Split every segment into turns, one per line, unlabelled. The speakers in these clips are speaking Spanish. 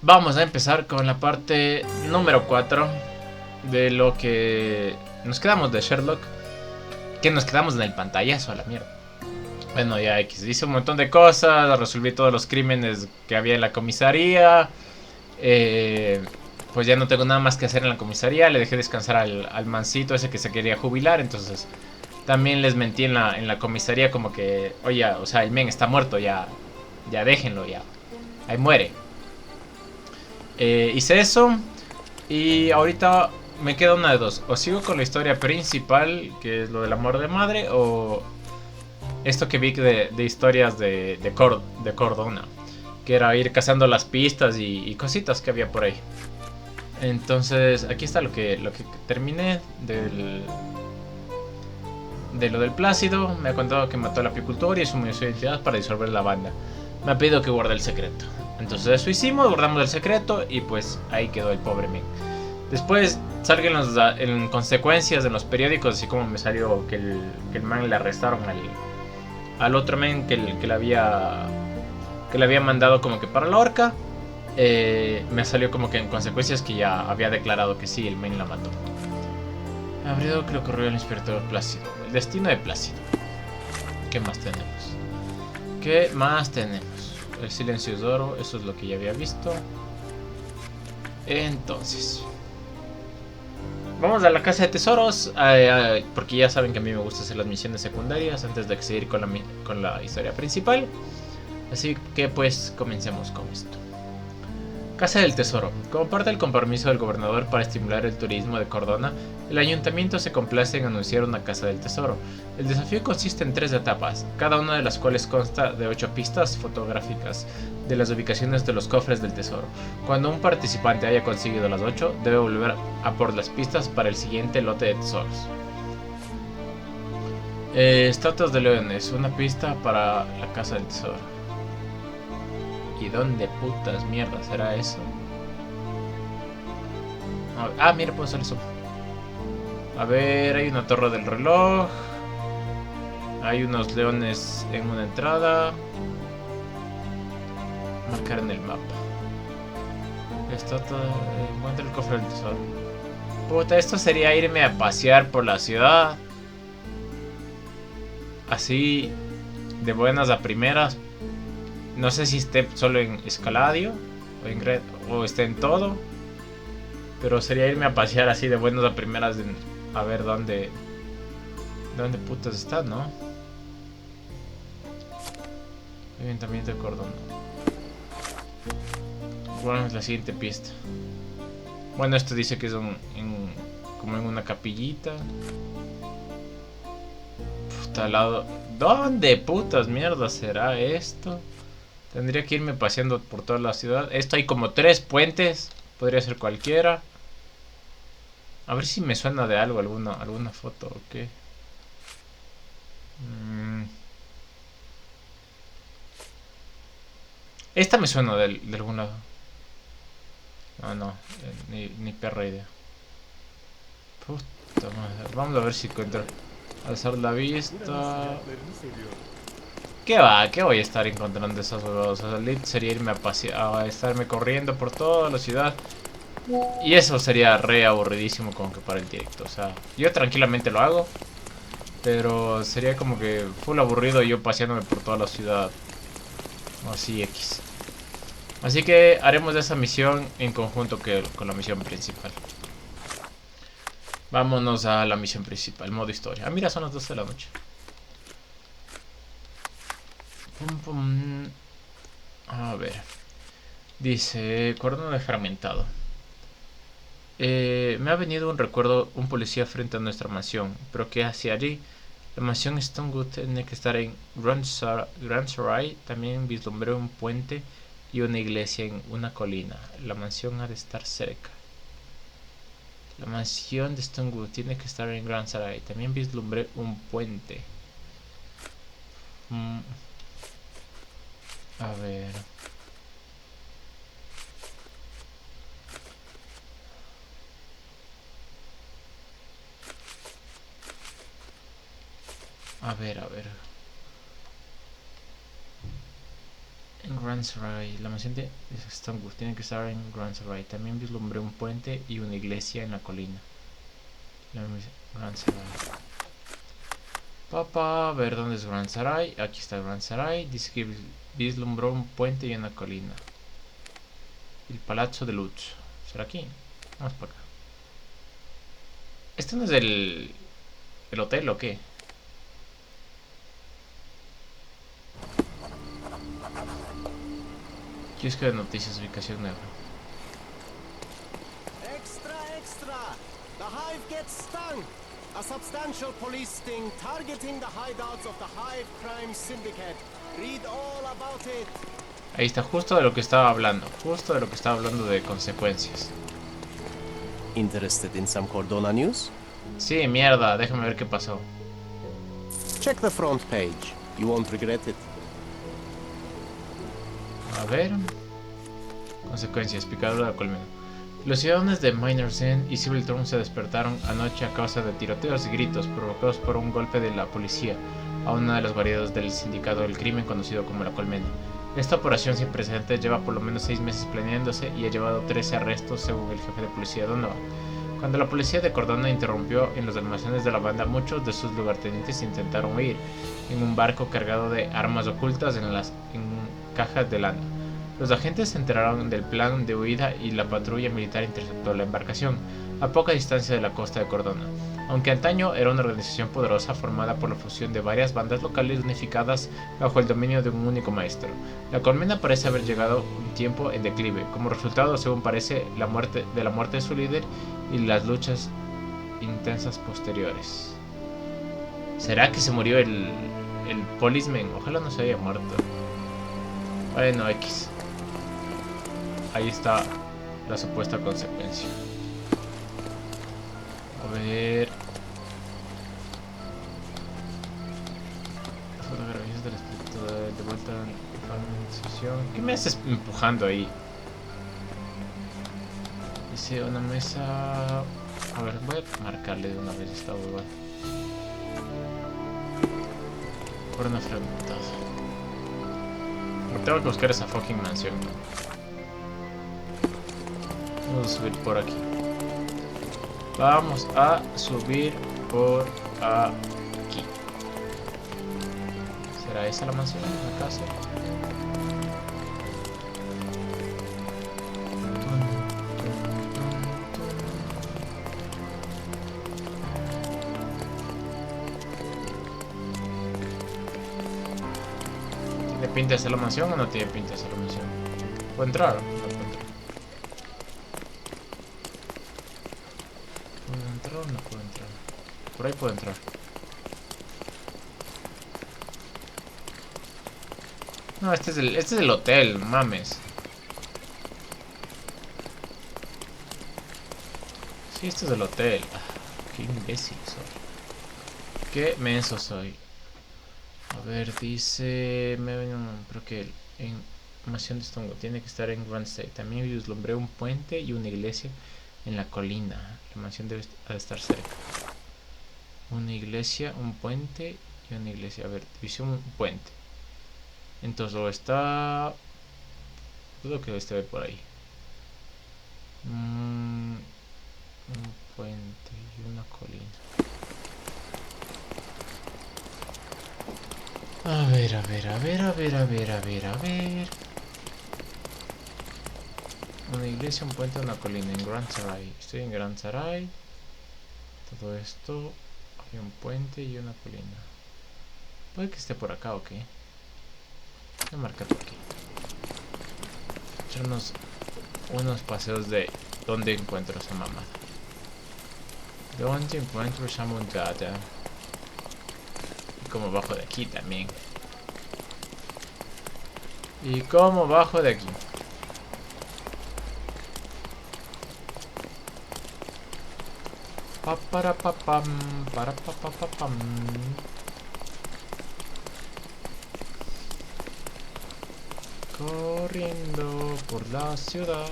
Vamos a empezar con la parte número 4 de lo que nos quedamos de Sherlock. Que nos quedamos en el pantallazo a la mierda. Bueno, ya X. Hice un montón de cosas, resolví todos los crímenes que había en la comisaría. Eh, pues ya no tengo nada más que hacer en la comisaría. Le dejé descansar al mancito ese que se quería jubilar. Entonces también les mentí en la comisaría como que, oye, o sea, el men está muerto, ya déjenlo, ya. Ahí muere. Hice eso y ahorita me queda una de dos. O sigo con la historia principal, que es lo del amor de madre, o esto que vi de historias de Cordona, que era ir cazando las pistas y cositas que había por ahí. Entonces, aquí está lo que terminé de lo del Plácido. Me ha contado que mató al apicultor y asumió su identidad para disolver la banda. Me ha pedido que guarde el secreto. Entonces eso hicimos, guardamos el secreto y pues ahí quedó el pobre men. Después salgan en consecuencias en los periódicos, así como me salió que el man le arrestaron al otro men que le había mandado como que para la horca. Me salió como que en consecuencias que ya había declarado que sí, el men la mató. Abrió que le ocurrió al inspector Plácido. El destino de Plácido. ¿Qué más tenemos? ¿Qué más tenemos? El silencio es oro, eso es lo que ya había visto. Entonces, vamos a la casa de tesoros, porque ya saben que a mí me gusta hacer las misiones secundarias antes de seguir con la historia principal. Así que pues comencemos con esto. Casa del Tesoro. Como parte del compromiso del gobernador para estimular el turismo de Cordona, el ayuntamiento se complace en anunciar una Casa del Tesoro. El desafío consiste en 3 etapas, cada una de las cuales consta de 8 pistas fotográficas de las ubicaciones de los cofres del tesoro. Cuando un participante haya conseguido las 8, debe volver a por las pistas para el siguiente lote de tesoros. Estatuas de leones, una pista para la Casa del Tesoro. ¿Y dónde putas mierda será eso? Mira, puedo hacer eso. A ver, hay una torre del reloj. Hay unos leones en una entrada. Marcar en el mapa. Esto todo. Encuentra el cofre del tesoro. Puta, esto sería irme a pasear por la ciudad. Así, de buenas a primeras. No sé si esté solo en Escaladio o esté en todo. Pero sería irme a pasear así de buenas a primeras a ver dónde putas está, ¿no? Ayuntamiento de Córdoba. Bueno, es la siguiente pista. Bueno, esto dice que es como en una capillita. Puta, al lado. ¿Dónde putas mierda será esto? Tendría que irme paseando por toda la ciudad. Esto hay como 3 puentes. Podría ser cualquiera. A ver si me suena de algo, alguna foto o qué. Esta me suena de algún lado. No, ni perra idea. Puta madre. Vamos a ver si encuentro. Alzar la vista. ¿Qué va? ¿Qué voy a estar encontrando esas huevos? O sea, sería irme a pasear, a estarme corriendo por toda la ciudad. Y eso sería re aburridísimo como que para el directo. O sea, yo tranquilamente lo hago. Pero sería como que full aburrido yo paseándome por toda la ciudad. O así X. Así que haremos esa misión en conjunto con la misión principal. Vámonos a la misión principal, modo historia. Mira, son las 12 de la noche. Pum, pum. A ver. Dice, cordón de fragmentado. Me ha venido un recuerdo, un policía frente a nuestra mansión. ¿Pero qué hacía allí? La mansión Stonewood tiene que estar en Grand Sarai. También vislumbré un puente y una iglesia en una colina. La mansión ha de estar cerca. La mansión de Stonewood tiene que estar en Grand Sarai. También vislumbré un puente. A ver. A ver. En Grand Sarai. La mansión de Stonewood tiene que estar en Grand Sarai. También vislumbré un puente y una iglesia en la colina. Grand Sarai. Papá, a ver dónde es Grand Sarai. Aquí está Grand Sarai. Dice que vislumbró un puente y una colina. El Palazzo de Luz. ¿Será aquí? Vamos por acá. ¿Este no es el hotel o qué? Kiosco de noticias, ubicación nueva.
Extra, extra! The hive gets stung! A substantial police sting targeting the hideouts of the Hive Crime Syndicate. Read all about it.
Ahí está, justo de lo que estaba hablando. Justo de lo que estaba hablando de consecuencias.
Interested in some Cordona news?
Sí, mierda, déjame ver qué pasó.
Check the front page. You won't regret it.
A ver. Consecuencias, picadura de colmena. Los ciudadanos de Miners End y Civil Town se despertaron anoche a causa de tiroteos y gritos provocados por un golpe de la policía a una de las variedades del sindicato del crimen conocido como la Colmena. Esta operación sin precedentes lleva por lo menos 6 meses planeándose y ha llevado 13 arrestos según el jefe de policía Donovan. Cuando la policía de Cordona interrumpió en los almacenes de la banda, muchos de sus lugartenientes intentaron huir en un barco cargado de armas ocultas en cajas de lana. Los agentes se enteraron del plan de huida y la patrulla militar interceptó la embarcación, a poca distancia de la costa de Cordona. Aunque antaño era una organización poderosa formada por la fusión de varias bandas locales unificadas bajo el dominio de un único maestro, la Colmena parece haber llegado un tiempo en declive, como resultado, según parece, la muerte de su líder y las luchas intensas posteriores. ¿Será que se murió el policeman? Ojalá no se haya muerto. Bueno, X. Ahí está la supuesta consecuencia. A ver. Fotografías del espíritu de vuelta en sesión. ¿Qué me haces empujando ahí? Dice una mesa. A ver, voy a marcarle de una vez esta hueva. Por una fragmentada. Tengo que buscar esa fucking mansión. Vamos a subir por aquí. Vamos a subir por aquí. ¿Será esa la mansión? ¿La casa? ¿Tiene pinta de ser la mansión o no tiene pinta de ser la mansión? ¿Puedo entrar? No puedo entrar. ¿Puedo entrar o no puedo entrar? Por ahí puedo entrar. No, este es el hotel, mames. Sí, este es el hotel. Qué imbécil soy. Qué menso soy. A ver, dice... Creo que en mansión de Stonewall tiene que estar en Grand State. También vislumbré un puente y una iglesia en la colina. La mansión debe estar cerca. Una iglesia, un puente y una iglesia. A ver, división un puente. Entonces o está... Dudo que esté por ahí. Un puente y una colina. A ver. Una iglesia, un puente, una colina en Grand Sarai. Estoy en Grand Sarai. Todo esto. Hay un puente y una colina. Puede que esté por acá o qué. Voy a marcar por aquí. Echar unos paseos de dónde encuentro esa mamada. ¿Dónde encuentro esa montada? Y como bajo de aquí también. Y como bajo de aquí. Para papam, para papapam. Corriendo por la ciudad,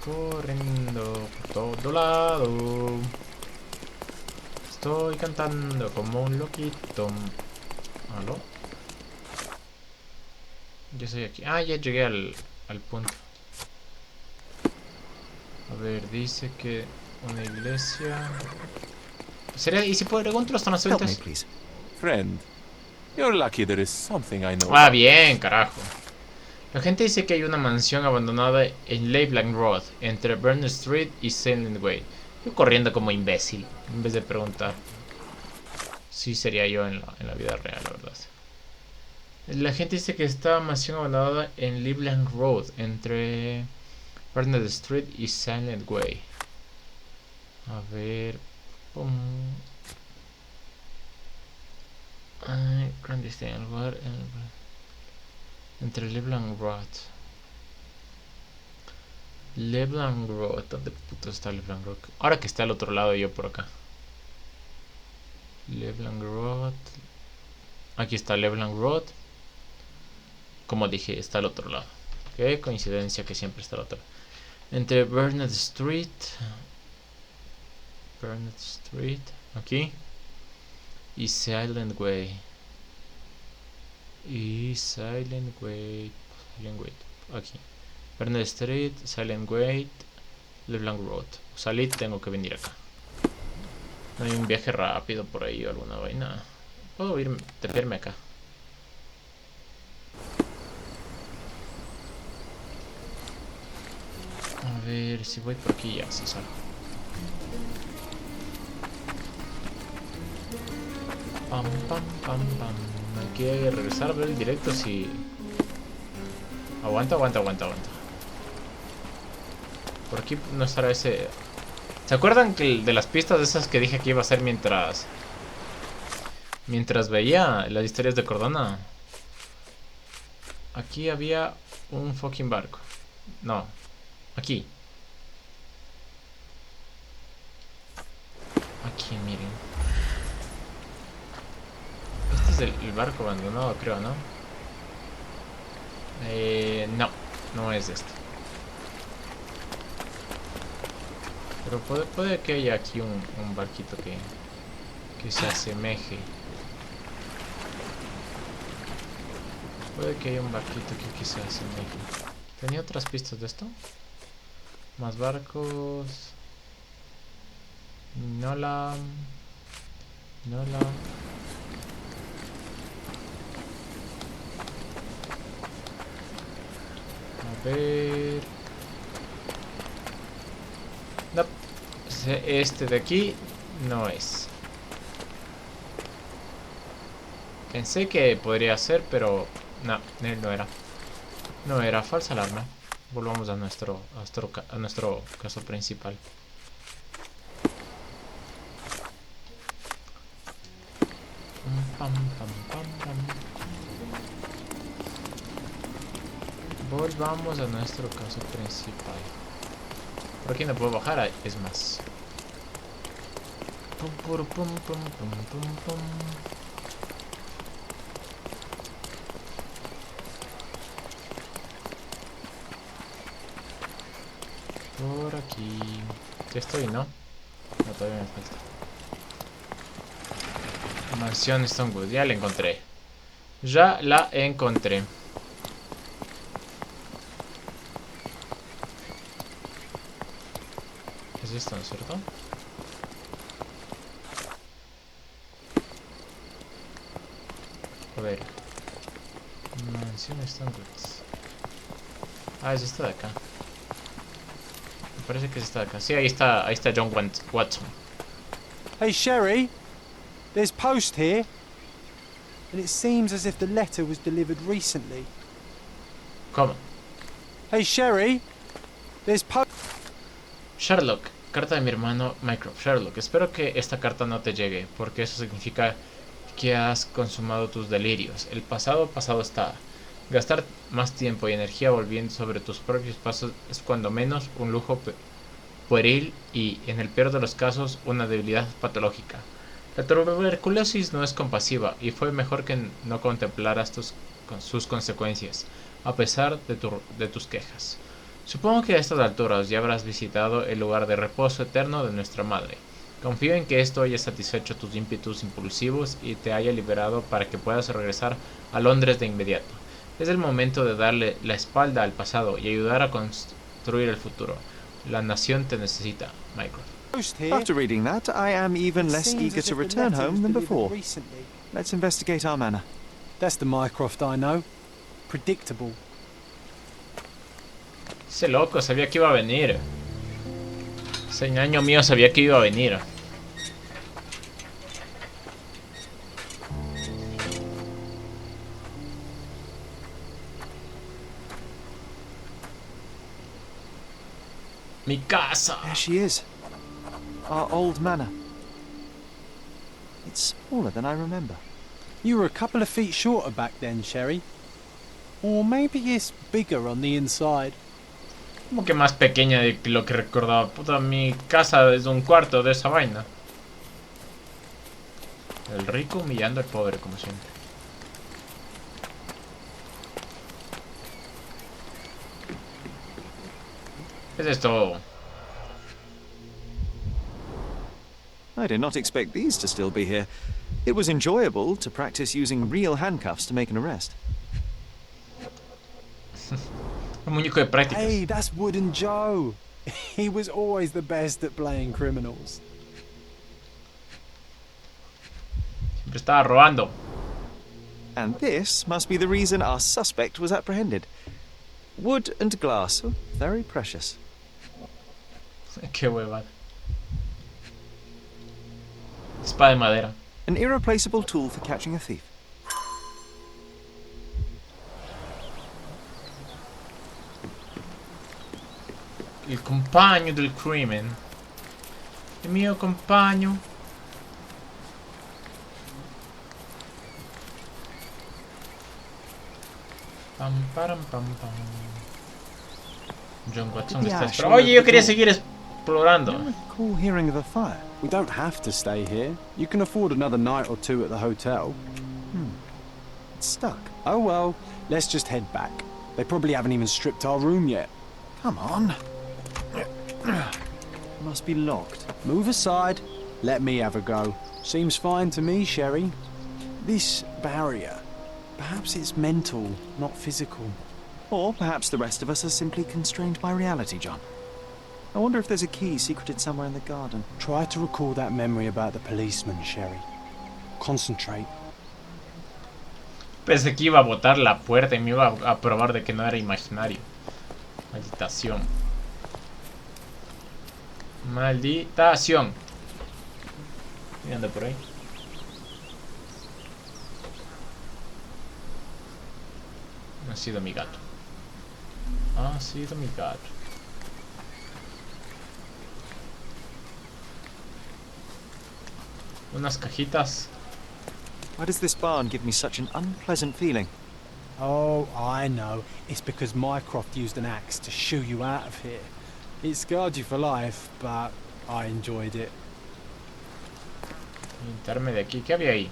corriendo por todo lado. Estoy cantando como un loquito. ¿Aló? Yo soy aquí. Ah, ya llegué al punto. A ver, dice que una iglesia... ¿Sería? ¿Y si pregunto los
Help me,
transeúntes?
please.
Friend, you're lucky there is something I know
Ah,
about.
bien, carajo. La gente dice que hay una mansión abandonada en Lakeland Road, entre Burn Street y Silent Way. Yo corriendo como imbécil, en vez de preguntar. Sí sería yo en la vida real, la verdad. La gente dice que esta mansión abandonada en Lakeland Road, entre Burnett Street y Silent Way. A ver... pum. Ay, clandestino, lugar entre Leblanc Road. Leblanc Road, ¿dónde puto está Leblanc Road? Ahora que está al otro lado, yo por acá. Leblanc Road. Aquí está Leblanc Road. Como dije, está al otro lado. Qué coincidencia que siempre está al otro lado. Entre Burnett Street. Burnett Street. Aquí. Y Silent Way. Y Silent Way. Silent Way. Aquí. Burnett Street. Silent Way. Leblanc Road. Salí, tengo que venir acá. No hay un viaje rápido por ahí o alguna vaina. Puedo ir, teperme acá. A ver si voy por aquí ya se sale. Pam, pam, pam, pam. Hay que regresar a ver el directo si... Aguanta. Por aquí no estará ese... ¿Se acuerdan que de las pistas de esas que dije que iba a hacer mientras veía las historias de Cordona? Aquí había un fucking barco. No, aquí. Aquí, miren. Este es el barco abandonado, creo, ¿no? No, no es este. Pero puede que haya aquí un barquito que se asemeje. Puede que haya un barquito que se asemeje. ¿Tenía otras pistas de esto? Más barcos. Nola. A ver. No. Este de aquí no es. Pensé que podría ser, pero no, él no era. No era, falsa alarma. Volvamos a nuestro caso principal. Pam, pam, pam, pam. Volvamos a nuestro caso principal. Por aquí no puedo bajar, es más. Pum, pum, pum, pum, pum, pum, pum. Por aquí. Ya estoy, ¿no? No, todavía me falta. Mansión Stonewood, ya la encontré. Ya la encontré. Es esto, ¿no es cierto? A ver. Mansión Stonewood. Ah, es esta de acá. Me parece que es esta de acá. Sí, ahí está John Watson.
Hey, Sherry, there's post here, and it seems as if the letter was delivered recently.
¿Cómo?
Hey, Sherry, there's post...
Sherlock, carta de mi hermano Mycroft. Sherlock, espero que esta carta no te llegue, porque eso significa que has consumado tus delirios. El pasado está. Gastar más tiempo y energía volviendo sobre tus propios pasos es cuando menos un lujo pueril y, en el peor de los casos, una debilidad patológica. La tuberculosis no es compasiva y fue mejor que no contemplaras sus consecuencias, a pesar de tus quejas. Supongo que a estas alturas ya habrás visitado el lugar de reposo eterno de nuestra madre. Confío en que esto haya satisfecho tus ímpetus impulsivos y te haya liberado para que puedas regresar a Londres de inmediato. Es el momento de darle la espalda al pasado y ayudar a construir el futuro. La nación te necesita, Mycroft.
Post here.
After reading that, I am even
It
less
seems
eager
as
to
if the
return
letter was
home than
delivered
before.
recently.
Let's investigate our manor.
That's the Mycroft I know. Predictable.
Ese loco sabía que iba a venir. Ese ñaño mío sabía que iba a venir. Mi casa.
There she is. Our old manor. It's smaller than I remember.
You were a couple of feet shorter back then, Sherry. Or maybe it's bigger on the inside.
Como que más pequeña de lo que recordaba. Puta, mi casa es un cuarto de esa vaina. El rico humillando al pobre, como siempre. ¿Qué es esto?
I did not expect these to still be here. It was enjoyable to practice using real handcuffs to make an arrest.
Un muñeco de prácticas.
Hey, that's Wooden Joe. He was always the best at playing criminals.
Siempre estaba robando.
And this must be the reason our suspect was apprehended. Wood and glass, oh, very precious.
Qué huevada. Espada de madera.
An irreplaceable tool for catching a thief.
Il compagno del crimen. Il mio compagno. Pam, param, pam, pam. John Watson está esperando. Oye, yo quería seguir explorando.
I recall hearing of a fire.
We don't have to stay here. You can afford another night or two at the hotel.
It's stuck.
Oh well, let's just head back. They probably haven't even stripped our room yet.
Come on. Must be locked.
Move aside. Let me have a go. Seems fine to me, Sherry. This barrier, perhaps it's mental, not physical.
Or perhaps the rest of us are simply constrained by reality, John. I wonder if there's a key secreted somewhere in the garden.
Try to recall that memory about the policeman, Sherry. Concentrate.
Pensé que iba a botar la puerta y me iba a probar de que no era imaginario. Malditación. Malditación. ¿Quién anda por ahí? Ha sido mi gato. Ha sido mi gato. Unas cajitas.
Why does this barn give me such an unpleasant feeling?
Oh, I know. It's because Mycroft used an axe to shoo you out of here. It scarred you for life, but I enjoyed it.
Quitarme de aquí. ¿Qué había ahí?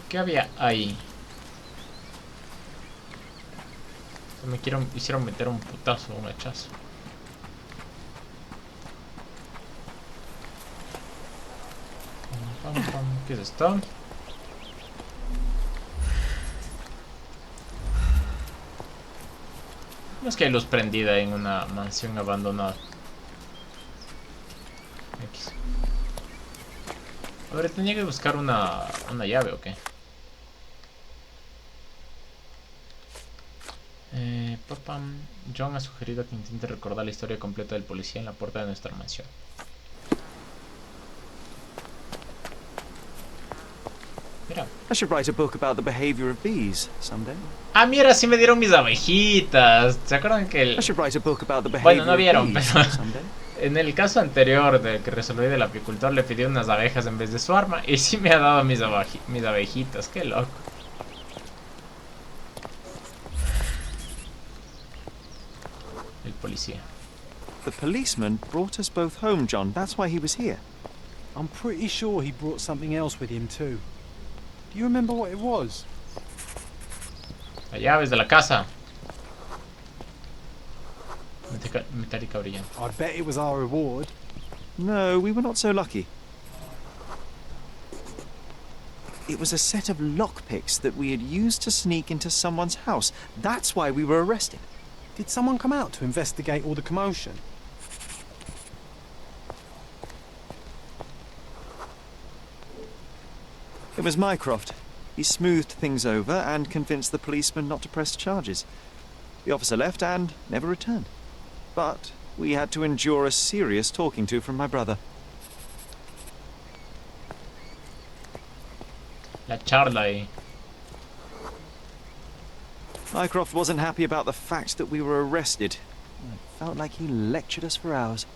¿Qué había ahí? Me hicieron meter un putazo, un hachazo. Pam, pam. ¿Qué es esto? No es que hay luz prendida en una mansión abandonada. X. A ver, tenía que buscar una llave o qué. Papam. John ha sugerido que intente recordar la historia completa del policía en la puerta de nuestra mansión. Mira.
I should write a book about the behavior of bees someday.
Ah, mira, sí me dieron mis abejitas. ¿Se acuerdan que
I should write a book about the
Bueno,
behavior
no vieron,
of bees
pero
someday.
en el caso anterior del que resolví del apicultor le pidió unas abejas en vez de su arma y sí me ha dado mis abejitas. Qué loco. El policía.
The policeman brought us both home, John. That's why he was here.
I'm pretty sure he brought something else with him too. Do you remember what it was?
Las llaves de la casa. Metálica brillante.
I bet it was our reward.
No, we were not so lucky. It was a set of lockpicks that we had used to sneak into someone's house. That's why we were arrested.
Did someone come out to investigate all the commotion?
It was Mycroft. He smoothed things over and convinced the policeman not to press charges. The officer left and never returned. But we had to endure a serious talking to from my brother.
La charla ahí.
Mycroft wasn't happy about the fact that we were arrested. It felt like he lectured us for hours.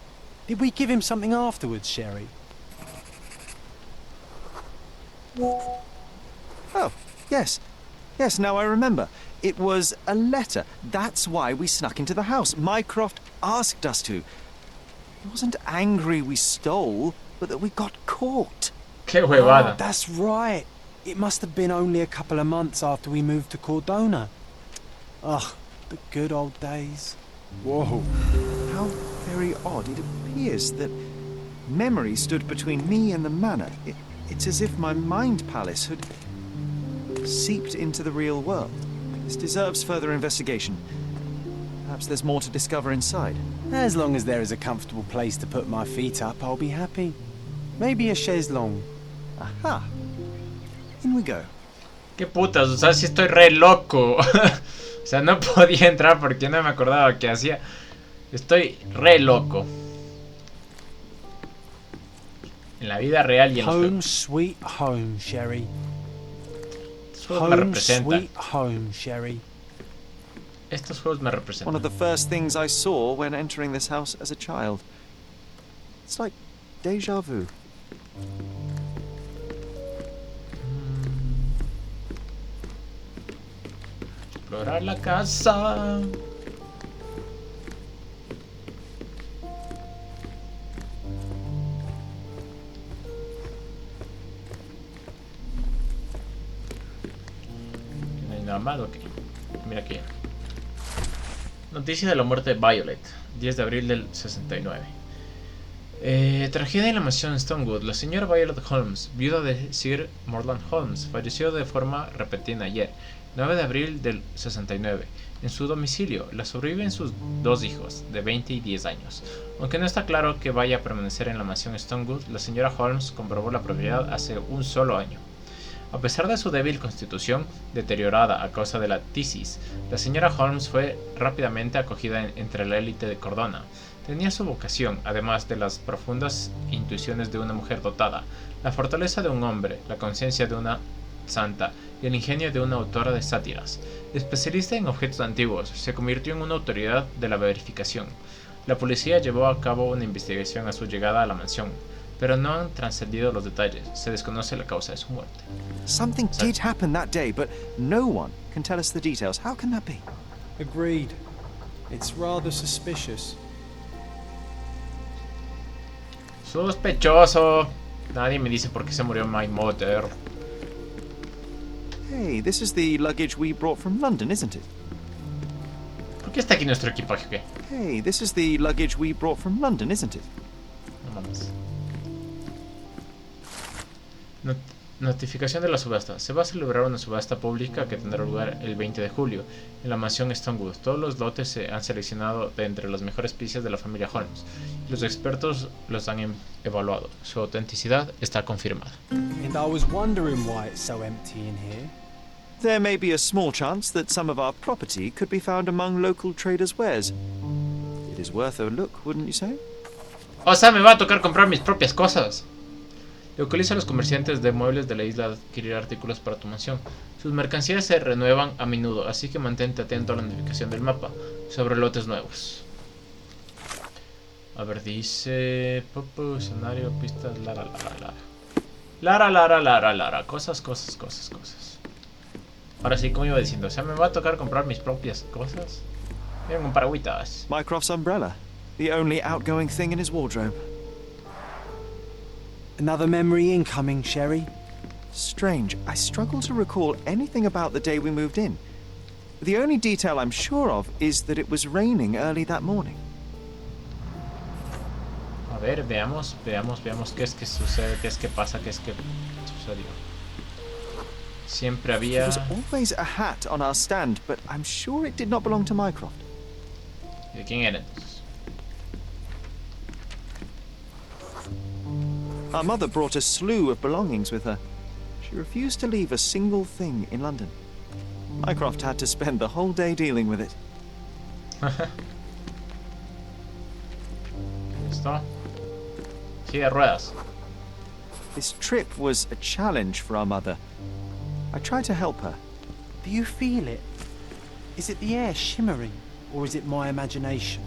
Did we give him something afterwards, Sherry?
Oh, yes. Yes, now I remember. It was a letter. That's why we snuck into the house. Mycroft asked us to. He wasn't angry we stole, but that we got caught.
Qué huevada.
Oh, that's right. It must have been only a couple of months after we moved to Cordona. Ugh, the good old days. Whoa.
How very odd. It appears that memory stood between me and the manor. It's as if my mind palace had seeped into the real world. This deserves further investigation. Perhaps there's more to discover inside.
As long as there is a comfortable place to put my feet up, I'll be happy. Maybe a chaise longue.
Aha. In we go.
Qué putas, o sea, sí estoy re loco. O sea, no podía entrar porque no me acordaba qué hacía. Estoy re loco. En la vida real y en los
Home
juegos.
sweet home, Sherry.
Estos juegos me
Home
representan.
sweet home, Sherry.
Estos juegos me
One
representan.
of the first things I saw when entering this house as a child. It's like déjà vu.
Explorar la casa. No hay nada malo aquí. Mira aquí. Noticia de la muerte de Violet, 10 de abril del 69. Tragedia en la mansión Stonewood. La señora Violet Holmes, viuda de Sir Morland Holmes, falleció de forma repentina ayer, 9 de abril del 69, en su domicilio. La sobreviven sus dos hijos, de 20 y 10 años. Aunque no está claro que vaya a permanecer en la mansión Stonewood, la señora Holmes comprobó la propiedad hace un solo año. A pesar de su débil constitución, deteriorada a causa de la tisis, la señora Holmes fue rápidamente acogida entre la élite de Cordona. Tenía su vocación, además de las profundas intuiciones de una mujer dotada, la fortaleza de un hombre, la conciencia de una santa y el ingenio de una autora de sátiras. Especialista en objetos antiguos, se convirtió en una autoridad de la verificación. La policía llevó a cabo una investigación a su llegada a la mansión, pero no han trascendido los detalles. Se desconoce la causa de su muerte.
Something did happen that day, but no one can tell us the details. How can that be?
Agreed. It's rather suspicious.
Sospechoso. Nadie me dice por qué se murió my mother.
Hey, this is the luggage we brought from London, isn't it?
¿Por qué está aquí nuestro equipaje? ¿Qué?
Hey, this is the luggage we brought from London, isn't it?
No mames. Notificación de la subasta. Se va a celebrar una subasta pública que tendrá lugar el 20 de julio en la mansión Stonewood. Todos los lotes se han seleccionado de entre las mejores piezas de la familia Holmes. Los expertos los han evaluado. Su autenticidad está confirmada.
And I was wondering why it's so empty in here.
There may be a small chance that some of our property could be found among local traders' wares. It is worth a look, wouldn't you say?
O sea, me va a tocar comprar mis propias cosas. Localiza a los comerciantes de muebles de la isla de adquirir artículos para tu mansión. Sus mercancías se renuevan a menudo, así que mantente atento a la notificación del mapa sobre lotes nuevos. A ver, dice... escenario, pistas, lara. Lara. Cosas. Ahora sí, como iba diciendo, o sea, me va a tocar comprar mis propias cosas. Miren, un paragüitas.
Mycroft's umbrella, the only outgoing thing in his wardrobe.
Another memory incoming, Sherry.
Strange, I struggle to recall anything about the day we moved in. The only detail I'm sure of is that it was raining early that morning.
A ver, veamos qué es que sucede, qué es que pasa, qué es que sucedió. Siempre
There
había...
was always a hat on our stand, but I'm sure it did not belong to Mycroft.
¿De quién era entonces?
Our mother brought a slew of belongings with her. She refused to leave a single thing in London. Mycroft had to spend the whole day dealing with it.
¿Listo? Silla de ruedas.
This trip was a challenge for our mother. I tried to help her.
Do you feel it? Is it the air shimmering, or is it my imagination?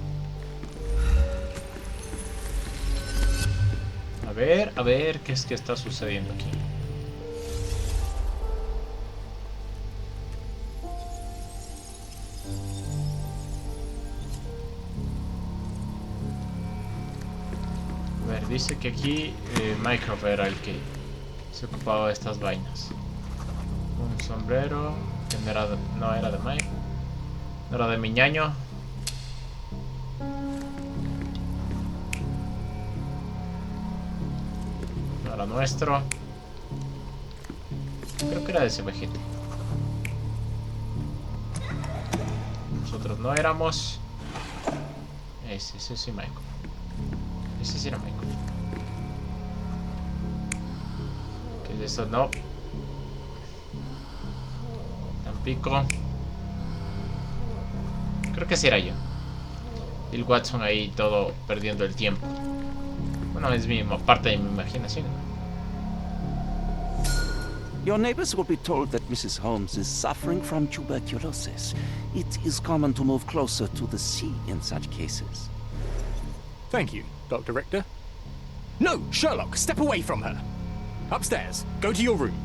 A ver, ¿qué es que está sucediendo aquí? A ver, dice que aquí Mycroft era el que se ocupaba de estas vainas. Un sombrero que no era de Mike, no era de mi ñaño. No era nuestro. Creo que era de ese vejete. Nosotros no éramos. Ese sí, Michael. Ese sí era Michael. ¿Qué es eso? No. Tampico. Creo que sí era yo. Y el Watson ahí todo perdiendo el tiempo. Bueno, es parte de mi imaginación.
Your neighbors will be told that Mrs. Holmes is suffering from tuberculosis. It is common to move closer to the sea in such cases.
Thank you, Dr. Richter. No, Sherlock, step away from her. Upstairs. Go to your room.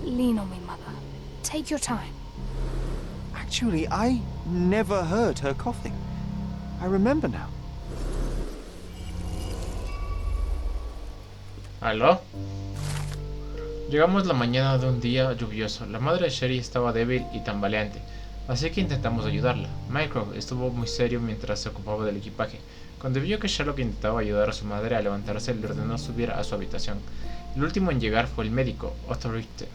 Lean on me, Mother. Take your time.
Actually, I never heard her coughing. I remember now.
¿Aló? Llegamos la mañana de un día lluvioso. La madre de Sherry estaba débil y tambaleante, así que intentamos ayudarla. Mycroft estuvo muy serio mientras se ocupaba del equipaje. Cuando vio que Sherlock intentaba ayudar a su madre a levantarse, le ordenó subir a su habitación. El último en llegar fue el médico, Otto Richter,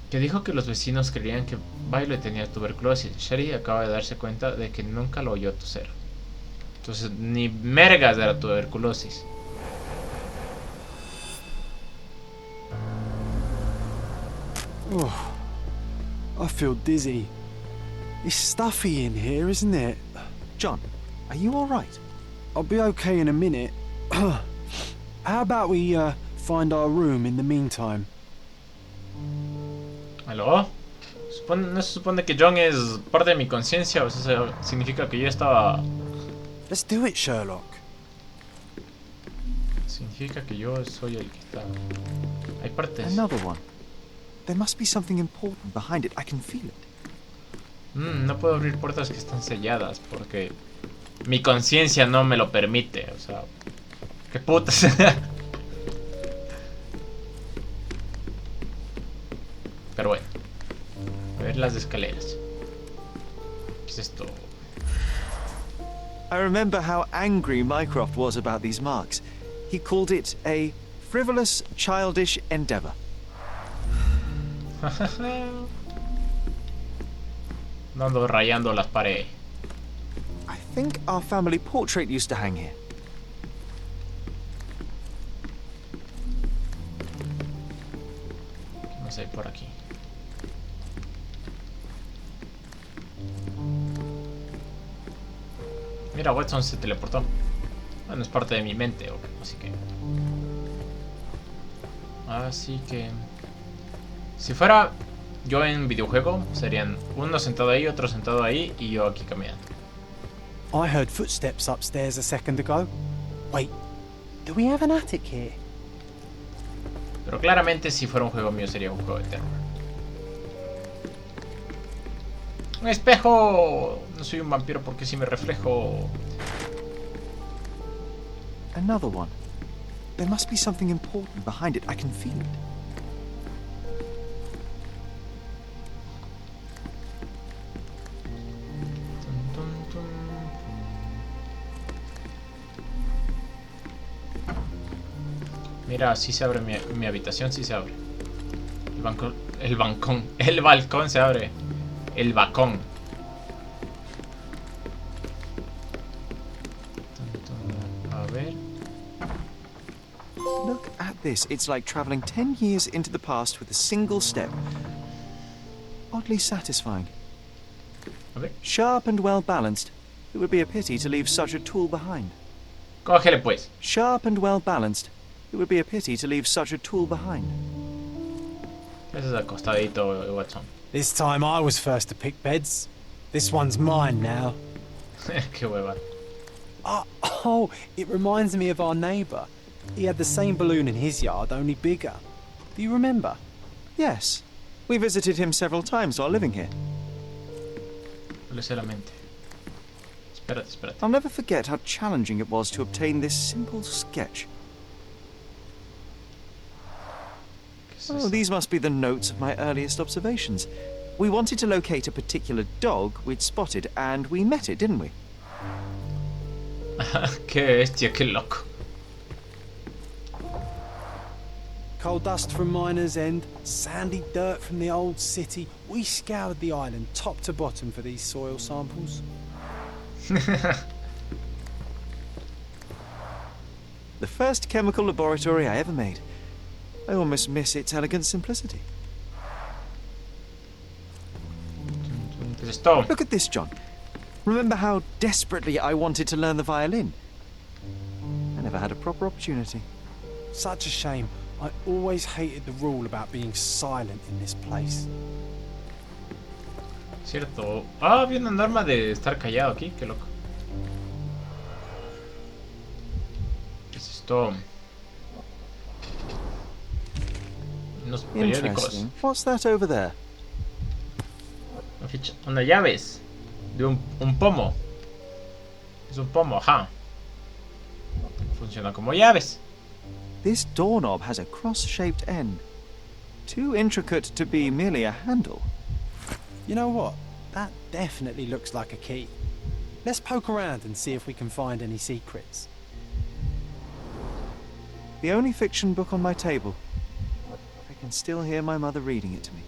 que dijo que los vecinos creían que Violet tenía tuberculosis. Sherry acaba de darse cuenta de que nunca lo oyó toser. Entonces, ni mergas de la tuberculosis.
Oh, I feel dizzy. It's stuffy in here, isn't it?
John, are you all right?
I'll be okay in a minute. How about we find our room in the meantime?
¿Aló? ¿No se supone que John es parte de mi conciencia? O sea, eso significa que yo estaba...
Let's do it, Sherlock.
Significa que yo soy el que está... Hay partes...
Another one. There must be something important behind it. I can feel it.
No puedo abrir puertas que están selladas porque mi conciencia no me lo permite. O sea, qué putas. Pero bueno, a ver las escaleras. ¿Qué es esto?
I remember how angry Mycroft was about these marks. He called it a frivolous, childish endeavor.
No ando rayando las paredes.
I think our family portrait used to hang here.
¿Qué más hay por aquí? Mira, Watson se teleportó. Bueno, es parte de mi mente, así que... Si fuera yo en videojuego, serían uno sentado ahí, otro sentado ahí y yo aquí caminando.
I heard footsteps upstairs a second ago. Wait, do we have an attic here?
Pero claramente si fuera un juego mío sería un juego de terror. ¡Un espejo! No soy un vampiro porque si me reflejo.
Another one. There must be something important behind it. I can feel it.
Mira, sí se abre mi habitación, sí se abre. El balcón. El balcón se abre. El balcón. A ver.
Look at this. It's like traveling 10 years into the past with a single step. Oddly satisfying.
A ver.
Sharp and well balanced. It would be a pity to leave such a tool behind.
Cógele pues.
Sharp and well balanced. It would be a pity to leave such a tool behind.
Ese es acostadito, Watson.
This time I was first to pick beds. This one's mine now.
Qué hueva.
Oh, it reminds me of our neighbour. He had the same balloon in his yard, only bigger. Do you remember?
Yes. We visited him several times while living here.
Le sé la mente. Espérate.
I'll never forget how challenging it was to obtain this simple sketch. Oh, these must be the notes of my earliest observations. We wanted to locate a particular dog we'd spotted, and we met it, didn't we?
Qué bestia, qué loco.
Coal dust from Miner's End, sandy dirt from the old city. We scoured the island top to bottom for these soil samples.
The first chemical laboratory I ever made. I almost miss its elegant simplicity.
Esto.
Look at this, John. Remember how desperately I wanted to learn the violin? I never had a proper opportunity.
Such a shame. I always hated the rule about being silent in this place.
Cierto. Ah, había una norma de estar callado aquí, qué loco. ¿Qué es esto? Unos periódicos.
Interesting. What's that over there?
Unas llaves. De un pomo. Es un pomo, ajá. Funciona como llaves.
This doorknob has a cross-shaped end. Too intricate to be merely a handle.
You know what? That definitely looks like a key. Let's poke around and see if we can find any secrets.
The only fiction book on my table. I can still hear my mother reading it to me.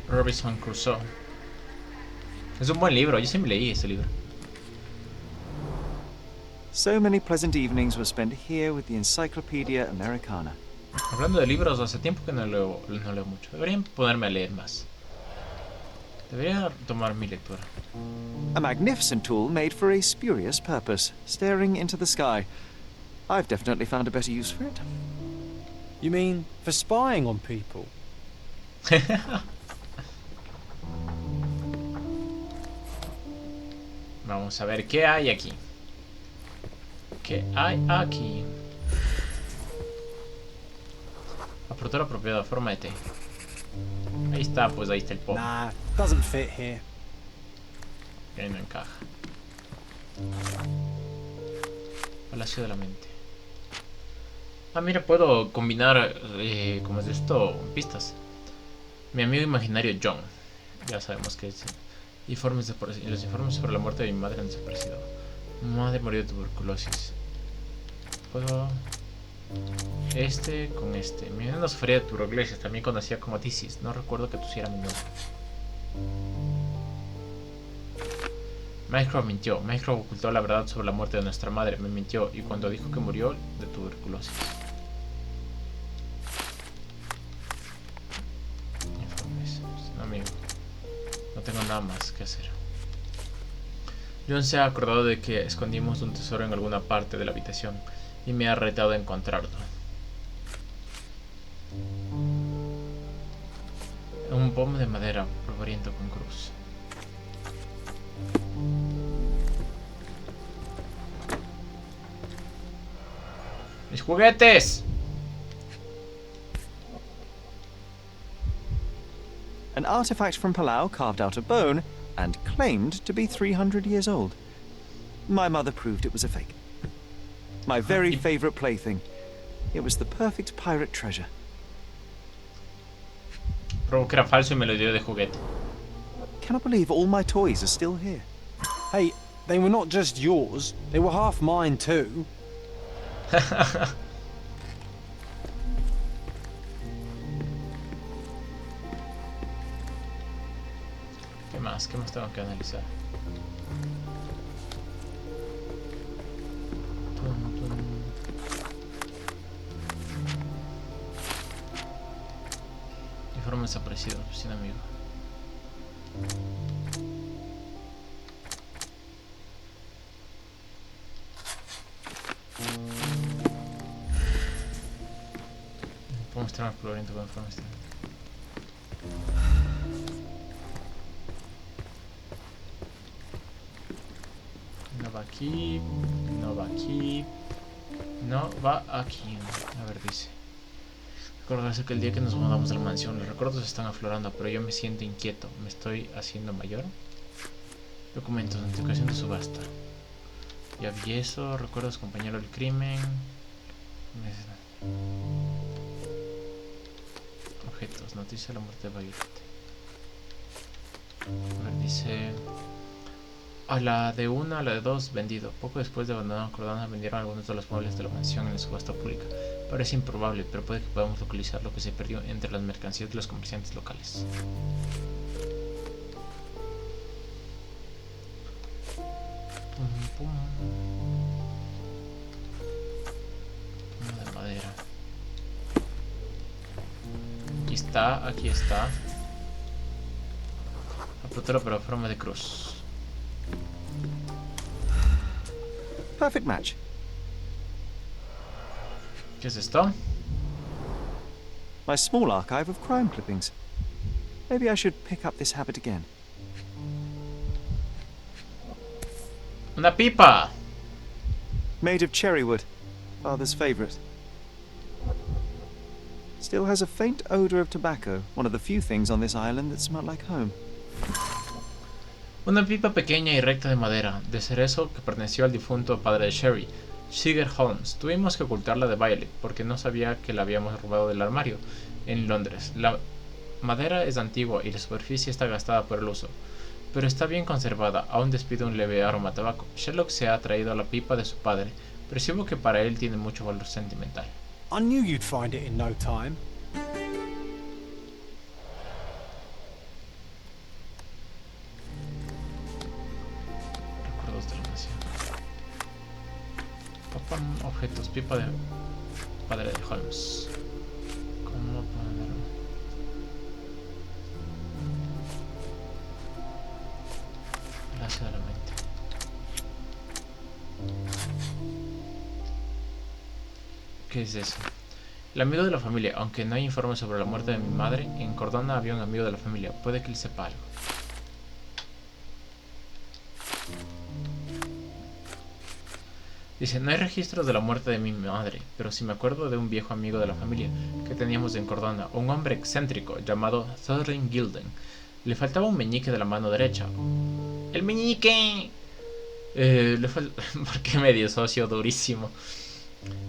Robinson Crusoe. Es un buen libro, yo siempre leí ese libro.
So many pleasant evenings were spent here with the Encyclopedia Americana.
Hablando de libros, hace tiempo que no leo mucho. Debería ponerme a leer más. Debería tomar mi lectura.
A magnificent tool made for a spurious purpose, staring into the sky. I've definitely found a better use for it.
You mean for spying on people?
Vamos a ver qué hay aquí. ¿Qué hay aquí? Aportar apropiado, forma de T. Ahí está, pues ahí está el pop.
Nah, doesn't fit here.
Que no encaja. Palacio de la mente. Ah, mira, puedo combinar, ¿cómo es esto? Pistas. Mi amigo imaginario John. Ya sabemos que es. Los informes sobre la muerte de mi madre han desaparecido. Mi madre murió de tuberculosis. Puedo... Este con este. Mi madre no sufría de tuberculosis, también conocida como tisis. No recuerdo que tusiera mi nombre. Mycroft mintió. Mycroft ocultó la verdad sobre la muerte de nuestra madre. Me mintió y cuando dijo que murió de tuberculosis. Informes. No, amigo. No tengo nada más que hacer. John se ha acordado de que escondimos un tesoro en alguna parte de la habitación y me ha retado a encontrarlo. Un pomo de madera polvoriento con cruz. ¡Mis juguetes!
An artifact from Palau carved out of bone and claimed to be 300 years old. My mother proved it was a fake. My very favorite plaything. It was the perfect pirate treasure.
Probó que era falso y me lo dio de juguete.
Cannot believe all my toys are still here.
Hey, they were not just yours, they were half mine too.
más? ¿Qué más tengo que analizar? Informe desaparecido, sin amigo. Puedo mostrar más coloriento con informe este. No va aquí, no va aquí, no va aquí. A ver, dice. Recordarse que el día que nos mudamos de la mansión, los recuerdos están aflorando, pero yo me siento inquieto. ¿Me estoy haciendo mayor? Documentos, notificación de subasta. Ya vi eso, recuerdos compañero del crimen. Objetos, noticia de la muerte de Violet. A ver, dice... A la de 1, a la de 2, vendido. Poco después de abandonar Cordona, vendieron algunos de los muebles de la mansión en la subasta pública. Parece improbable, pero puede que podamos localizar lo que se perdió entre las mercancías de los comerciantes locales. Pum, pum. Pum de madera. Aquí está, aquí está. Apertura para forma de cruz.
Perfect match.
¿Qué es esto?
My small archive of crime clippings. Maybe I should pick up this habit again.
¡Una pipa!
Made of cherry wood, father's favorite. Still has a faint odor of tobacco, one of the few things on this island that smell like home.
Una pipa pequeña y recta de madera, de cerezo que perteneció al difunto padre de Sherry, Sherlock Holmes. Tuvimos que ocultarla de Violet porque no sabía que la habíamos robado del armario en Londres. La madera es antigua y la superficie está gastada por el uso, pero está bien conservada, aún despide un leve aroma a tabaco. Sherlock se ha traído la pipa de su padre, percibo que para él tiene mucho valor sentimental.
I knew you'd find it in no time.
Recuerdos de la nación. Papam, objetos, pipa de padre de Holmes. ¿Cómo poner? Gracias de la mente. ¿Qué es eso? El amigo de la familia. Aunque no hay informes sobre la muerte de mi madre, en Cordona había un amigo de la familia. Puede que él sepa algo. Dice, no hay registros de la muerte de mi madre, pero sí me acuerdo de un viejo amigo de la familia que teníamos en Cordona, un hombre excéntrico llamado Thorin Gilden. Le faltaba un meñique de la mano derecha. ¡El meñique! Porque medio socio durísimo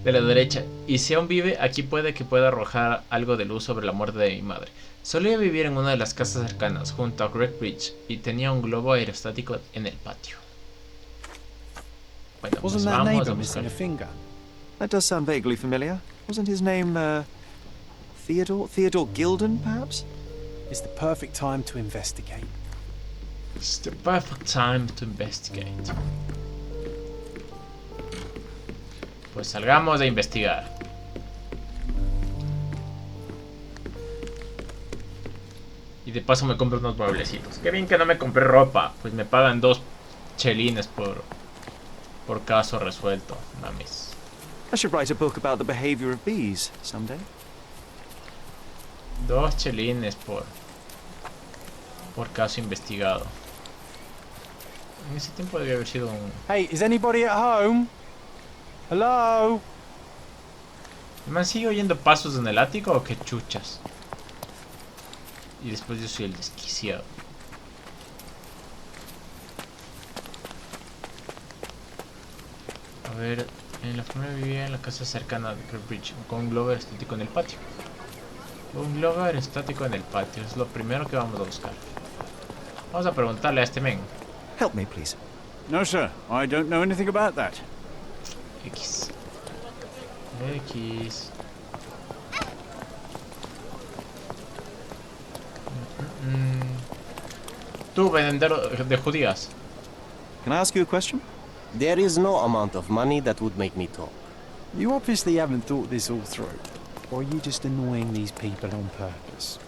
de la derecha. Y si aún vive, aquí puede que pueda arrojar algo de luz sobre la muerte de mi madre. Solía vivir en una de las casas cercanas, junto a Great Bridge, y tenía un globo aerostático en el patio. Bueno, pues
Wasn't that
vamos
neighbour
a
missing
buscar.
a finger?
That does sound vaguely familiar. Wasn't his name, Theodore? Theodore Gilden, perhaps?
It's the perfect time to investigate.
It's the perfect time to investigate. Pues salgamos a investigar. Y de paso me compro unos mueblecitos. Qué bien que no me compré ropa. Pues me pagan 2 chelines por caso resuelto. Mames.
I should write a book about the behavior of bees someday.
2 chelines por caso investigado. En ese tiempo debía haber sido un...
Hey, is anybody at home? Hello?
¿Me sigue oyendo pasos en el ático o qué chuchas? Y después yo soy el desquiciado. A ver, en la familia vivía en la casa cercana de Cambridge, con un globo aerostático en el patio. Un globo aerostático en el patio, es lo primero que vamos a buscar. Vamos a preguntarle a este men.
Help me, please.
No, sir. I don't know anything about that.
X. Tú, vendedor de judías.
Can I ask you a question?
There is no amount of money that would make me talk.
You obviously haven't thought this all through. Or are you just annoying these people on purpose?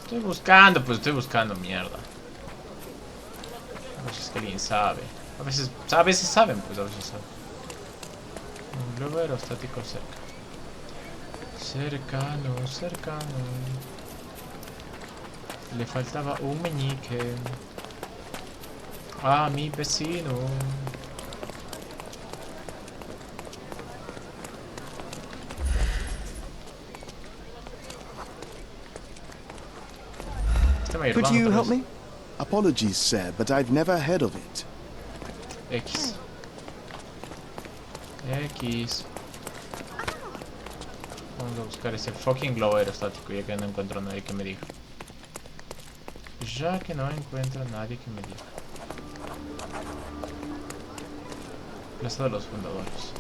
Estoy buscando, pues estoy buscando mierda. A veces que alguien sabe. A veces saben, pues a veces saben. Un globo aerostático cerca. Cercano, cercano. Le faltaba un meñique a mi vecino.
Could you help me?
Apologies, sir, but I've never heard of it.
X. Vamos a buscar ese fucking globo aerostático, ya que no encuentro a nadie que me diga. Ya que no encuentro a nadie que me diga. Plaza de los Fundadores.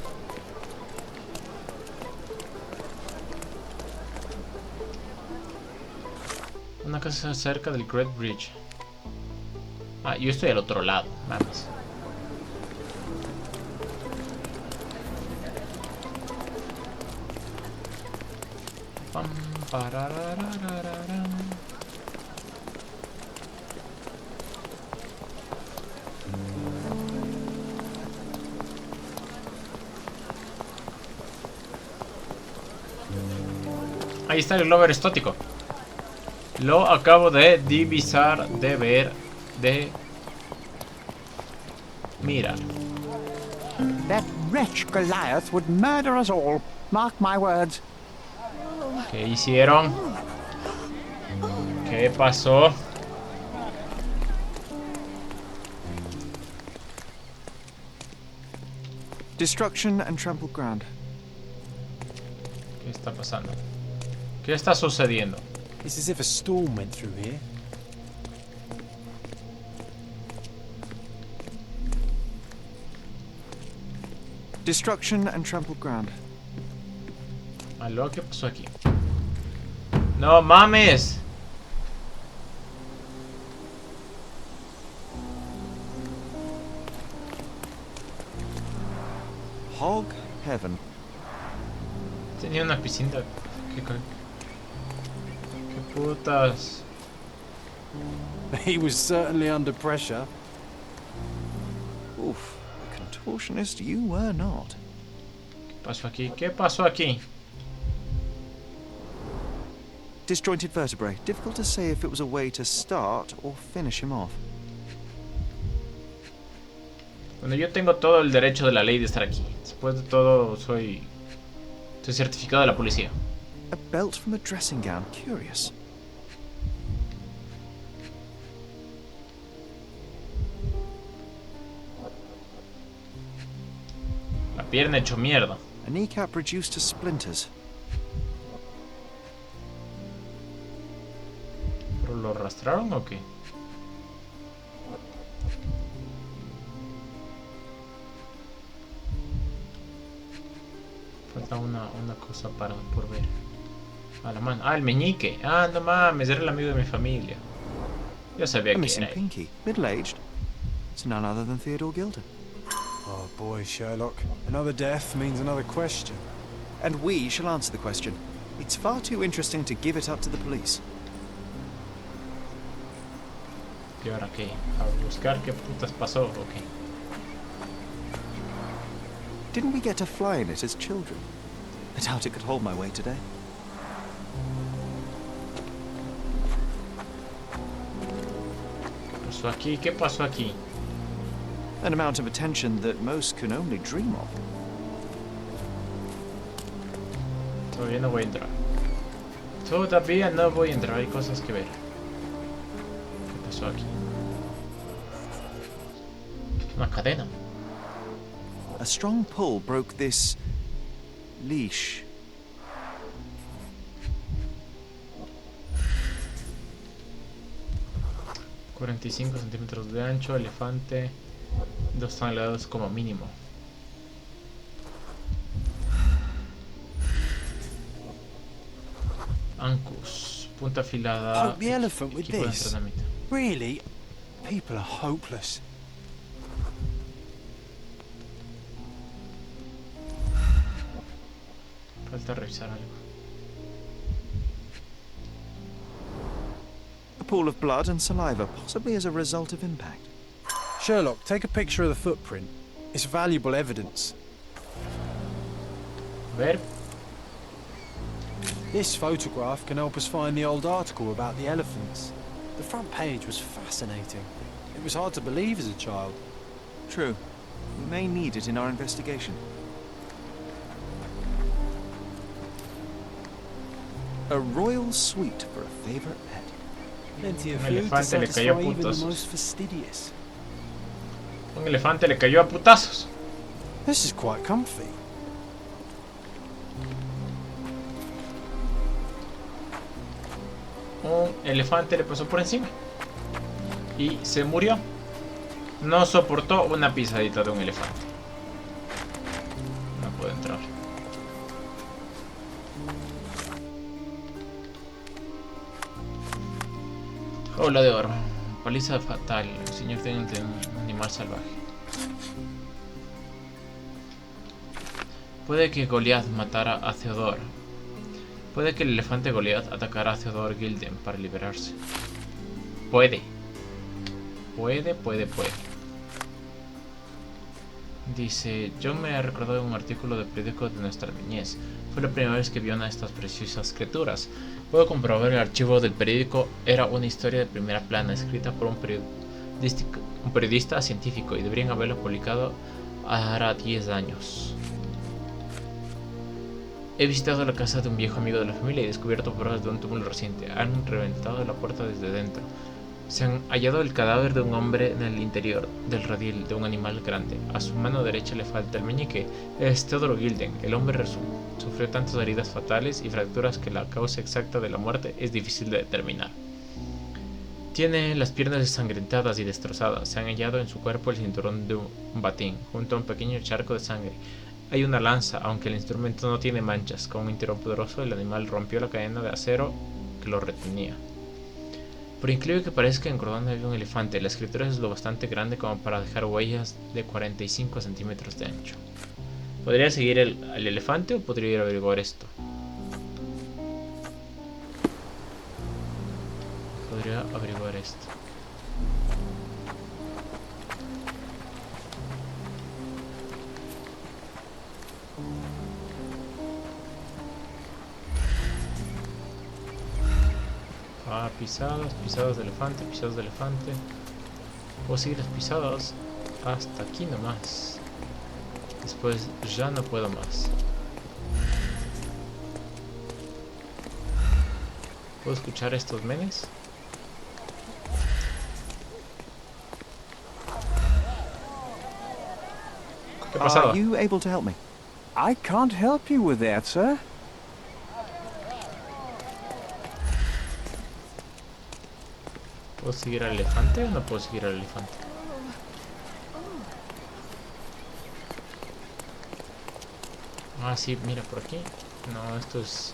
Una casa cerca del Great Bridge. Ah, yo estoy al otro lado, mames. Pam, pararararararam. Ahí está el globo aerostático. Lo acabo de divisar, de ver, de mirar.
That wretch Goliath would murder us all. Mark my words.
¿Qué hicieron? ¿Qué pasó?
Destruction and trampled ground.
¿Qué está pasando? ¿Qué está sucediendo?
It's as if a storm went through here.
Destruction and trampled ground.
¿Aló? ¿Qué pasó aquí? ¡No mames!
Hog heaven.
Tenía una piscina. ¿Qué putas?
He was certainly under pressure.
Oof, a contortionist you were not.
¿Qué pasó aquí? ¿Qué pasó aquí?
Disjointed vertebrae. Difficult to say if it was a way to start or finish him off.
Bueno, yo tengo todo el derecho de la ley de estar aquí. Después de todo, soy certificado de la policía.
A belt from a dressing gown. Curious.
La pierna hecho mierda.
A kneecap reduced to splinters.
¿Pero lo arrastraron o qué? Falta una cosa por ver. A la mano. Ah, el meñique. Ah, no mames, era el amigo de mi familia. Yo sabía
A
que
missing
era él.
pinky. Middle-aged. It's none other than Theodore Gilder.
Oh boy, Sherlock. Another death means another question.
And we shall answer the question. It's far too interesting to give it up to the police.
¿Y ahora qué? A buscar qué putas pasó, ok.
Didn't we get to fly in it as children? I doubt it could hold my weight today.
¿Qué pasó aquí? ¿Qué pasó aquí?
An amount of attention that most can only dream of.
Todavía no voy a entrar. Todavía no voy a entrar, hay cosas que ver. ¿Qué pasó aquí? Una cadena.
A strong pull broke this leash.
$45 centímetros de ancho, elefante, 2 toneladas como mínimo. Ancus, punta afilada.
Poke the elephant with
Equipo de
this.
entrenamiento.
Really?
People are hopeless.
Falta revisar algo.
A pool of blood and saliva, possibly as a result of impact.
Sherlock, take a picture of the footprint. It's valuable evidence.
Ver.
This photograph can help us find the old article about the elephants. The front page was fascinating. It was hard to believe as a child.
True. We may need it in our investigation. A royal suite for a favorite pet.
Plenty of
Un
food to
elefante le cayó a
satisfy even the
putazos.
most fastidious.
Un elefante le cayó a putazos.
This is quite comfy.
Un elefante le pasó por encima y se murió. No soportó una pisadita de un elefante. No puede entrar. Jaula de Oro. Paliza fatal. El señor tiene un animal salvaje. Puede que Goliath matara a Theodore. Puede que el elefante Goliath atacara a Theodore Gilden para liberarse. Puede. Puede. Dice, yo me he recordado de un artículo de periódico de nuestra niñez. Fue la primera vez que vi una de estas preciosas criaturas. Puedo comprobar el archivo del periódico. Era una historia de primera plana escrita por un periodista científico y deberían haberlo publicado hará 10 años. He visitado la casa de un viejo amigo de la familia y descubierto pruebas de un túmulo reciente. Han reventado la puerta desde dentro. Se han hallado el cadáver de un hombre en el interior del redil de un animal grande. A su mano derecha le falta el meñique. Es Theodore Gilden. El hombre sufrió tantas heridas fatales y fracturas que la causa exacta de la muerte es difícil de determinar. Tiene las piernas ensangrentadas y destrozadas. Se han hallado en su cuerpo el cinturón de un batín, junto a un pequeño charco de sangre. Hay una lanza, aunque el instrumento no tiene manchas. Con un tirón poderoso, el animal rompió la cadena de acero que lo retenía. Por increíble que parezca, en Cordón había un elefante. La escritura es lo bastante grande como para dejar huellas de 45 centímetros de ancho. ¿Podría seguir al elefante o podría ir a averiguar esto? Podría averiguar esto. Ah, pisadas de elefante, pisadas de elefante. Puedo seguir las pisadas hasta aquí nomás. Después ya no puedo más. ¿Puedo escuchar estos menes? ¿Qué ha pasado?
Are you able to help me?
I can't help you with that, sir.
¿Puedo seguir al elefante o no puedo seguir al elefante? Ah, sí, mira por aquí. No, esto es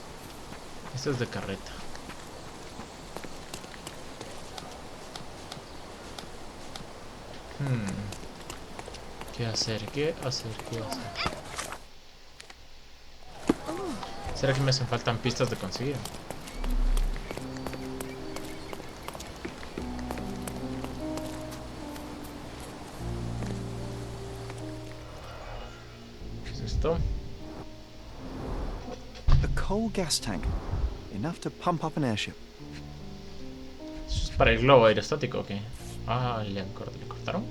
de carreta. ¿Qué hacer? ¿Será que me hacen faltan pistas de conseguir? ¿Qué es esto?
A coal gas tank. Enough to pump up an airship.
¿Eso es para el globo aerostático o qué? Ah, le cortaron.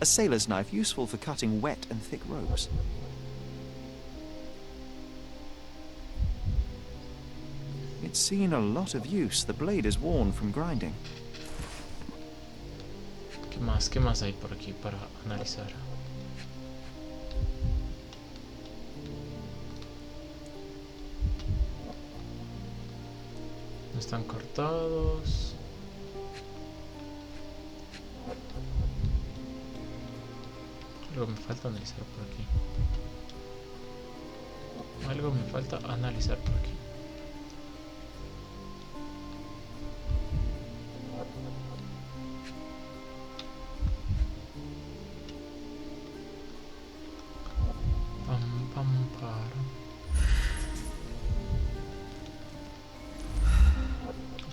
A sailor's knife useful for cutting wet and thick ropes. It's seen a lot of use. The blade is worn from grinding.
¿Qué más hay por aquí para analizar? No están cortados. Algo me falta analizar por aquí. Algo me falta analizar por aquí.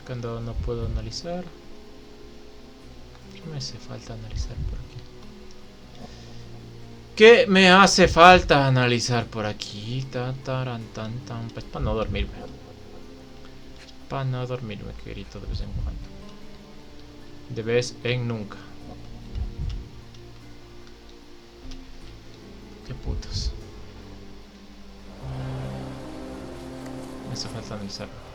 Cuando no puedo analizar. ¿Qué me hace falta analizar por aquí? ¿Qué me hace falta analizar por aquí? Pues para no dormirme. Para no dormirme, que grito de vez en cuando. De vez en nunca. Qué putos. Me hace falta analizarlo.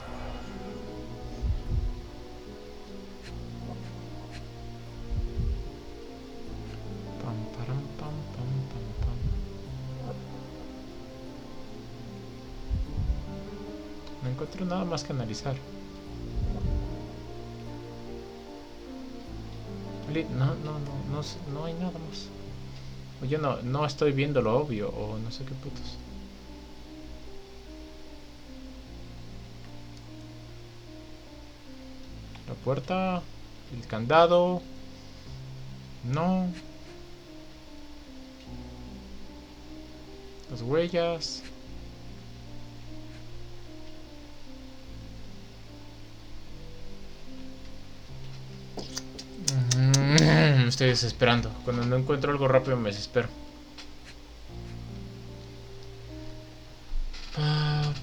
Pam, param, pam, pam, pam, pam. No encuentro nada más que analizar. No hay nada más. O yo no estoy viendo lo obvio, o no sé qué putos. La puerta, el candado. No. Las huellas. Me estoy desesperando. Cuando no encuentro algo rápido me desespero.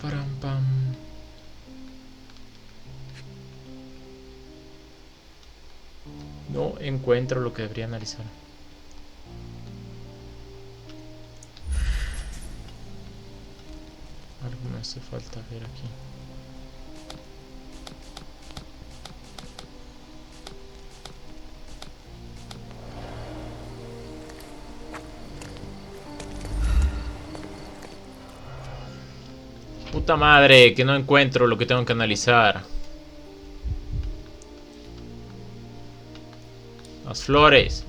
Param, pam. No encuentro lo que debería analizar. Algo me hace falta ver aquí. Puta madre, que no encuentro lo que tengo que analizar. Las flores.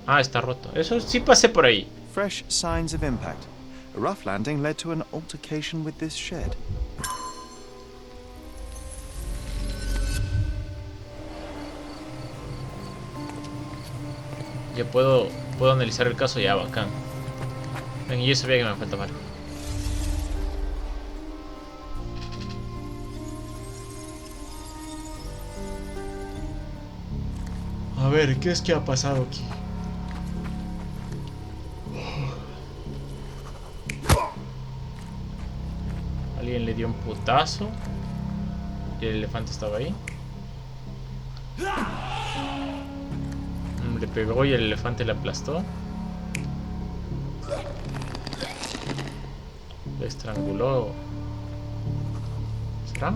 Ah, está roto. Eso sí pasé por ahí.
Fresh signs of impact. A rough landing led to an altercation with this shed.
Ya puedo analizar el caso ya, bacán. Ven, yo sabía que me faltaba algo. A ver, ¿qué es que ha pasado aquí? Alguien le dio un putazo y el elefante estaba ahí. Le pegó y el elefante le aplastó. Le estranguló. ¿Será?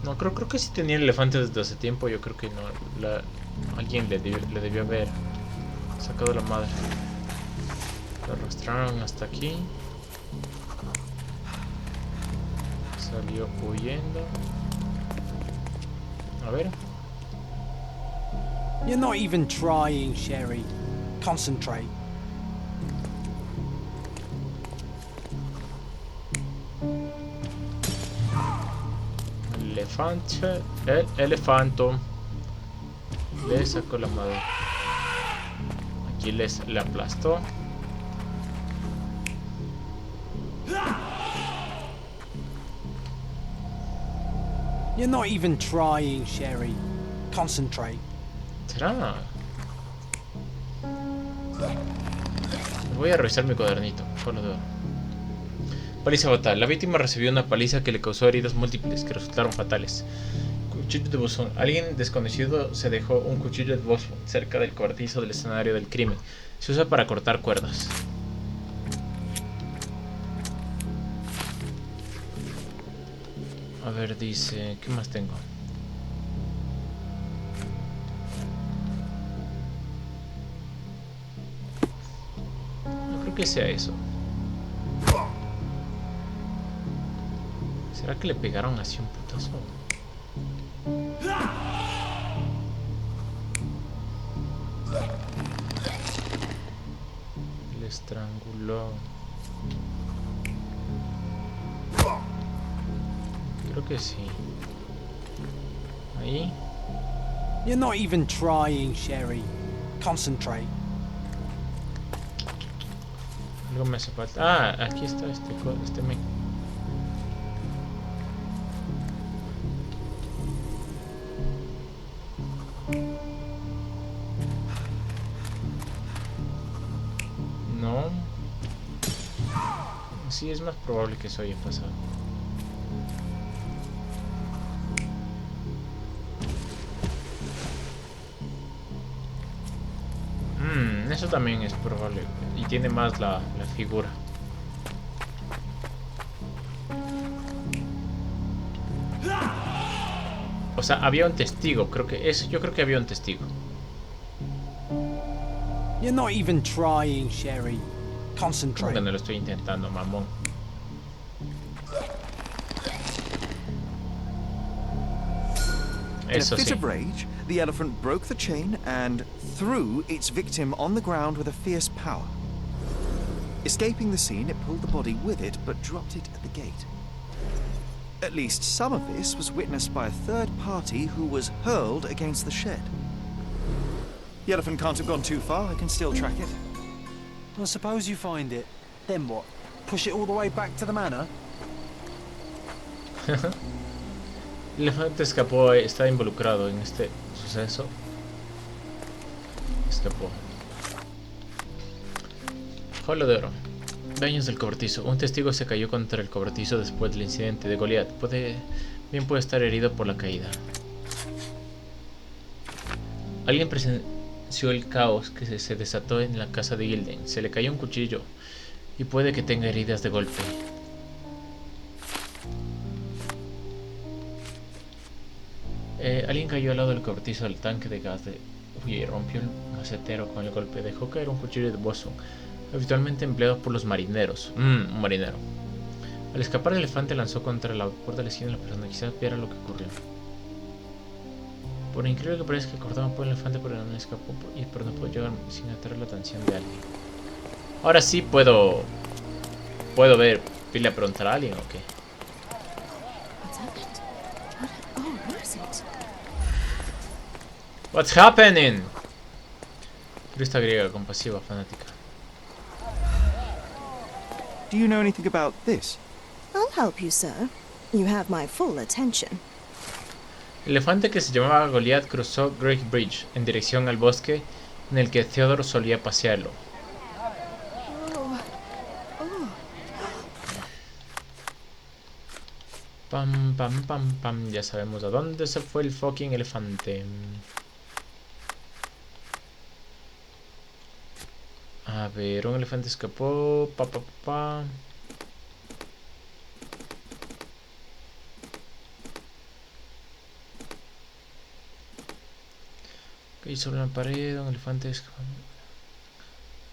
No, creo que sí tenía el elefante desde hace tiempo. Yo creo que no. Alguien le debió haber sacado la madre. Lo arrastraron hasta aquí. Salió huyendo. A ver.
You're not even trying, Sherry. Concentrate.
El elefanto le sacó la madre. Aquí le aplastó.
You're not even trying, Sherry. Concentrate.
¿Será? Voy a revisar mi cuadernito. Jaula de Oro. Paliza fatal. La víctima recibió una paliza que le causó heridas múltiples que resultaron fatales. Cuchillo de buzón. Alguien desconocido se dejó un cuchillo de buzón cerca del cobertizo del escenario del crimen. Se usa para cortar cuerdas. A ver, dice... ¿Qué más tengo? No creo que sea eso. ¿Será que le pegaron así un putazo? Le estranguló. Creo que sí. Ahí.
You're not even trying, Sherry. Concentrate.
Algo me hace falta. Ah, aquí está este men. Sí, es más probable que eso haya pasado. Eso también es probable. Y tiene más la figura. O sea, había un testigo. Yo creo que había un testigo.
You're not even trying, Sherry.
¿Cómo
Concentrate.
que no lo estoy intentando, mamón?
In a
Eso
fit
sí.
of rage, the elephant broke the chain and threw its victim on the ground with a fierce power. Escaping the scene, it pulled the body with it, but dropped it at the gate. At least some of this was witnessed by a third party who was hurled against the shed. The elephant can't have gone too far. I can still track it.
Well, suppose you find it. Then what? Push it all the way back to the manor?
El elefante escapó, está involucrado en este suceso. Escapó. Jaula de Oro. Daños del cobertizo. Un testigo se cayó contra el cobertizo después del incidente de Goliath. Bien puede estar herido por la caída. Alguien presenció el caos que se desató en la casa de Gilden. Se le cayó un cuchillo y puede que tenga heridas de golpe. Alguien cayó al lado del cobertizo del tanque de gas y rompió el macetero con el golpe. Dejó caer un cuchillo de Boston, habitualmente empleado por los marineros. Un marinero. Al escapar, el elefante lanzó contra la puerta de la esquina de la persona. Quizás viera lo que ocurrió. Por increíble que parezca, que cortaban por el elefante, pero no escapó pero no pudo llegar sin atraer la atención de alguien. Ahora sí puedo ver. ¿Pile a preguntar a alguien o qué? What's happening? Turista griega, compasiva, fanática.
Do you know anything about this?
I'll help you, sir. You have my full attention.
El elefante que se llamaba Goliath cruzó Great Bridge en dirección al bosque en el que Theodore solía pasearlo. Pam, pam, pam, pam. Ya sabemos a dónde se fue el fucking elefante. A ver, un elefante escapó. Pa, pa, pa. Caí sobre una pared, un elefante escapó.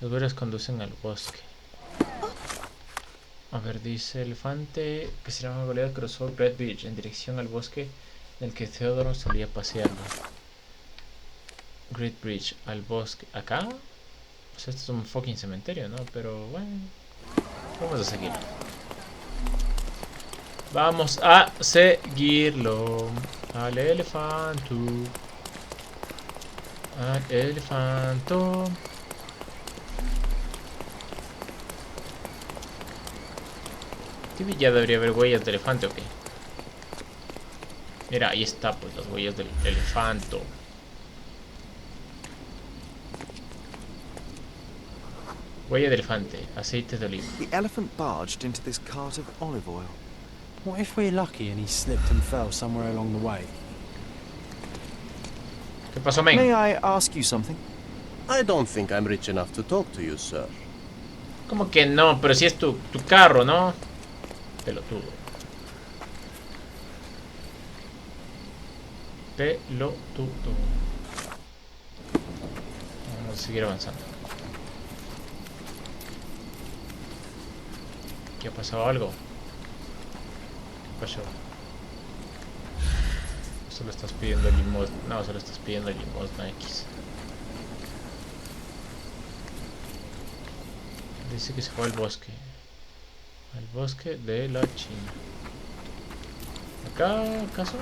Los veros conducen al bosque. A ver, dice elefante que se llama Goliath cruzó Great Bridge en dirección al bosque en el que Theodore solía pasearlo. Great Bridge, al bosque. ¿Acá? Pues esto es un fucking cementerio, ¿no? Pero bueno, vamos a seguirlo. Vamos a seguirlo. Al elefanto. Al elefanto. ¿Qué ya debería haber huellas de elefante o qué? Mira, ahí está, pues las huellas del elefanto. Huella de elefante, aceite de oliva.
The elephant barged into this cart of olive oil.
What if we're lucky and he slipped and fell somewhere along the way?
¿Qué pasó, men?
May I ask you something?
I don't think I'm rich enough to talk to you, sir.
¿Cómo que no? Pero si es tu carro, ¿no? Pelotudo. Pelotudo. Vamos a seguir avanzando. ¿Qué ha pasado algo? ¿Qué pasó? Solo estás pidiendo limosna. No, solo estás pidiendo limosna X. Dice que se fue al bosque. Al bosque de la China. ¿Acá acaso?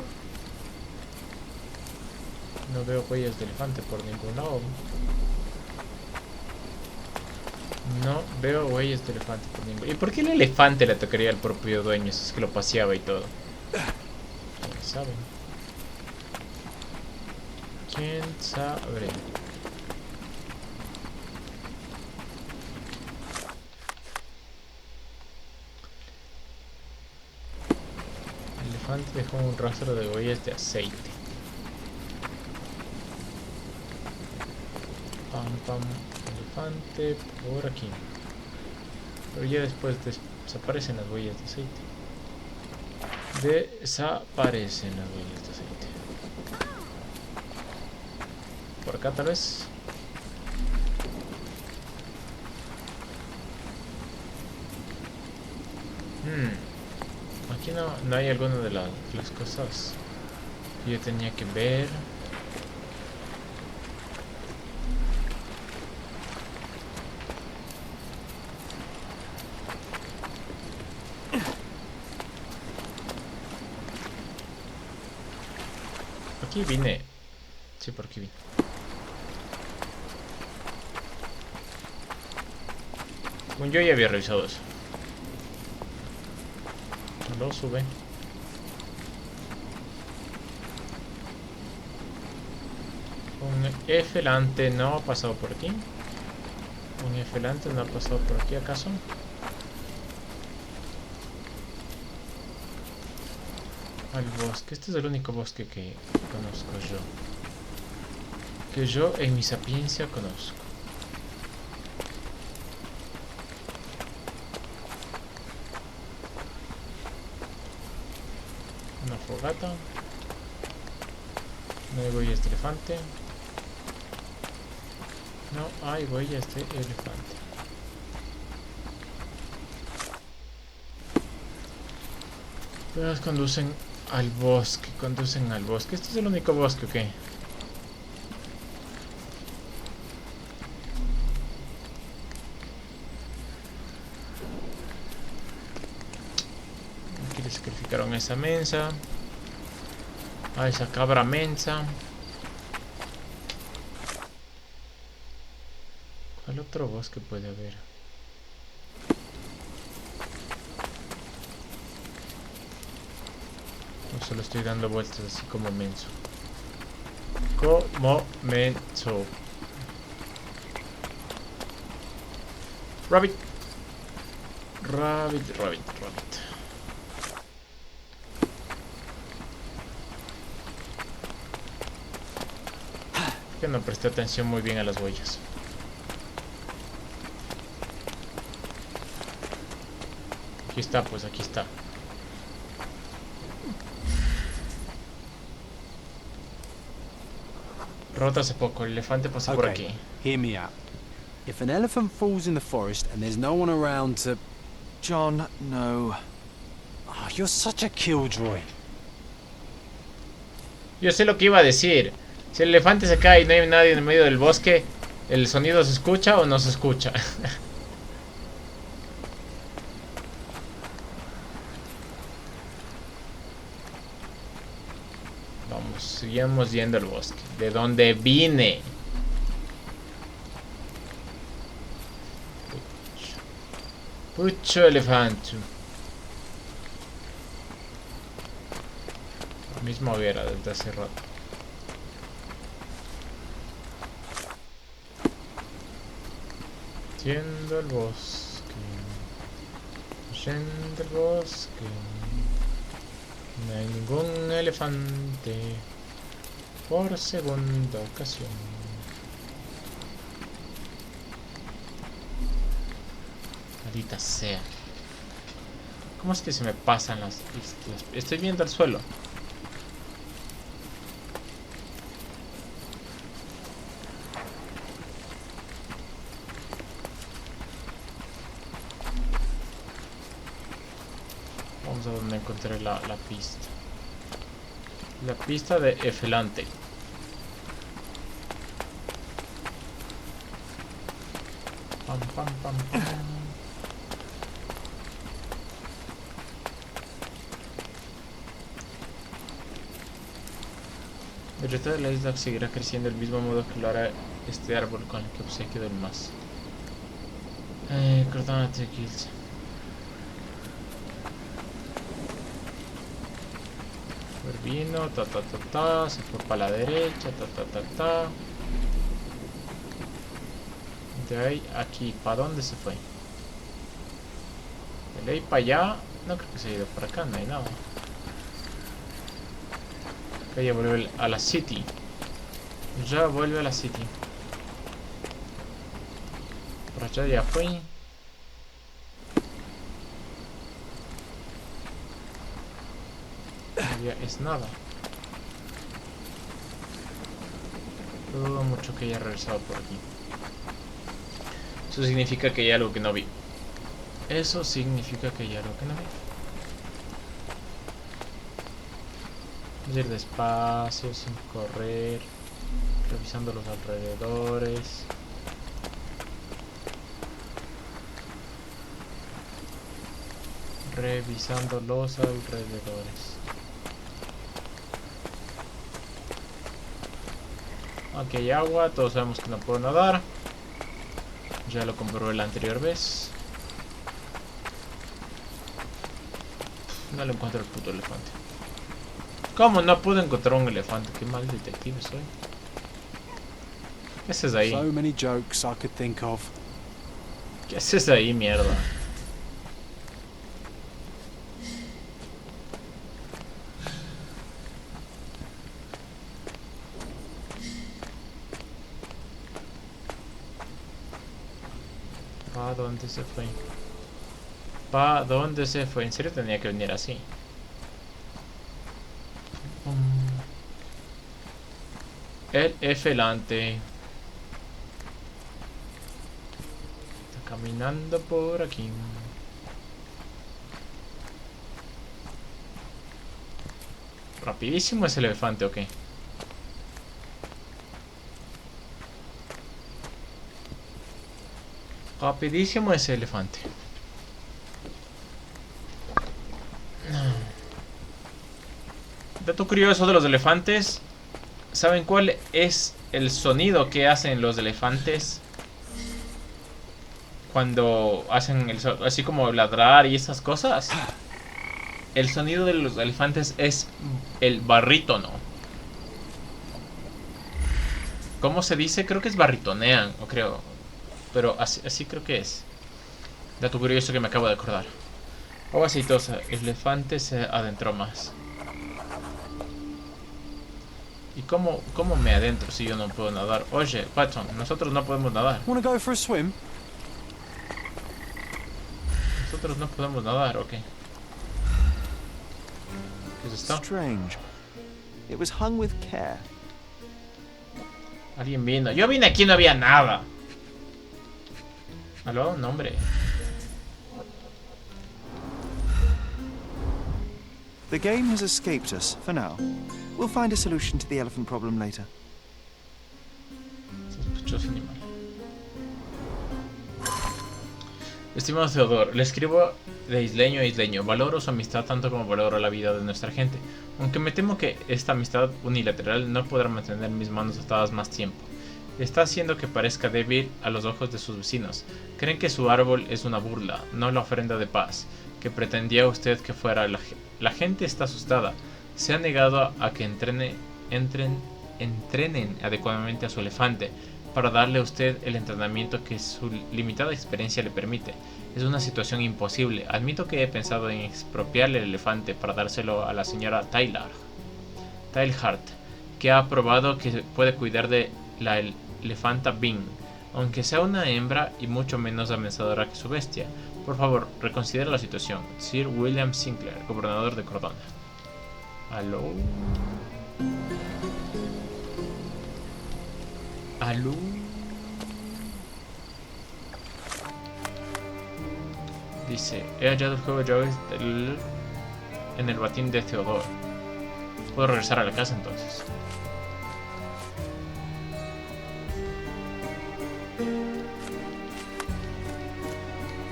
No veo huellas de elefante por ningún lado. No veo huellas de elefante por ningún lado. ¿Y por qué el elefante le tocaría al propio dueño? Si es que lo paseaba y todo. ¿Quién sabe? ¿Quién sabe? elefante dejó un rastro de huellas de aceite. Pam, pam, elefante por aquí. Pero ya después desaparecen las huellas de aceite. Desaparecen las huellas de aceite. Por acá tal vez. Aquí no hay alguna de las cosas que yo tenía que ver. Aquí vine. Sí, por aquí vine. Bueno, yo ya había revisado eso. Lo sube. Un F-lante no ha pasado por aquí. Un F-lante no ha pasado por aquí, ¿acaso? Al bosque. Este es el único bosque que conozco yo. Que yo en mi sapiencia conozco. Una fogata. No hay huellas de elefante. No hay huellas de elefante. Pero conducen al bosque. Conducen al bosque. ¿Este es el único bosque o qué? Aquí le sacrificaron a esa mensa. A esa cabra mensa. ¿Cuál otro bosque puede haber? No solo estoy dando vueltas así como menso. Como menso. Rabbit. Rabbit, rabbit, rabbit. Que no presté atención muy bien a las huellas. Aquí está, pues aquí está. Rota hace poco, el elefante pasó por aquí.
Hear me out. If an elephant falls in the forest and there's no one around to...
John, no.
Oh, you're such a killjoy.
Yo sé lo que iba a decir. Si el elefante se cae y no hay nadie en el medio del bosque, ¿el sonido se escucha o no se escucha? Vamos, sigamos yendo al bosque. ¿De dónde vine? Pucho elefante. La misma hoguera desde hace rato. Yendo al bosque. Yendo al bosque. No hay ningún elefante. Por segunda ocasión. Maldita sea. ¿Cómo es que se me pasan las... Estoy viendo al suelo. Vamos a donde encontré la pista. La pista de Efelante. Pam, pam, pam, pam. El resto de la isla seguirá creciendo del mismo modo que lo hará este árbol con el que obsequio del más. Cortánate kills. Vino, se fue para la derecha, De ahí, aquí, ¿para dónde se fue? De ahí para allá, no creo que se haya ido por acá, no hay nada. Que ya vuelve a la city. Ya vuelve a la city. Por allá ya fue. Ya es nada. Dudo mucho que haya regresado por aquí. Eso significa que hay algo que no vi. Eso significa que hay algo que no vi. Vamos a ir despacio, sin correr. Revisando los alrededores. Revisando los alrededores. Aquí hay agua, todos sabemos que no puedo nadar. Ya lo comprobé la anterior vez. No le encuentro el puto elefante. ¿Cómo no puedo encontrar un elefante? Qué mal detective soy. ¿Qué haces ahí?
So many jokes I could think of.
¿Qué haces ahí, mierda? ¿Pa dónde se fue? ¿Pa dónde se fue? ¿En serio tenía que venir así? El elefante está caminando por aquí. ¿Rapidísimo ese elefante o qué? Rapidísimo ese elefante. Dato curioso de los elefantes. ¿Saben cuál es el sonido que hacen los elefantes cuando hacen así como ladrar y esas cosas? El sonido de los elefantes es el barítono. ¿Cómo se dice? Creo que es barritonean, o creo. Pero así creo que es. Dato curioso que me acabo de acordar. Agua aceitosa. El elefante se adentró más. ¿Y cómo me adentro si yo no puedo nadar? Oye, Patson, nosotros no podemos nadar.
Wanna go for a swim?
Nosotros no podemos nadar, ¿o qué? ¿Qué es esto?
Strange. It was hung with care.
Alguien vino. Yo vine aquí y no había nada. ¿Aló? No, hombre.
The game has escaped us for now. We'll find a solution to the elephant problem later.
Sospechoso animal. Estimado Theodore, le escribo de isleño a isleño. Valoro su amistad tanto como valoro la vida de nuestra gente. Aunque me temo que esta amistad unilateral no podrá mantener mis manos atadas más tiempo. Está haciendo que parezca débil a los ojos de sus vecinos. Creen que su árbol es una burla, no la ofrenda de paz que pretendía usted que fuera. La gente está asustada. Se ha negado a que entrenen adecuadamente a su elefante para darle a usted el entrenamiento que su limitada experiencia le permite. Es una situación imposible. Admito que he pensado en expropiarle el elefante para dárselo a la señora Tailhart, que ha probado que puede cuidar de la elefanta Bing, aunque sea una hembra y mucho menos amenazadora que su bestia. Por favor, reconsidere la situación. Sir William Sinclair, gobernador de Cordona. ¿Aló? ¿Aló? Dice, he hallado el juego de llaves en el batín de Theodore. Puedo regresar a la casa entonces.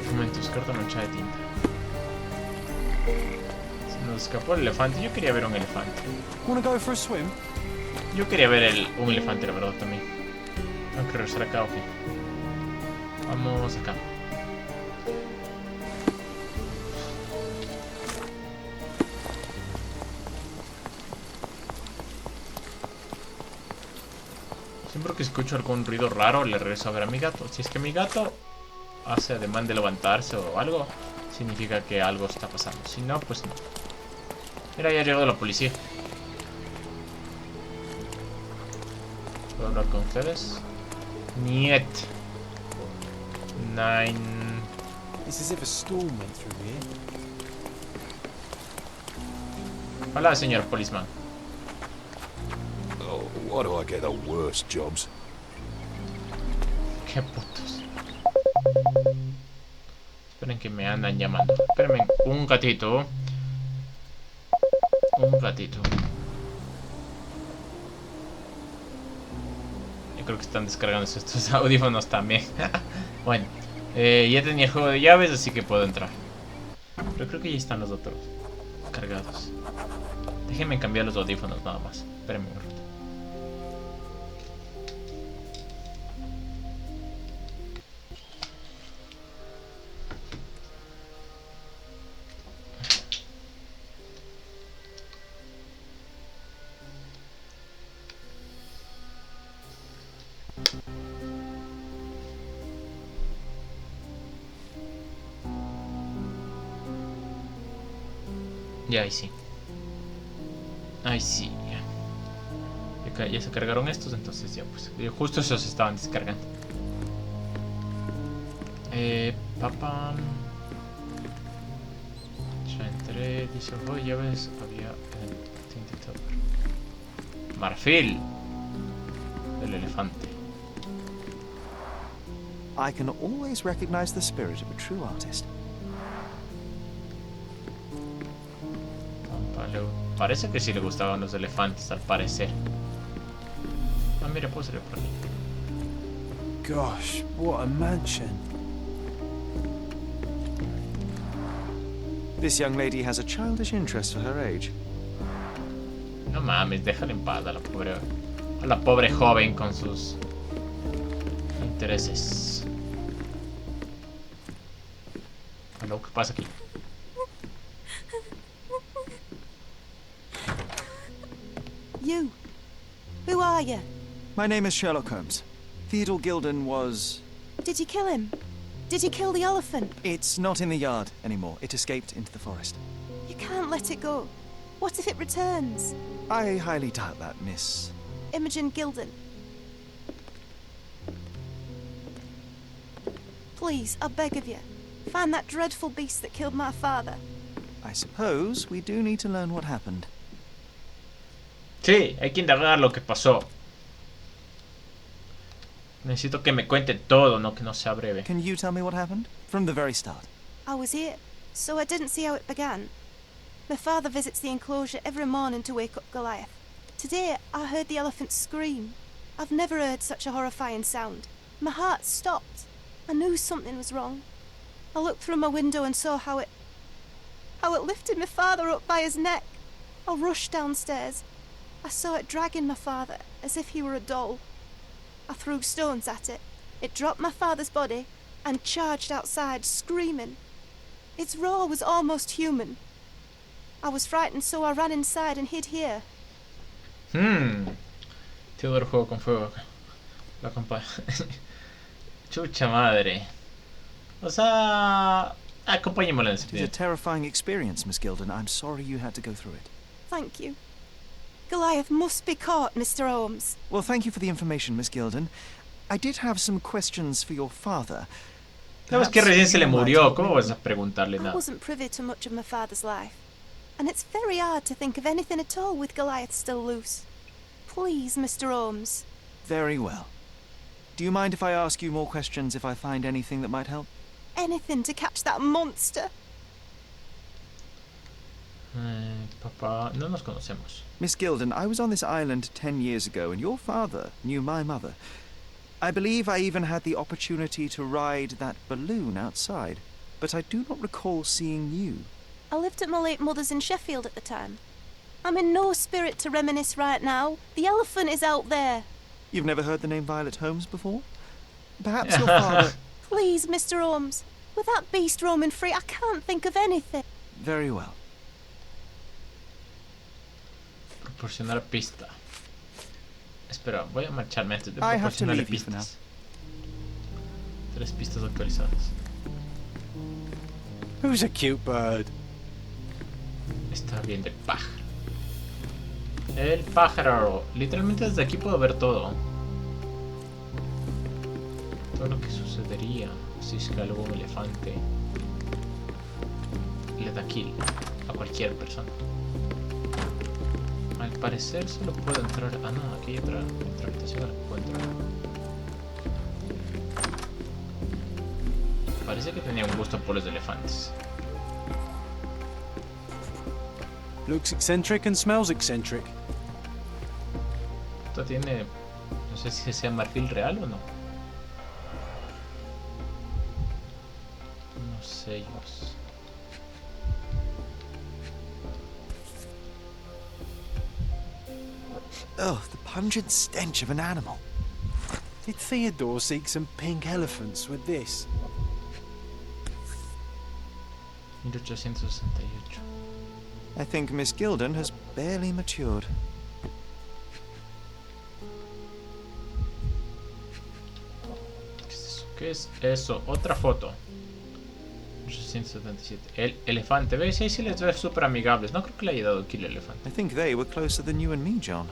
Documentos, carta manchada de tinta. Se nos escapó el elefante. Yo quería ver un elefante.
Wanna go for a swim?
Yo quería ver un elefante, la verdad, también. Tengo que regresar acá, ok. Vamos acá. Siempre que escucho algún ruido raro, le regreso a ver a mi gato. Si es que mi gato hace ademán de levantarse o algo, significa que algo está pasando. Si no, pues no. Mira, ya ha llegado la policía. ¿Puedo hablar con ustedes? Niet. Nine.
It's as if a storm went through here.
Hola, señor policeman.
Oh, why do I get the worst jobs?
Qué putos. Esperen que me andan llamando. Espérenme, un gatito. Un gatito. Yo creo que están descargando estos audífonos también. Bueno, ya tenía el juego de llaves, así que puedo entrar. Pero creo que ya están los otros cargados. Déjenme cambiar los audífonos nada más. Espérenme un rato. Ya, ahí sí. Ahí sí. Ya se cargaron estos, entonces ya pues. Justo esos estaban descargando. Papá. Ya entré, dice el juego, ya ves, había el tintetador. Marfil. El elefante.
I can always recognize the spirit of a true artist.
Parece que sí le gustaban los elefantes, al parecer. Ah, mira, puedo salir por aquí.
Gosh, what a mansion.
This young lady has a childish interest for her age.
No mames, déjala en paz a la pobre joven con sus intereses. ¿Aló? ¿Qué pasa aquí?
You. Who are you?
My name is Sherlock Holmes. Theodore Gilden was...
Did you kill him? Did you kill the elephant?
It's not in the yard anymore. It escaped into the forest.
You can't let it go. What if it returns?
I highly doubt that, Miss...
Imogen Gilden. Please, I beg of you, find that dreadful beast that killed my father.
I suppose we do need to learn what happened.
Sí, hay que indagar lo que pasó. Necesito que me cuente todo, no que no sea breve.
Can you tell me what happened? From the very start.
I was here, so I didn't see how it began. My father visits the enclosure every morning to wake up Goliath. Today, I heard the elephant scream. I've never heard such a horrifying sound. My heart stopped. I knew something was wrong. I looked through my window and saw how it lifted my father up by his neck. I rushed downstairs. I saw it dragging my father as if he were a doll. I threw stones at it. It dropped my father's body and charged outside, screaming. Its roar was almost human. I was frightened, so I ran inside and hid here.
Teodoro juego con fuego. La campaña. Chucha madre. O sea, acompañémosla en ese
It was a terrifying experience, Miss Gilden. I'm sorry you had to go through it.
Thank you. Goliath must be caught, Mr. Holmes.
Well, thank you for the information, Miss Gilden. I did have some questions for your father.
Sabes que recién se le murió. ¿Cómo vas a preguntarle
I
nada?
wasn't privy to much of my father's life, and it's very hard to think of anything at all with Goliath still loose. Please, Mr. Holmes.
Very well. Do you mind if I ask you more questions if I find anything that might help?
Anything to catch that monster.
Papá, no nos conocemos.
Miss Gilden, I was on this island 10 years ago, and your father knew my mother. I believe I even had the opportunity to ride that balloon outside, but I do not recall seeing you.
I lived at my late mother's in Sheffield at the time. I'm in no spirit to reminisce right now. The elephant is out there.
You've never heard the name Violet Holmes before? Perhaps your father...
Please, Mr. Holmes. With that beast roaming free, I can't think of anything.
Very well.
Proporcionar pista. Espera, voy a marcharme antes de
I have to
proporcionarle
leave you for now.
pistas. 3 pistas actualizadas.
Who's a cute bird?
Está bien de pájaro. El pájaro. Literalmente desde aquí puedo ver todo. todo lo que sucedería si es que algún elefante le da kill a cualquier persona. Al parecer solo puedo entrar... Ah, no, aquí hay otra habitación a la que puedo entrar. Parece que tenía un gusto por los elefantes.
Looks eccentric and smells eccentric.
Esto tiene... No sé si sea marfil real o no. Unos sellos.
Oh, the pungent stench of an animal.
Did Theodore seek some pink elephants with this?
1868.
I think Miss Gilden has barely matured.
¿Qué es eso? ¿Qué es eso? Otra foto. 1877. El elefante. ¿Ves? Ahí sí les ves súper amigables. No creo que le haya dado kill al elefante.
I think they were closer than you and me, John.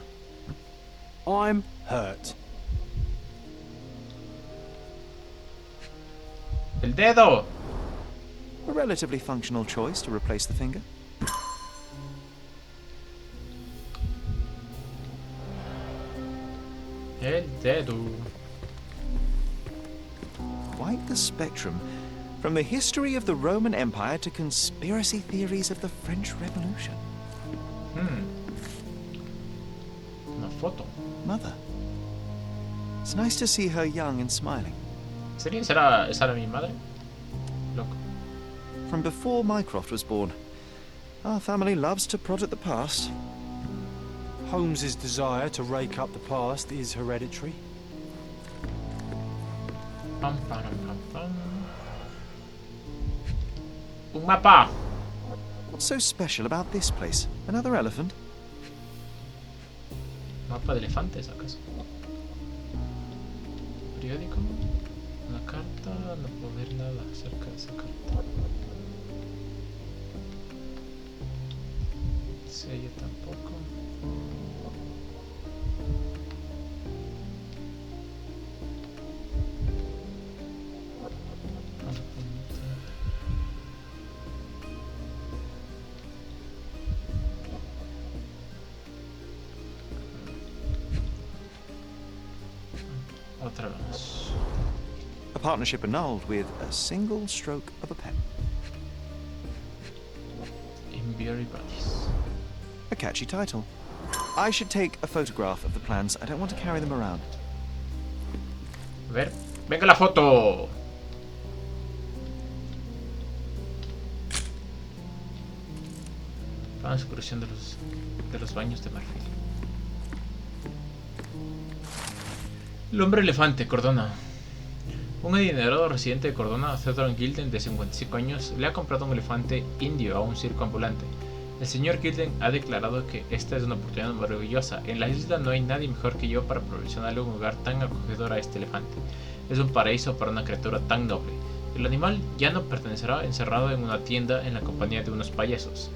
I'm hurt.
¡El dedo!
A relatively functional choice to replace the finger.
El dedo.
Quite the spectrum. From the history of the Roman Empire to conspiracy theories of the French Revolution.
Una foto.
Mother. It's nice to see her young and smiling.
¿Sería? ¿Esa era mi madre? Loco.
From before Mycroft was born. Our family loves to prod at the past.
Holmes's desire to rake up the past is hereditary.
Pam, pam, pam, pam. Un mapa.
What's so special about this place? Another elephant?
Mapa de elefantes, ¿acaso? Periódico. Una carta. No puedo ver nada acerca de esa carta. Sello tampoco. Otra vez.
A partnership annulled with a single stroke of a pen.
Inviary Buddies.
A catchy title. I should take a photograph of the plans. I don't want to carry them around.
A ver. ¡Venga la foto! Plan de excursión de los baños de marfil. El hombre elefante, Cordona. Un adinerado residente de Cordona, Theodore Gilden, de 55 años, le ha comprado un elefante indio a un circo ambulante. El señor Gilden ha declarado que esta es una oportunidad maravillosa. En la isla no hay nadie mejor que yo para proporcionarle un lugar tan acogedor a este elefante. Es un paraíso para una criatura tan noble. El animal ya no permanecerá encerrado en una tienda en la compañía de unos payasos.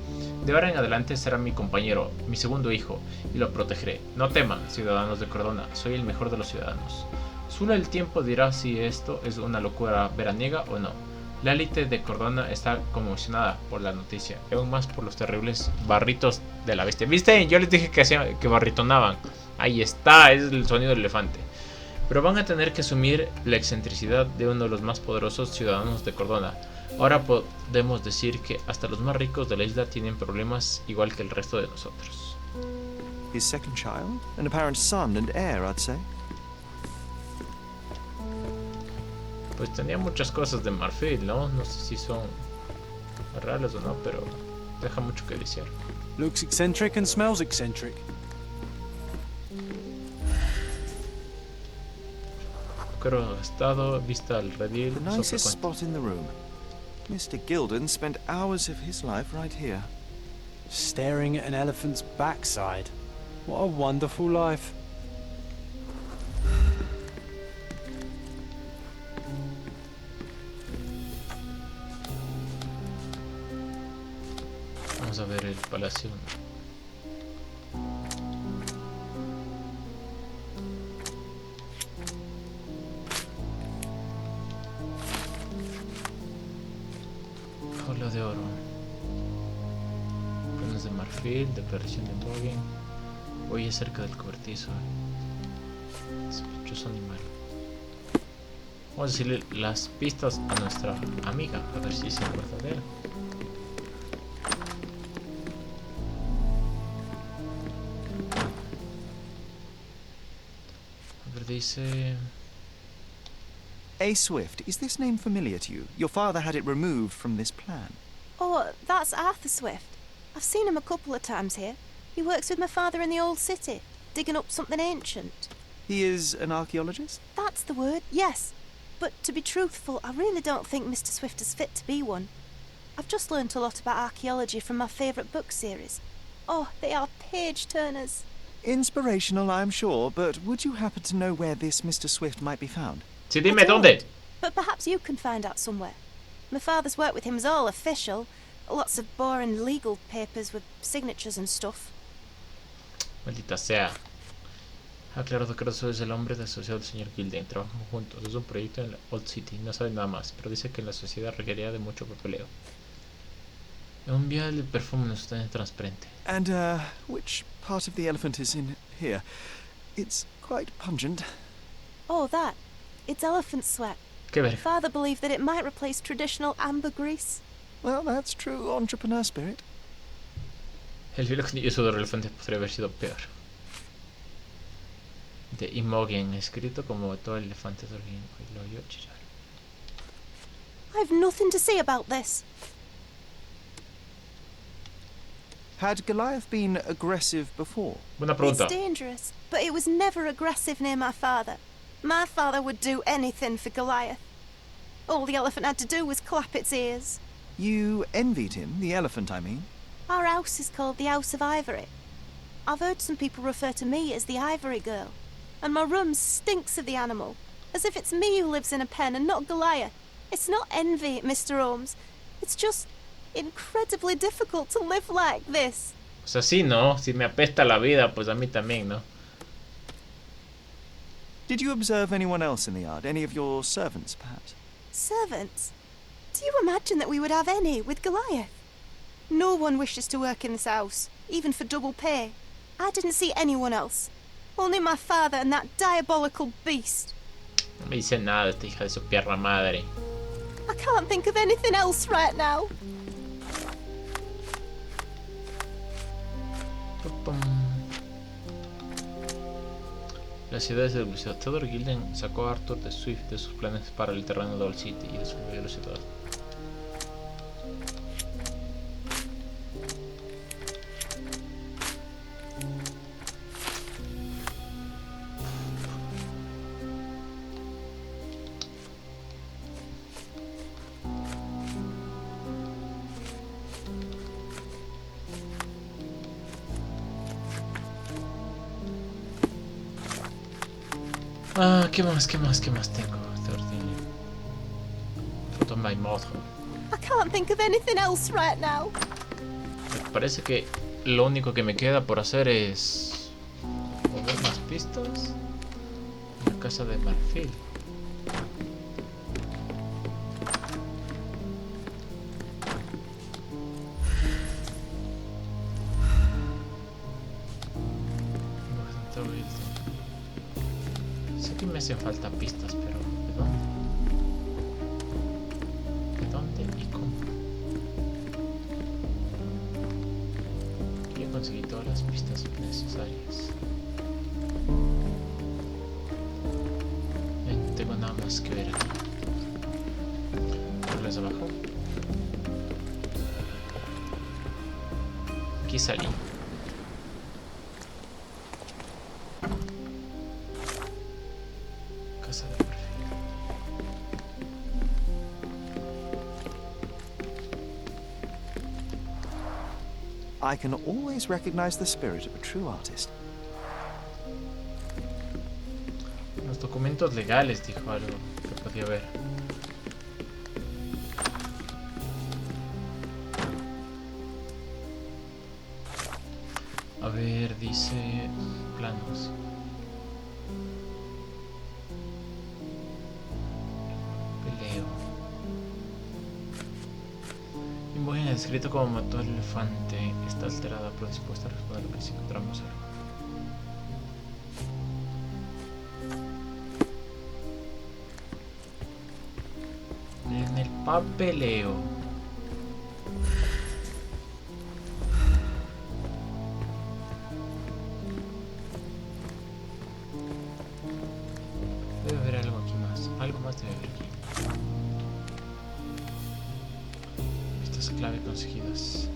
De ahora en adelante será mi compañero, mi segundo hijo, y lo protegeré. No teman, ciudadanos de Cordona, soy el mejor de los ciudadanos. Solo el tiempo dirá si esto es una locura veraniega o no. La élite de Cordona está conmocionada por la noticia, y aún más por los terribles barritos de la bestia. ¿Viste? Yo les dije que barritonaban. Ahí está, es el sonido del elefante. Pero van a tener que asumir la excentricidad de uno de los más poderosos ciudadanos de Cordona. Ahora podemos decir que hasta los más ricos de la isla tienen problemas igual que el resto de nosotros.
His second child? An apparent son and heir, I'd say.
Pues tenía muchas cosas de marfil, ¿no? No sé si son reales o no, pero deja mucho que desear.
Looks eccentric and smells eccentric.
Creo gastado, vista al redil.
The nicest spot in the room. Mr. Gilden spent hours of his life right here.
Staring at an elephant's backside. What a wonderful life.
Vamos a ver el palacio. Jaula de Oro. Planos de marfil, declaración de Morgan. Oye cerca del cobertizo. Sospechoso animal. Vamos a decirle las pistas a nuestra amiga, a ver si es verdadera. A ver, dice...
A. Swift, is this name familiar to you? Your father had it removed from this plan.
Oh, that's Arthur Swift. I've seen him a couple of times here. He works with my father in the old city, digging up something ancient.
He is an archaeologist?
That's the word, yes. But to be truthful, I really don't think Mr. Swift is fit to be one. I've just learnt a lot about archaeology from my favourite book series. Oh, they are page-turners.
Inspirational, I'm sure, but would you happen to know where this Mr. Swift might be found?
Sí, dime dónde.
But perhaps you can find out somewhere. My father's work with him is all official. Lots of boring legal papers with signatures and stuff.
Maldita sea. Ha aclarado que Rosso es el hombre de asociado del señor Gilden. Trabajan juntos. Es un proyecto en la Old City. No sabe nada más, pero dice que la sociedad requería de mucho papeleo. Un vial de perfume no está transparente.
And, which part of the elephant is in here? It's quite pungent.
Oh, that. It's elephant sweat.
Qué ver.
Father believed that it might replace traditional ambergris.
Well, that's true entrepreneur spirit.
El filo que yo sudor elefante podría haber sido peor. De Imogen, escrito como todo el elefante de alguien. Lo oyó chillar.
I've nothing to say about this.
Had Goliath been aggressive before?
Buena pregunta.
It's dangerous, but it was never aggressive near my father. My father would do anything for Goliath. All the elephant had to do was clap its ears.
You envied him, the elephant, I mean?
Our house is called the House of Ivory. I've heard some people refer to me as the Ivory Girl. And my room stinks of the animal, as if it's me who lives in a pen and not Goliath. It's not envy, Mr. Holmes. It's just incredibly difficult to live like this.
O sea, sí, ¿no? Si me apesta la vida, pues a mí también, ¿no?
Did you observe anyone else in the yard? Any of your servants, perhaps?
Servants? Do you imagine that we would have any with Goliath? No one wishes to work in this house, even for double pay. I didn't see anyone else. Only my father and that diabolical beast.
No me dice nada esta hija de su perra madre.
I can't think of anything else right now.
Las ciudades del Museo. Theodore Gilden sacó a Arthur de Swift de sus planes para el terreno de Old City y destruyó la ciudad. Ah, ¿qué más tengo? Photo my mother.
I can't think of anything else right now.
Me parece que lo único que me queda por hacer es mover más pistas. La casa de marfil. Sé que me hacen falta pistas, pero ¿de dónde? ¿De dónde y cómo? Quiero conseguir todas las pistas necesarias. No tengo nada más que ver aquí. ¿Verlas abajo? Aquí salí. Casa de marfil.
I can always recognize the spirit of a true artist.
Los documentos legales, dijo algo que podía ver. A ver, dice planos. Descrito como mató al elefante, está alterada pero dispuesta a responder lo que si encontramos algo. En el papeleo. Debe haber algo aquí más. Algo más debe haber aquí. Estas claves conseguidas.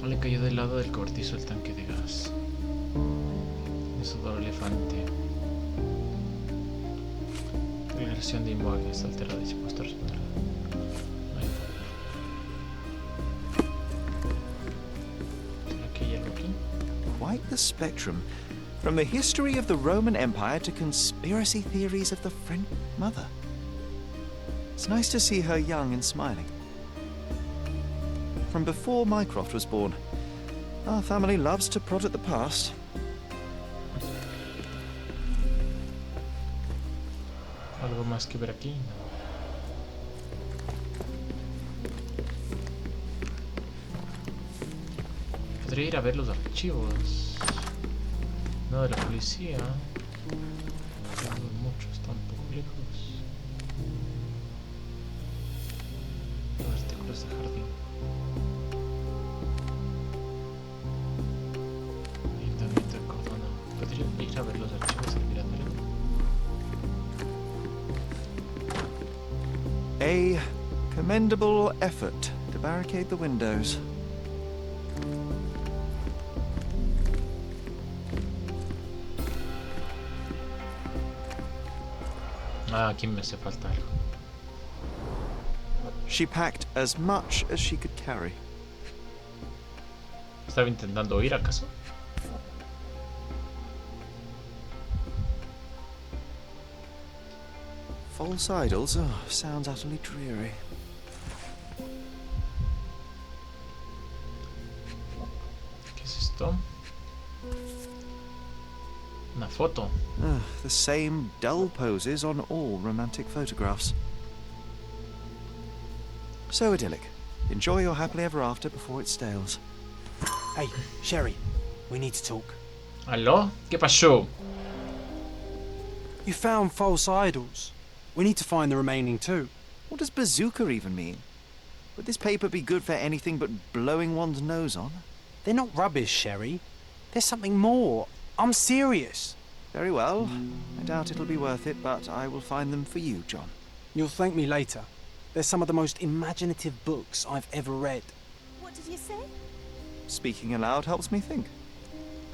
Le cayó del lado del cobertizo el tanque de gas. Eso del elefante. Declaración de inmóvil está alterada y dispuesta a responder. ¿Será que hay algo aquí?
Quite the spectrum. From the history of the Roman Empire to conspiracy theories of the French mother. It's nice to see her young and smiling. From before Mycroft was born, our family loves to prod at the past.
¿Algo más que ver aquí? No. Podría ir a ver los archivos. No de la policía. No mucho, están un poco lejos. Los artículos de jardín. Ayuntamiento de Córdoba. Podría ir a ver los archivos del piratero.
A commendable effort to barricade the windows.
Ah, aquí me hace falta algo.
She packed as much as she could carry.
¿Estaba intentando huir acaso?
False idols? Oh, sounds utterly dreary.
¿Qué es esto? Una foto.
The same dull poses on all romantic photographs. So idyllic. Enjoy your happily ever after before it stales.
Hey, Sherry, we need to talk.
¿Aló? ¿Qué pasó?
You found false idols. We need to find the remaining two.
What does bazooka even mean? Would this paper be good for anything but blowing one's nose on?
They're not rubbish, Sherry. There's something more. I'm serious.
Very well. I doubt it'll be worth it, but I will find them for you, John.
You'll thank me later. They're some of the most imaginative books I've ever read.
What did you say?
Speaking aloud helps me think.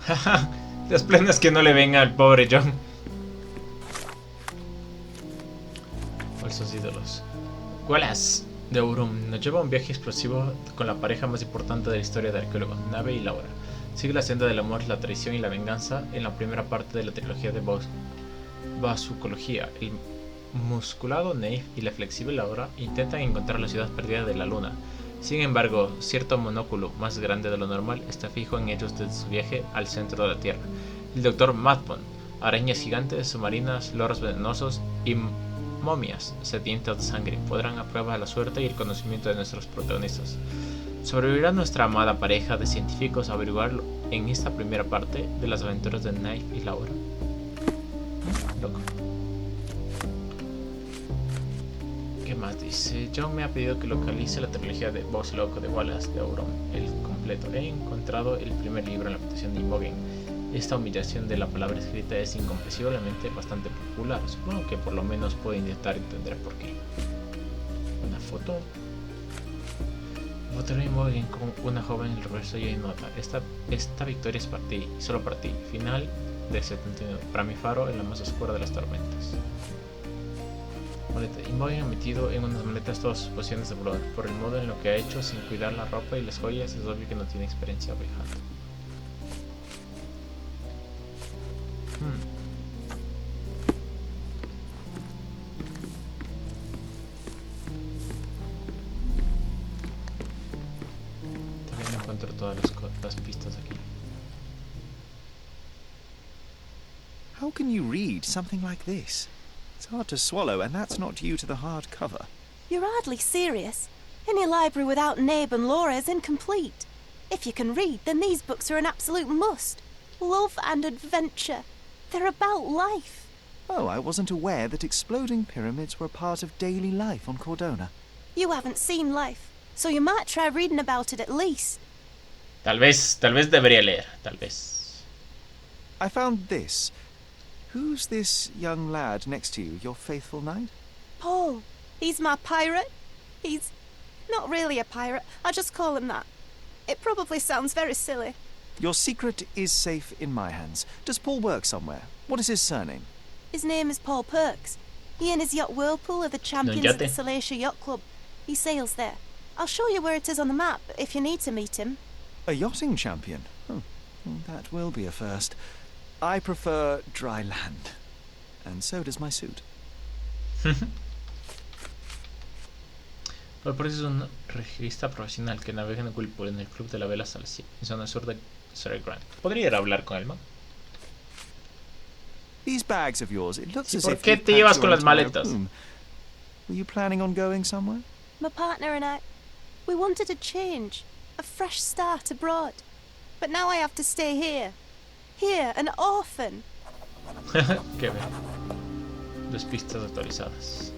Las plenas que no le venga al pobre John. Falsos ídolos. Wallace de Oro nos lleva a un viaje explosivo con la pareja más importante de la historia de arqueólogos, Nave y Laura. Sigue la senda del amor, la traición y la venganza en la primera parte de la trilogía de Basucología. El musculado Nave y la flexible Laura intentan encontrar la ciudad perdida de la luna. Sin embargo, cierto monóculo más grande de lo normal está fijo en ellos desde su viaje al centro de la Tierra. El Dr. Madpon, arañas gigantes, submarinas, loros venenosos y momias sedientas de sangre podrán a prueba la suerte y el conocimiento de nuestros protagonistas. ¿Sobrevivirá nuestra amada pareja de científicos a averiguarlo en esta primera parte de las aventuras de Knife y Laura? Loco. ¿Qué más dice? John me ha pedido que localice la trilogía de Boss Loco de Wallace de Oro, el completo. He encontrado el primer libro en la habitación de Imogen. Esta humillación de la palabra escrita es incomprensiblemente bastante popular. Supongo que por lo menos puedo intentar entender por qué. Una foto. Foto de Imogen con una joven en el reverso y nota. Esta victoria es para ti, solo para ti. Final de 79. Para mi faro en la más oscura de las tormentas. Maleta. Imogen ha metido en unas maletas todas sus pociones de blood. Por el modo en lo que ha hecho sin cuidar la ropa y las joyas, es obvio que no tiene experiencia viajando. Todavía no encuentro todas las pistas aquí.
How can you read something like this? It's hard to swallow, and that's not due to the hard cover.
You're hardly serious. Any library without Nabe and Laura is incomplete. If you can read, then these books are an absolute must. Love and adventure. They're about life.
Oh, I wasn't aware that exploding pyramids were part of daily life on Cordona.
You haven't seen life, so you might try reading about it at least.
Tal vez debería leer, tal vez.
I found this. Who's this young lad next to you, your faithful knight?
Paul. He's my pirate. He's not really a pirate. I just call him that. It probably sounds very silly.
Your secret is safe in my hands. Does Paul work somewhere? What is his surname?
His name is Paul Perks. He and his yacht Whirlpool are the champions of the Salacia Yacht Club. He sails there. I'll show you where it is on the map if you need to meet him.
A yachting champion? Oh, well, that will be a first. I prefer dry land. And so does my suit.
Paul Perks es un regista profesional que navega en el Whirlpool en el club de la vela Salacia, en zona sur de Surrey Grand. ¿Podría ir a hablar con él, no?
These bags of yours, it looks
Sí,
as
¿por
if
qué
you
te llevas
packed
con
your
las
entire
maletas?
room. Were you planning on going somewhere?
My partner and I, we wanted a change, a fresh start abroad. But now I have to stay here. Here, an orphan.
Qué bien. 2 pistas actualizadas.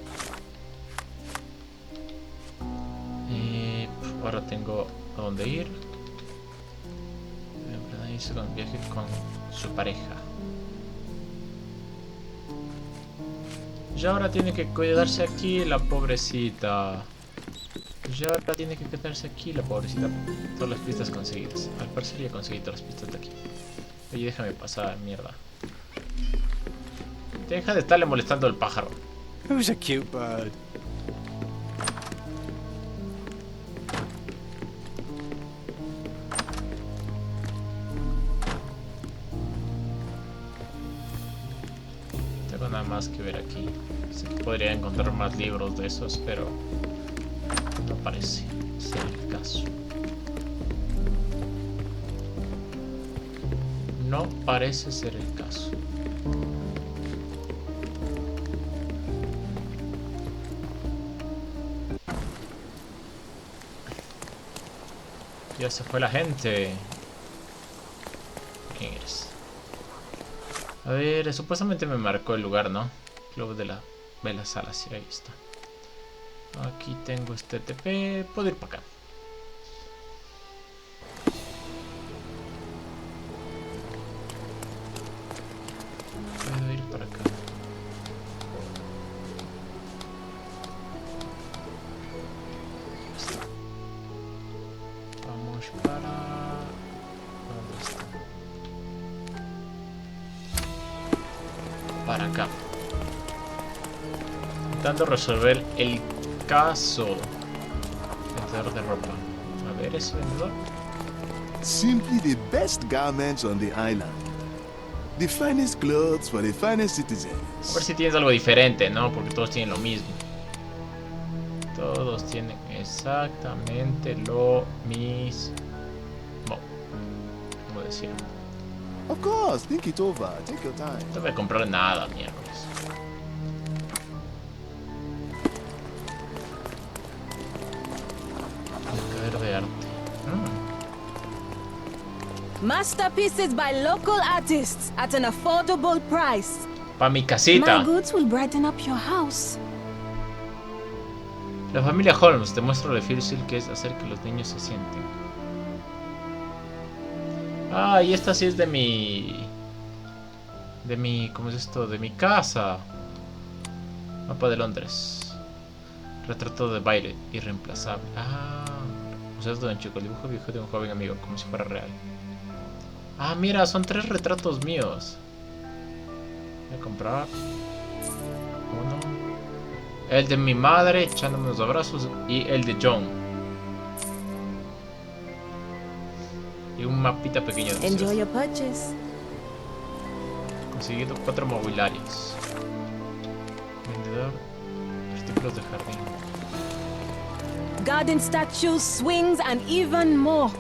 Ahora tengo a dónde ir. Hizo un viaje con su pareja. Ya ahora tiene que quedarse aquí la pobrecita. Ya ahora tiene que quedarse aquí la pobrecita. Todas las pistas conseguidas. Al parecer ya conseguí todas las pistas de aquí. Oye, déjame pasar, mierda. Deja de estarle molestando al pájaro.
Who's a cute bird?
Tengo nada más que ver aquí. Sé que podría encontrar más libros de esos, pero no parece ser el caso. No parece ser el caso. Ya se fue la gente. ¿Quién eres? A ver, supuestamente me marcó el lugar, ¿no? Club de la Vela Salas, y ahí está. Aquí tengo este TP. Puedo ir para acá. Puedo ir para acá. Está. Vamos para... ¿Dónde está? Para acá. Intentando resolver el caso. Vendedor de ropa. A ver, ese vendedor.
Simply the best garments on the island. The finest clothes for the finest citizens.
A ver si tienes algo diferente, ¿no? Porque todos tienen lo mismo. Todos tienen exactamente lo mismo. ¿Cómo decirlo?
Of course, think it over. Take your time.
No voy a comprar nada, miércoles. Mercader de arte.
Masterpieces by local artists at an affordable price.
Pa' mi casita.
My goods will brighten up your house.
La familia Holmes demuestra lo difícil que es hacer que los niños se sienten. Ah, y esta sí es de mi... ¿Cómo es esto? De mi casa. Mapa de Londres. Retrato de baile irreemplazable. Ah, Museo de Don Chico. El dibujo viejo de un joven amigo, como si fuera real. Ah, mira, son 3 retratos míos. Voy a comprar uno. El de mi madre echándome unos abrazos. Y el de John. Y un mapita pequeño de
Enjoy your purchase.
Conseguido 4 mobiliarios. Vendedor. Artículos de jardín.
Garden statues, swings, and even more.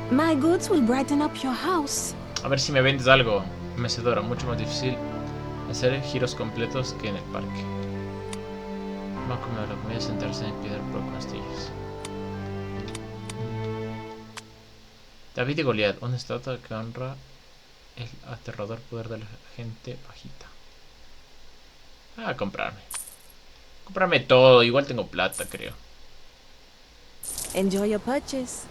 My goods will brighten up your house.
A ver si me vendes algo. mecedora, mucho más difícil hacer giros completos que en el parque. Va a comer la comida y sentarse en piedra por castillos. David y Goliat, una estatua que honra el aterrador poder de la gente bajita. Comprarme. Comprarme todo, igual tengo plata, creo.
Enjoy your purchase.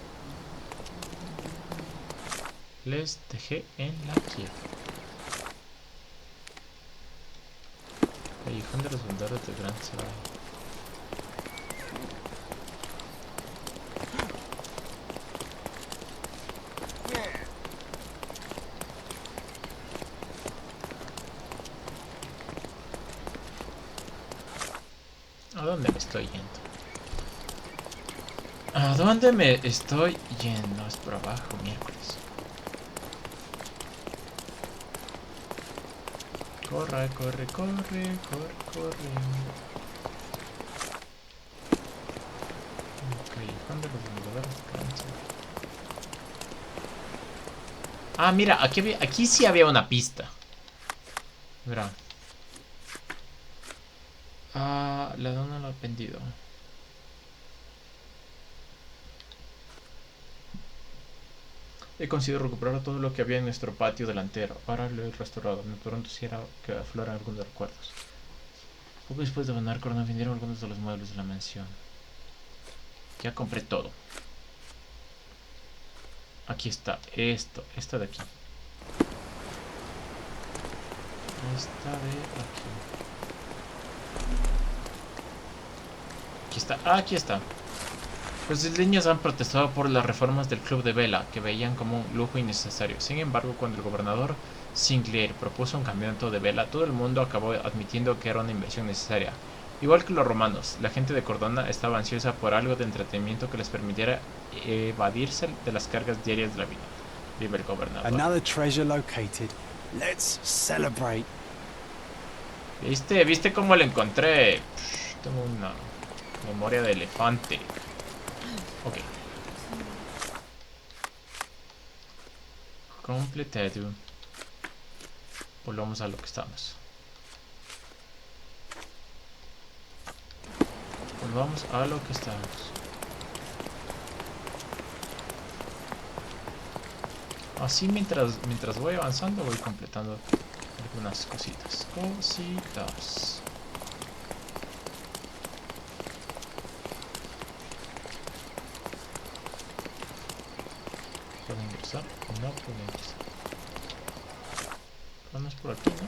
Les dejé en la quiebra. Callejón de los vendedores de Gran Ciudad. ¿A dónde me estoy yendo? ¿A dónde me estoy yendo? Es por abajo, miércoles. Corre, corre, corre, corre, corre. Callejón de los vendedores de cáncer. Ah, mira, aquí sí había una pista. Mira. La dona lo ha vendido. He conseguido recuperar todo lo que había en nuestro patio delantero. Ahora lo he restaurado. Me pronto quisiera que afloran algunos recuerdos. Poco después de abandonar Corona vendieron algunos de los muebles de la mansión. Ya compré todo. Aquí está. Esta de aquí. Esta de aquí. Aquí está. Aquí está. Los isleños han protestado por las reformas del club de vela, que veían como un lujo innecesario. Sin embargo, cuando el gobernador Sinclair propuso un campeonato de vela, todo el mundo acabó admitiendo que era una inversión necesaria. Igual que los romanos, la gente de Cordona estaba ansiosa por algo de entretenimiento que les permitiera evadirse de las cargas diarias de la vida. Vive el gobernador.
Another treasure located. Let's celebrate.
¿Viste cómo lo encontré? Tengo una memoria de elefante. Ok. Completed. Volvamos a lo que estamos. Volvamos a lo que estamos. Así mientras voy avanzando voy completando algunas cositas. ¿Puedo ingresar? No puedo ingresar. Vamos por aquí, ¿no?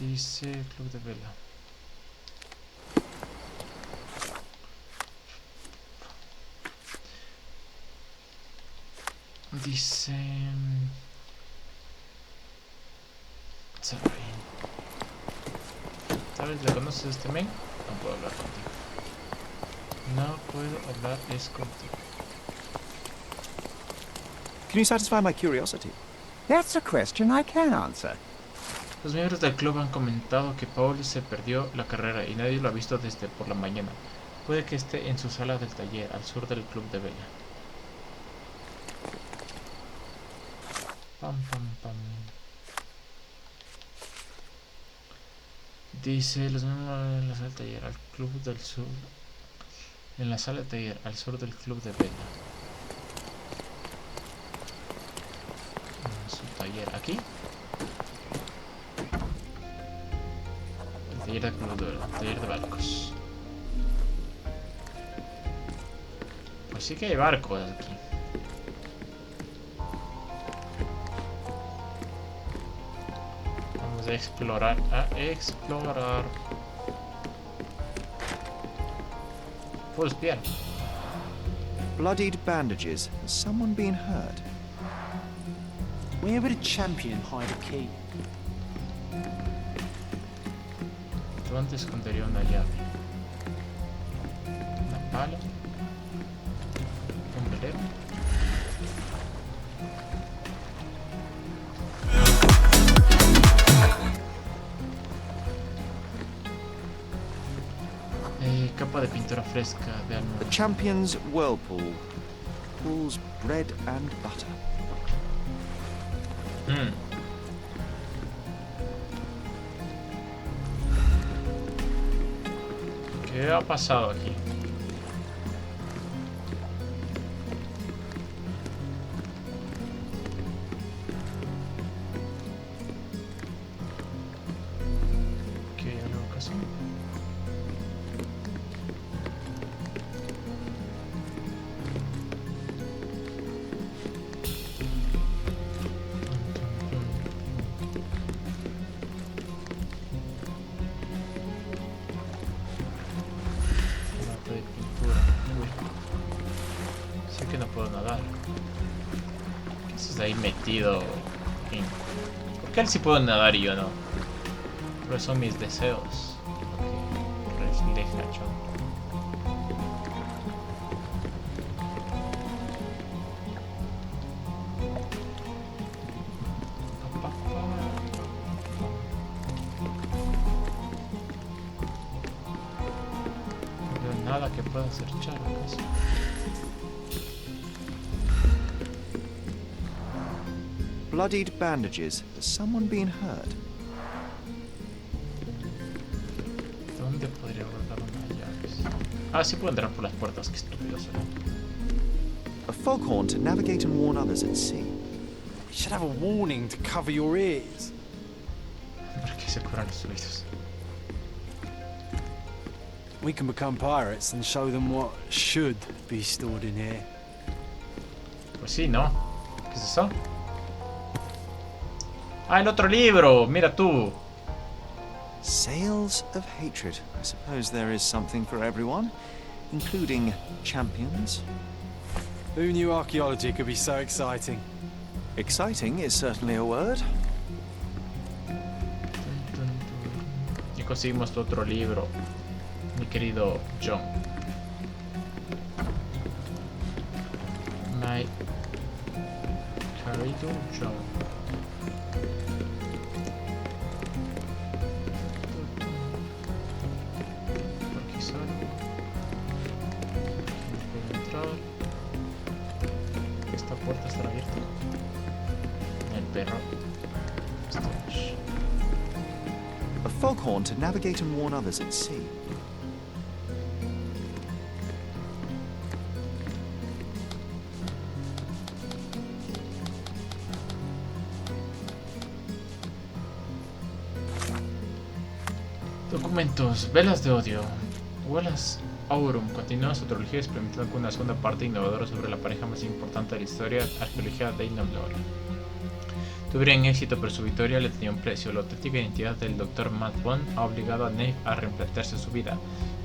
Dice Club de Vela. Dice... Sorry. ¿Sabes? ¿Le conoces a este men? No puedo hablar contigo. No puedo hablar es contigo.
Can you satisfy my curiosity?
That's a question I can answer.
Los miembros del club han comentado que Paul se perdió la carrera y nadie lo ha visto desde por la mañana. Puede que esté en su sala del taller, al sur del club de vela. Pam, pam, pam. Dice los miembros en la sala del taller, al club del sur. En la sala del taller, al sur del club de vela. En su taller, aquí. El taller de barcos. Pues sí que hay barcos aquí. Vamos a explorar, Puedo espiar.
Bloodied bandages. Has someone been hurt?
Where would a champion hide a key?
¿Dónde escondería una llave? Una pala. Un velero. Capa de pintura fresca de alma.
The champion's whirlpool. Pools bread and butter.
¿Qué ha pasado aquí? ¿Qué algo que hacer? Ahí metido en... ¿Por qué él sí puede nadar y yo no? Pero son mis deseos lo que refleja yo. No veo nada que pueda hacer Char, ¿acaso?
Bloodied bandages. Has someone been hurt?
¿Dónde podría guardar unas llaves? Ah, sí puedo entrar por las puertas, qué estúpido soy.
A foghorn to navigate and warn others at sea.
You should have a warning to cover your ears.
¿Para qué se curan los oídos?
We can become pirates and show them what should be stored in here.
Pues sí, ¿no? ¿Qué es eso? Ah, el otro libro, mira tú.
Sails of Hatred. I suppose there is something for everyone, including champions.
Who knew archaeology could be so exciting?
Exciting is certainly a word.
Y conseguimos tu otro libro, mi querido John. My querido John. Puerta estará abierta. El perro.
A foghorn to navigate and warn others at sea.
Documentos. Velas de odio. Wallace Aurum continúa su trilogía experimentando con una segunda parte innovadora sobre la pareja más importante de la historia, arqueología de Lore. Tuvieron éxito, pero su victoria le tenía un precio. La auténtica identidad del Dr. Matt Bond ha obligado a Neve a replantearse su vida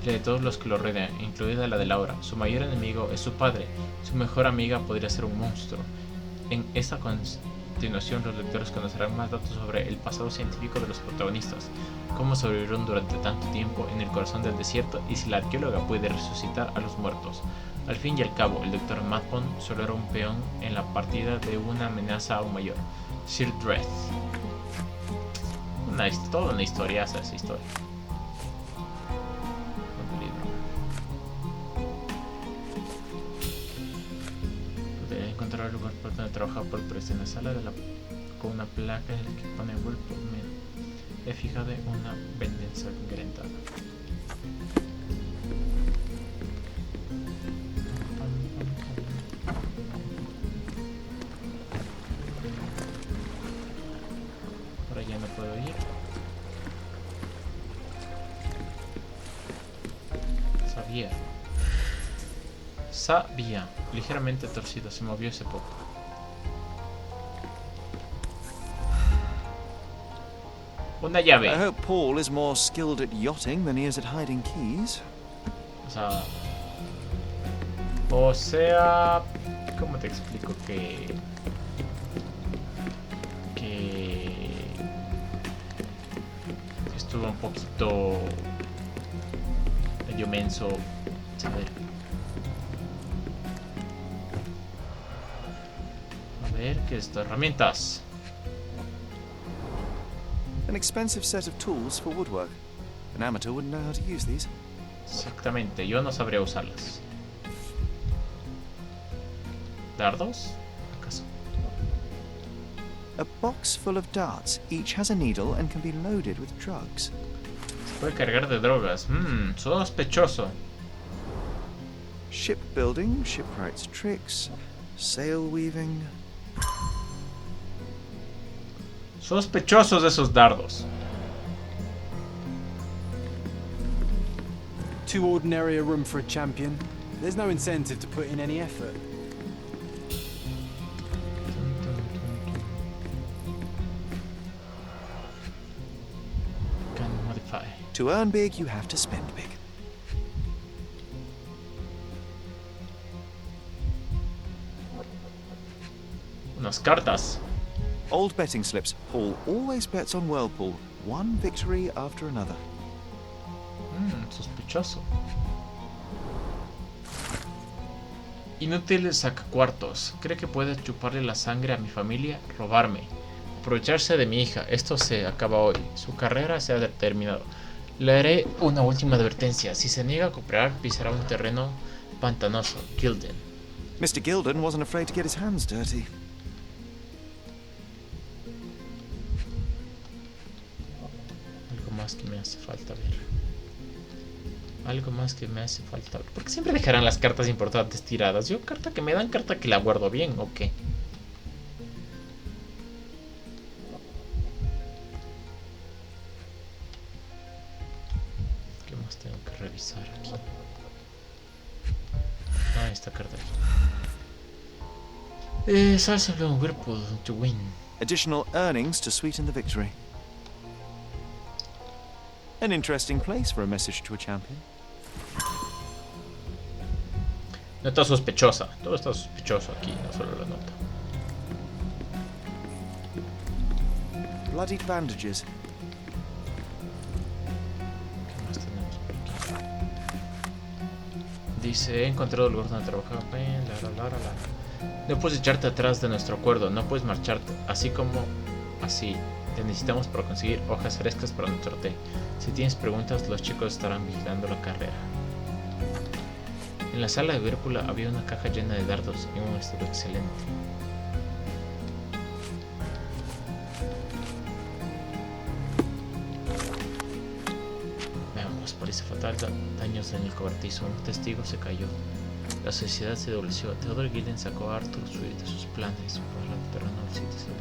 y la de todos los que lo rodean, incluida la de Laura. Su mayor enemigo es su padre. Su mejor amiga podría ser un monstruo. En esta continuación, los lectores conocerán más datos sobre el pasado científico de los protagonistas, cómo sobrevivieron durante tanto tiempo en el corazón del desierto y si la arqueóloga puede resucitar a los muertos. Al fin y al cabo, el Dr. Matt Bond solo era un peón en la partida de una amenaza aún mayor, Sir Dredd. Toda una historia esa historia. Podría encontrar el lugar para donde trabajar por precio en la sala con una placa en la que pone World por medio. He fijado en una venganza engrentada. Ahora ya no puedo ir. Sabía. Ligeramente torcido. Se movió ese poco. Una llave.
I hope Paul is more skilled at yachting than he is at hiding keys.
O sea, ¿cómo te explico que estuvo un poquito medio menso? A ver, ¿qué es esto? Herramientas.
An expensive set of tools for woodwork. An amateur wouldn't know how to use these.
Exactamente, yo no sabría usarlas. ¿Dardos? ¿Acaso?
A box full of darts. Each has a needle and can be loaded with drugs.
Se puede cargar de drogas. Sospechoso.
Shipbuilding, shipwright's tricks, sail weaving.
Sospechosos esos dardos.
Too ordinary a room for a champion. There's no incentive to put in any effort.
Can modify.
To earn big, you have to spend big.
Unas cartas.
Old betting slips. Paul always bets on Whirlpool. One victory after another.
Sospechoso. Inútil sacacuartos. ¿Cree que puede chuparle la sangre a mi familia? Robarme. Aprovecharse de mi hija. Esto se acaba hoy. Su carrera se ha terminado. Le haré una última advertencia. Si se niega a cooperar, pisará un terreno pantanoso. Gilden.
Mr. Gilden wasn't afraid to get his hands dirty.
Algo más que me hace falta ver. Algo más que me hace falta ver. ¿Por qué siempre dejarán las cartas importantes tiradas? Yo carta que me dan, carta que la guardo bien, ¿o qué? ¿Qué más tengo que revisar aquí? Ah, esta carta aquí. Salsa Blue Whirlpool to win.
Additional earnings to sweeten the victory. An interesting place for a message to a champion.
Nota sospechosa. Todo está sospechoso aquí, no solo la nota.
Bloodied bandages.
¿Qué más tenemos por aquí? Dice, he encontrado el lugar donde trabajaba. No puedes echarte atrás de nuestro acuerdo, no puedes marcharte. Así como así. Te necesitamos para conseguir hojas frescas para nuestro té. Si tienes preguntas, los chicos estarán vigilando la carrera. En la sala de Whirlpool había una caja llena de dardos en un estado excelente. Veamos, parece fatal. Daños en el cobertizo. Un testigo se cayó. La sociedad se dobleció. Theodore Gilden sacó a Arthur de sus planes para el terreno del sitio.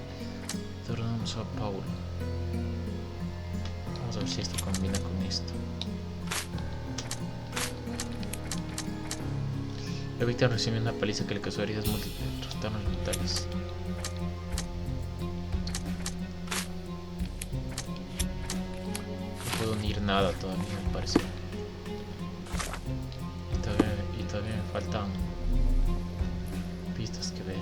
Tornamos a Paulo. Vamos a ver si esto combina con esto. La víctima recibió una paliza que le causó heridas múltiples, trastornos mentales. No puedo unir nada todavía, me parece. Y todavía me faltan pistas que ver.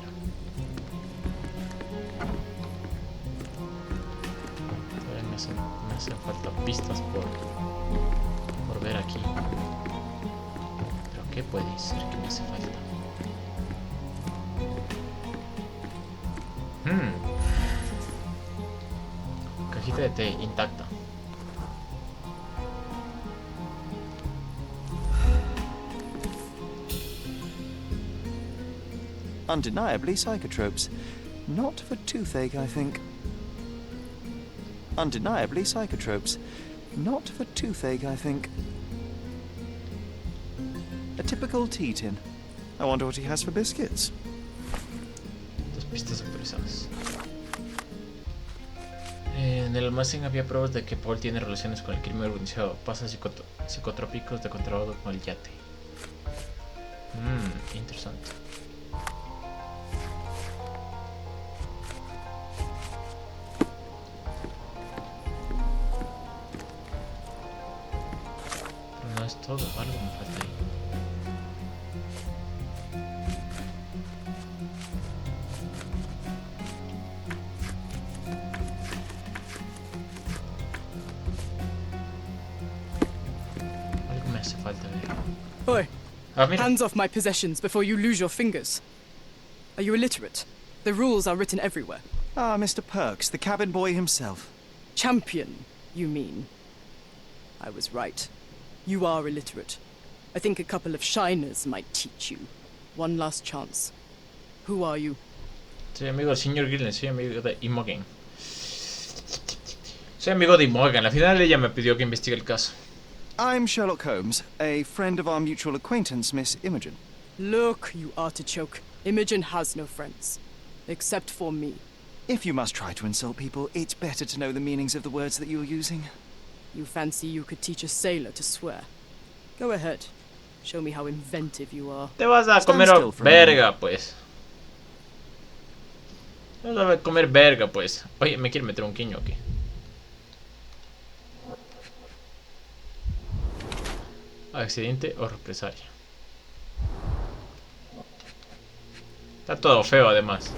Me hacen falta pistas por ver aquí. Pero ¿qué puede ser que me hace falta? Cajita de té intacta.
Undeniably psychotropes. Not for toothache, I think. Undeniably psychotropes. Not for toothache, I think. A typical tea tin. I wonder what he has for biscuits.
Dos pistas autorizadas. En el almacén había pruebas de que Paul tiene relaciones con el crimen organizado. Pasa psicotrópicos de contrabando con el yate. Interesante. Pero no es todo, algo me falta ahí.
Oi!
mira.
Hands off my possessions before you lose your fingers. Are you illiterate? The rules are written everywhere.
Ah, Mr. Perks, the cabin boy himself.
Champion, you mean? I was right. You are illiterate. I think a couple of shiners might teach you. One last chance. Who are you?
Soy amigo del señor Gillen, soy amigo de Imogen. Soy amigo de Imogen. Al final ella me pidió que investigue el caso.
I'm Sherlock Holmes, a friend of our mutual acquaintance, Miss Imogen.
Look, you artichoke. Imogen has no friends. Except for me.
If you must try to insult people, it's better to know the meanings of the words that you're using.
You fancy you could teach a sailor to swear? Go ahead. Show me how inventive you are.
Te vas a comer verga, pues. Te vas a comer verga, pues. Oye, ¿me quiere meter un quiño aquí? Accidente o represalia. Está todo feo, además.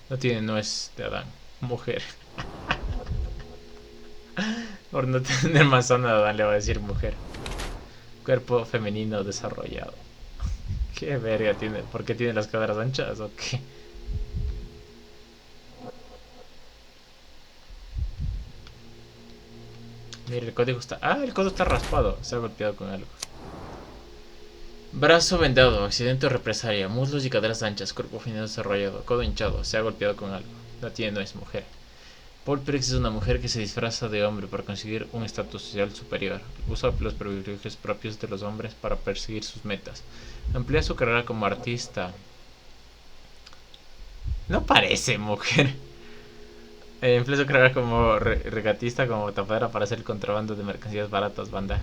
No tiene nuez de Adán. Mujer. Por no tener manzana de Adán le va a decir mujer. Cuerpo femenino desarrollado. ¿Qué verga tiene? ¿Por qué tiene las caderas anchas o qué? Mira, el código está... Ah, el codo está raspado. Se ha golpeado con algo. Brazo vendado, accidente o represalia. Muslos y caderas anchas. Cuerpo femenino desarrollado. Codo hinchado. Se ha golpeado con algo. No tiene, no es mujer. Paul Prix es una mujer que se disfraza de hombre para conseguir un estatus social superior. Usa los privilegios propios de los hombres para perseguir sus metas. Amplía su carrera como artista. No parece mujer. Emplea su carrera como regatista, como tapadera para hacer el contrabando de mercancías baratas. Banda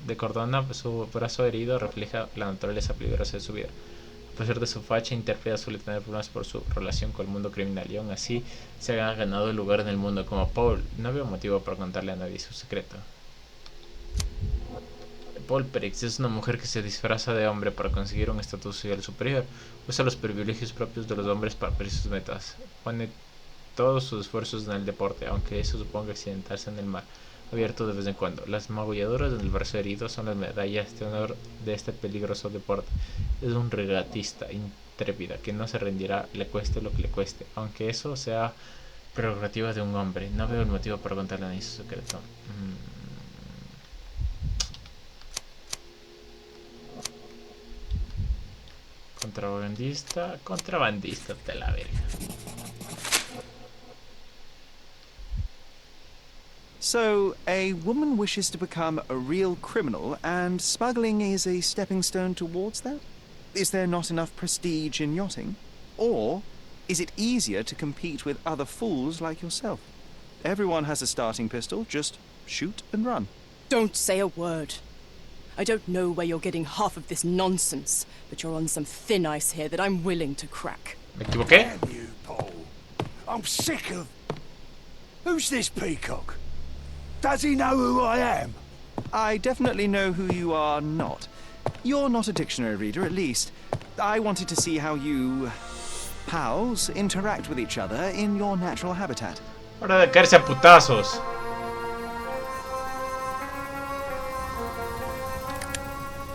de cordona, su brazo herido refleja la naturaleza peligrosa de su vida. A pesar de su facha, interpreta suele tener problemas por su relación con el mundo criminal y aún así se ha ganado el lugar en el mundo como Paul. No veo motivo para contarle a nadie su secreto. Paul Perix es una mujer que se disfraza de hombre para conseguir un estatus social superior. Usa los privilegios propios de los hombres para perseguir sus metas. Pone todos sus esfuerzos en el deporte, aunque eso suponga accidentarse en el mar abierto de vez en cuando. Las magulladuras en el brazo herido son las medallas de honor de este peligroso deporte. Es un regatista intrépida que no se rendirá, le cueste lo que le cueste, aunque eso sea prerrogativa de un hombre. No veo el motivo para contarle a nadie su secreto. Contrabandista de la verga.
So, a woman wishes to become a real criminal, and smuggling is a stepping stone towards that? Is there not enough prestige in yachting? Or is it easier to compete with other fools like yourself? Everyone has a starting pistol, just shoot and run.
Don't say a word. I don't know where you're getting half of this nonsense, but you're on some thin ice here that I'm willing to crack.
¿Me equivoqué?
Damn you, Paul. I'm sick of... Who's this peacock? Does he know who I am?
I definitely know who you are not. You're not a dictionary reader, at least. I wanted to see how you... pals interact with each other in your natural habitat.
Hora de caerse a putazos.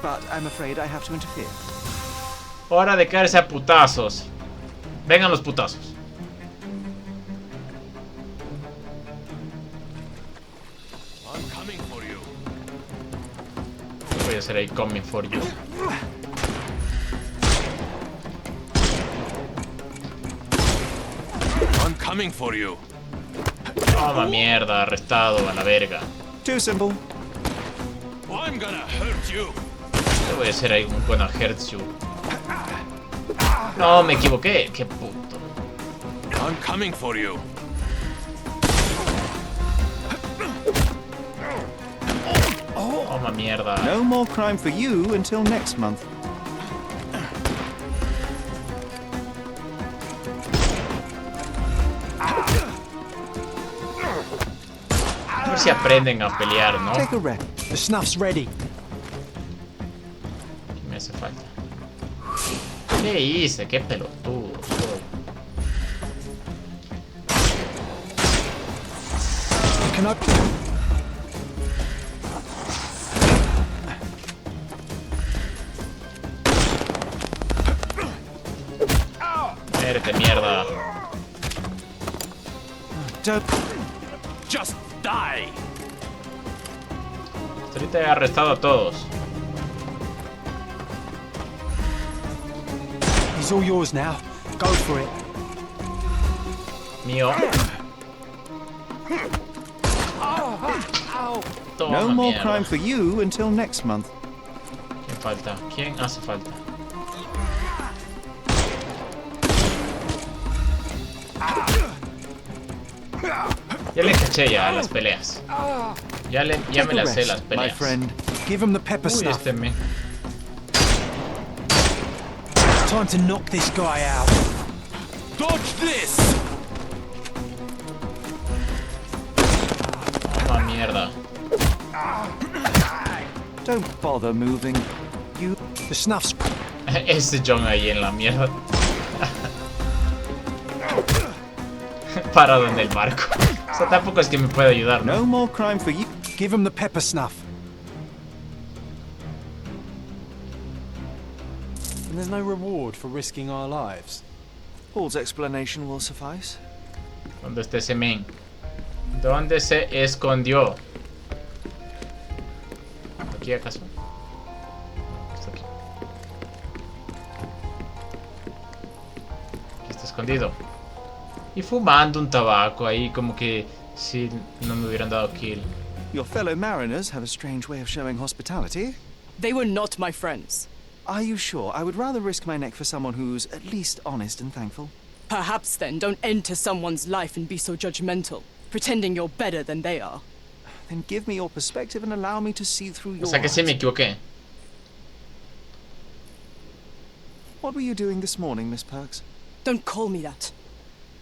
But I'm afraid I have to interfere.
Hora de caerse a putazos. Vengan los putazos.
I'm coming for you.
Voy a hacer ahí coming for you.
I'm coming for you.
Toma mierda, arrestado a la verga.
Too simple.
I'm gonna hurt you.
Te voy a hacer ahí un gonna hurt you. No, me equivoqué. Qué puto.
I'm coming for you.
Toma mierda.
No more crime for you until next month.
A ver si aprenden a pelear, ¿no?
Take a rest.
The snuff's ready.
¿Qué me hace falta? ¿Qué hice? Qué pelotudo soy.
Can I...
Muérete, mierda.
Don't...
Just die.
Estoy Ahorita he arrestado a todos.
He's all yours now. Go for it.
Mío. Toma,
No more
mierda.
crime for you until next month.
¿Quién falta? ¿Quién hace falta? Ya le caché ya a las peleas. Ya me las sé las
My
peleas.
friend,
Give him the pepper
Uy,
stuff.
este me...
Time to knock this guy out.
Dodge this!
Toma, mierda.
don't bother moving. You.
The snuff's.
Ese John ahí en la mierda. Parado en el barco. O sea, tampoco es que me pueda ayudar, ¿no?
No more crime for you.
Give him the pepper snuff. And there's no reward for risking our lives.
Paul's explanation will suffice.
¿Dónde está ese men? ¿Dónde se escondió? ¿Aquí acaso? Está aquí. Aquí está escondido. Y fumando un tabaco ahí, como que si no me hubieran dado kill.
Your fellow mariners have a strange way of showing hospitality.
They were not my friends.
Are you sure? I would rather risk my neck for someone who's at least honest and thankful.
Perhaps then don't enter someone's life and be so judgmental, pretending you're better than they are.
Then give me your perspective and allow me to see through your
O sea que sí me equivoqué.
What were you doing this morning, Miss Perks?
Don't call me that.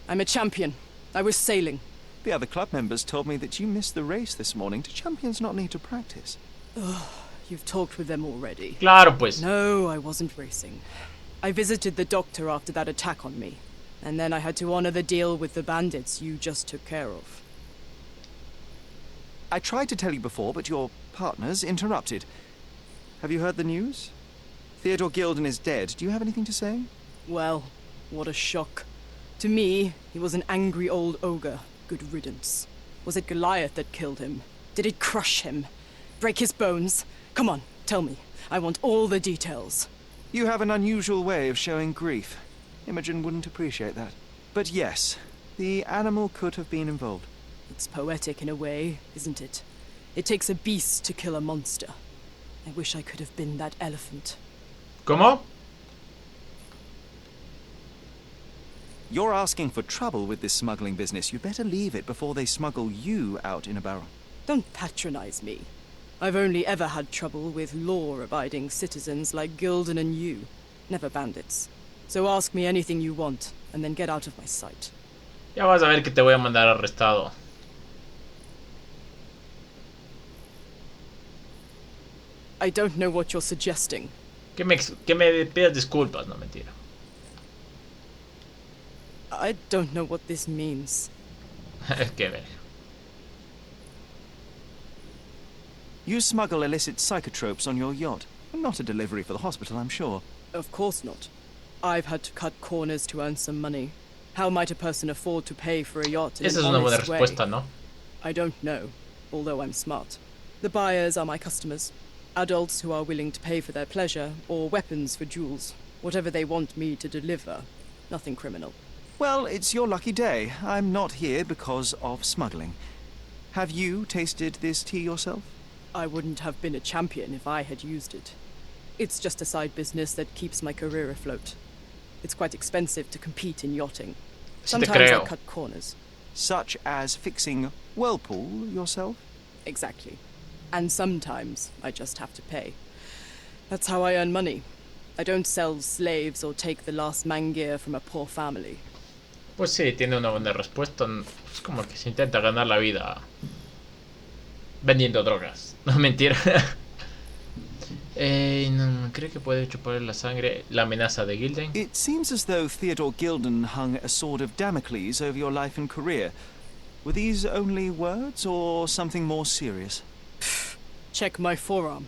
I'm a champion. I was sailing.
The other club members told me that you missed the race this morning. Do champions not need to practice?
Ugh, you've talked with them already.
Claro, pues.
No, I wasn't racing. I visited the doctor after that attack on me. And then I had to honor the deal with the bandits you just took care of.
I tried to tell you before, but your partners interrupted. Have you heard the news? Theodore Gilden is dead. Do you have anything to say?
Well, what a shock. To me, he was an angry old ogre. Good riddance. Was it Goliath that killed him? Did it crush him? Break his bones? Come on, tell me. I want all the details.
You have an unusual way of showing grief. Imogen wouldn't appreciate that. But yes, the animal could have been involved.
It's poetic in a way, isn't it? It takes a beast to kill a monster. I wish I could have been that elephant.
¿Cómo?
You're asking for trouble with this smuggling business. You better leave it before they smuggle you out in a barrel.
Don't patronize me. I've only ever had trouble with law-abiding citizens like Gilden and you, never bandits. So ask me anything you want, and then get out of my sight.
Ya vas a ver que te voy a mandar arrestado.
I don't know what you're suggesting.
Que me pidas disculpas, no mentira.
I don't know what this means.
Que ver.
You smuggle illicit psychotropes on your yacht. Not a delivery for the hospital, I'm sure.
Of course not. I've had to cut corners to earn some money. How might a person afford to pay for a yacht in
Esa
an
es una buena
honest way?
respuesta, ¿no?
I don't know, although I'm smart. The buyers are my customers. Adults who are willing to pay for their pleasure, or weapons for jewels. Whatever they want me to deliver. Nothing criminal.
Well, it's your lucky day. I'm not here because of smuggling. Have you tasted this tea yourself?
I wouldn't have been a champion if I had used it. It's just a side business that keeps my career afloat. It's quite expensive to compete in yachting. Sometimes I cut corners.
Such as fixing whirlpool yourself?
Exactly. And sometimes I just have to pay. That's how I earn money. I don't sell slaves or take the last man gear from a poor family.
Pues sí, tiene una buena respuesta. Es como que se intenta ganar la vida vendiendo drogas. No, mentira. No, creo que puede chupar la sangre. La amenaza de Gilden.
It seems as though Theodore Gilden hung a sword of Damocles over your life and career. Were these only words or something more serious?
Check my forearm.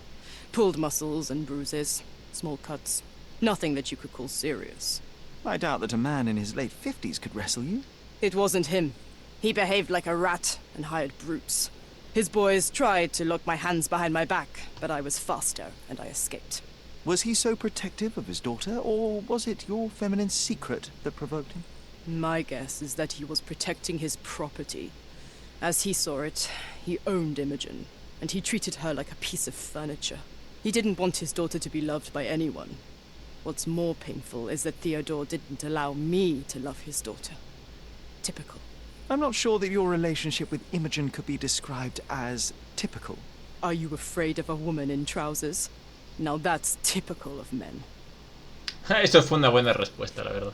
Pulled muscles and bruises. Small cuts. Nothing that you could call serious.
I doubt that a man in his late 50s could wrestle you.
It wasn't him. He behaved like a rat and hired brutes. His boys tried to lock my hands behind my back, but I was faster and I escaped.
Was he so protective of his daughter, or was it your feminine secret that provoked him?
My guess is that he was protecting his property. As he saw it, he owned Imogen, and he treated her like a piece of furniture. He didn't want his daughter to be loved by anyone. What's more painful is that Theodore didn't allow me to love his daughter. Typical.
I'm not sure that your relationship with Imogen could be described as typical.
Are you afraid of a woman in trousers? Now that's typical of men.
Eso fue una buena respuesta, la verdad.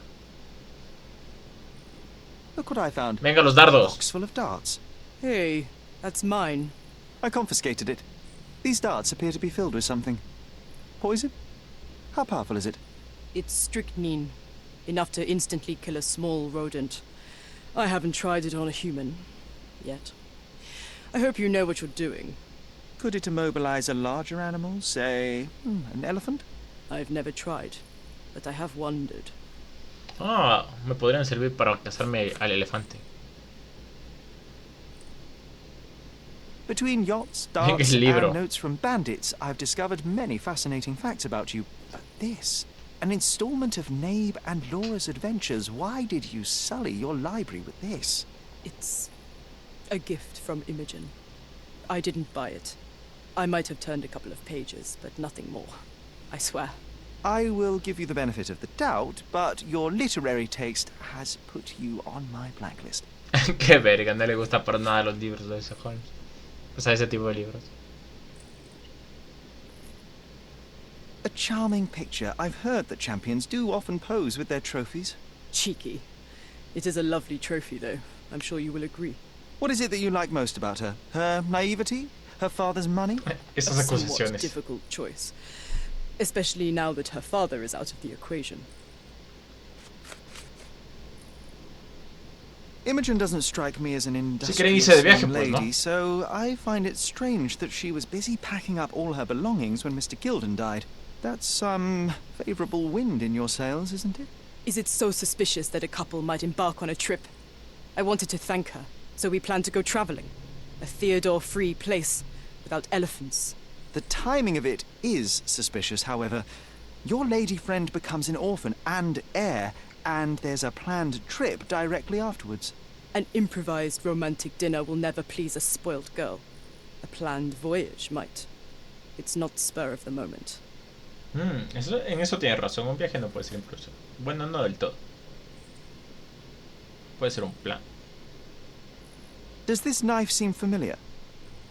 Look what I found.
Venga, los dardos.
A box full of darts.
Hey, that's mine.
I confiscated it. These darts appear to be filled with something. Poison? How powerful is it?
It's strychnine. Enough to instantly kill a small rodent. I haven't tried it on a human. Yet. I hope you know what you're doing.
Could it immobilize a larger animal, say, an elephant?
I've never tried, but I have wondered.
Ah, me podrían servir para cazarme al elefante.
Between yachts, darts, and notes from bandits, I've discovered many fascinating facts about you. But this, an installment of Nabe and Laura's adventures. Why did you sully your library with this?
It's a gift from Imogen. I didn't buy it. I might have turned a couple of pages, but nothing more. I swear.
I will give you the benefit of the doubt, but your literary taste has put you on my blacklist.
Qué verga, no le gusta para nada los libros de ese Holmes. O sea, ese tipo de libros.
A charming picture. I've heard that champions do often pose with their trophies.
Cheeky. It is a lovely trophy, though. I'm sure you will agree.
What is it that you like most about her? Her naivety? Her father's money?
Esas
A
acusaciones.
somewhat difficult choice. Especially now that her father is out of the equation.
Imogen doesn't strike me as an industrious young lady, so I find it strange that she was busy packing up all her belongings when Mr. Gilden died. That's some favourable wind in your sails, isn't it?
Is it so suspicious that a couple might embark on a trip? I wanted to thank her, so we planned to go travelling. A Theodore-free place, without elephants.
The timing of it is suspicious, however. Your lady friend becomes an orphan and heir, and there's a planned trip directly afterwards.
An improvised romantic dinner will never please a spoilt girl. A planned voyage might. It's not spur of the moment.
En eso tienes razón. Un viaje no puede ser improvisado. Bueno, no del todo. Puede ser un plan.
Does this knife seem familiar?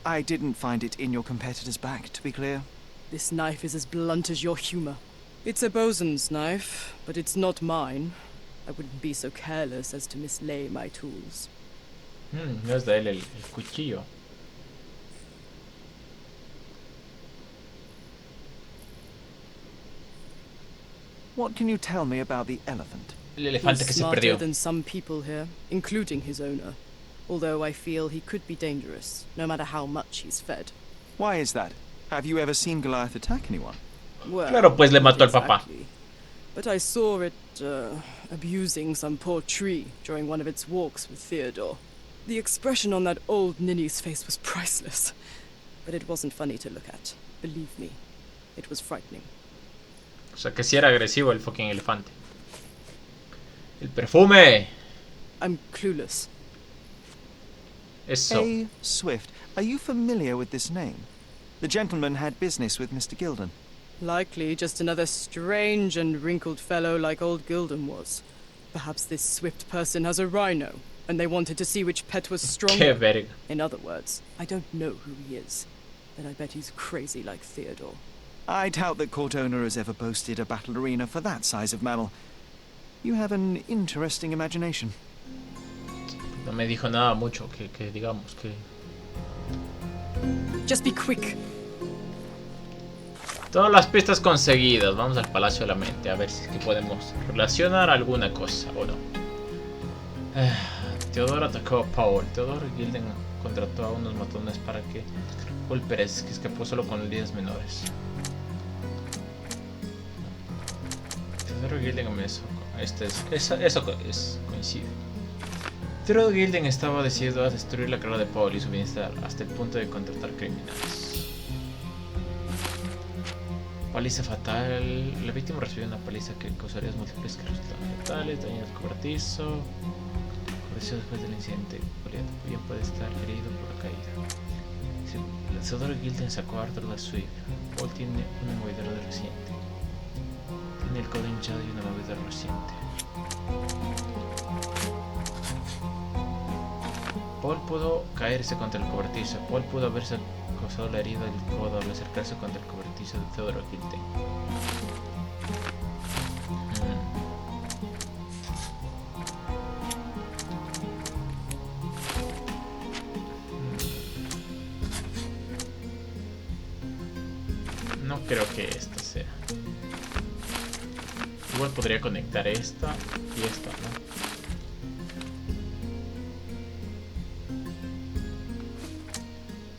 I didn't find it in your competitor's back, to be clear.
This knife is as blunt as your humor. It's a bosun's knife, but it's not mine. I wouldn't be so careless as to mislay my tools.
No es de él el cuchillo.
What can you tell me about the elephant?
El elefante que se perdió.
He's smarter than some people here, including his owner. Although I feel he could be dangerous, no matter how much he's fed.
Why is that? Have you ever seen Goliath attack anyone?
Well,
claro, pues le mató al papá.
But I saw it abusing some poor tree during one of its walks with Theodore. The expression on that old ninny's face was priceless. But it wasn't funny to look at. Believe me, it was frightening.
O sea, que si era agresivo el fucking elefante. El perfume.
I'm clueless.
Eso.
A. Swift. Are you familiar with this name? The gentleman had business with Mr. Gilden.
Likely just another strange and wrinkled fellow like old Gilden was. Perhaps this Swift person has a rhino, and they wanted to see which pet was stronger. In other words, I don't know who he is, but I bet he's crazy like Theodore.
I doubt that court owner has ever boasted a battle arena for that size of mammal. You have an interesting imagination.
No me dijo nada mucho que digamos que...
Just be quick.
Todas las pistas conseguidas. Vamos al Palacio de la Mente a ver si es que podemos relacionar alguna cosa o no. Teodoro atacó a Paul. Teodoro y Gilden contrató a unos matones para que Paul Pérez, que escapó solo con heridas menores. Teodoro y Gilden comenzó. Eso es coincide. Theodore Gilden estaba decidido a destruir la carrera de Paul y su bienestar hasta el punto de contratar criminales. Paliza fatal. La víctima recibió una paliza que causaría múltiples resultados letales, daño al cobertizo. Cobertizo después del incidente. Bien puede estar herido por la caída. El Theodore Gilden sacó a Arthur de Swift. Paul tiene una movedora reciente. Tiene el codo hinchado y una movedora reciente. Paul pudo caerse contra el cobertizo. Paul pudo haberse causado la herida del codo al acercarse contra el cobertizo de Theodore Gilden. No creo que esta sea. Igual podría conectar esta y esta, ¿no?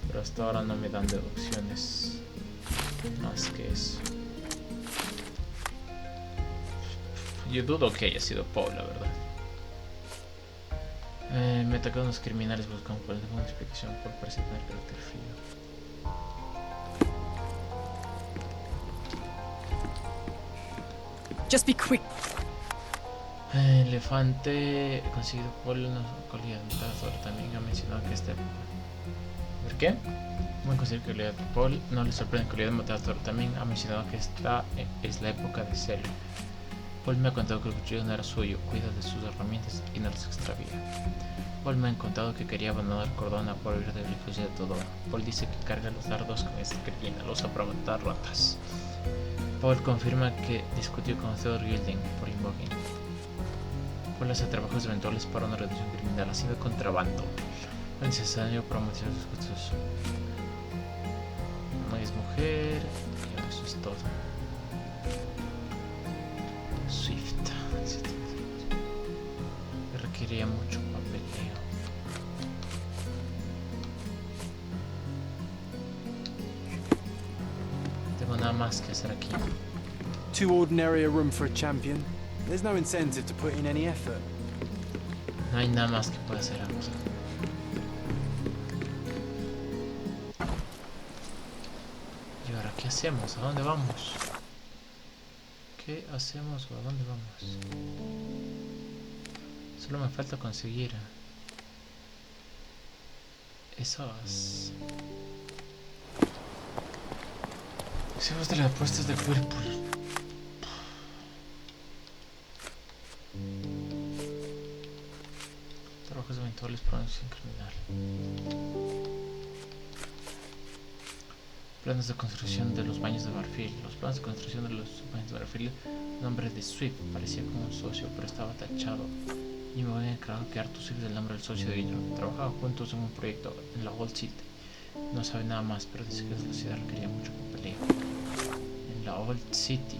Pero hasta ahora no me dan deducciones más que eso. Yo dudo que haya sido Paul, la verdad. Me atacaron unos criminales buscando por alguna explicación. Paul parece tener carácter frío.
Just be quick.
Elefante conseguido por una colilla de metazor. También ha mencionado que este. ¿Por qué? Buen conseguir colilla de Paul. No le sorprende colilla de metazor. También ha mencionado que esta es la época de Sherlock. Paul me ha contado que el cuchillo no era suyo. Cuida de sus herramientas y no las extravía. Paul me ha contado que quería abandonar Cordona por huir del refugio de todo. Paul dice que carga los dardos con escribina. Los usa para matar ratas. Paul confirma que discutió con Theodore Gilden por invoking. Paul hace trabajos eventuales para una reducción criminal, haciendo contrabando. No es necesario para motivar sus gustos. No es mujer, y eso es todo. Swift. Requería mucho papeleo. Tengo nada más que hacer aquí.
Too ordinary a room for a champion. There's no incentive to put in any effort.
No hay nada más que pueda hacer aquí. ¿Y ahora qué hacemos? ¿A dónde vamos? ¿Qué hacemos o a dónde vamos? Solo me falta conseguir esos de las apuestas de Purple. Trabajos eventuales para una acción criminal. Planos de construcción de los baños de marfil. Los planos de construcción de los baños de marfil. El nombre de Swift parecía como un socio, pero estaba tachado. Y me habían aclarado que Arthur Swift es el nombre del socio de ellos. Trabajaban juntos en un proyecto en la Old City. No sabe nada más, pero dice que la ciudad requería mucho papeleo. En la Old City.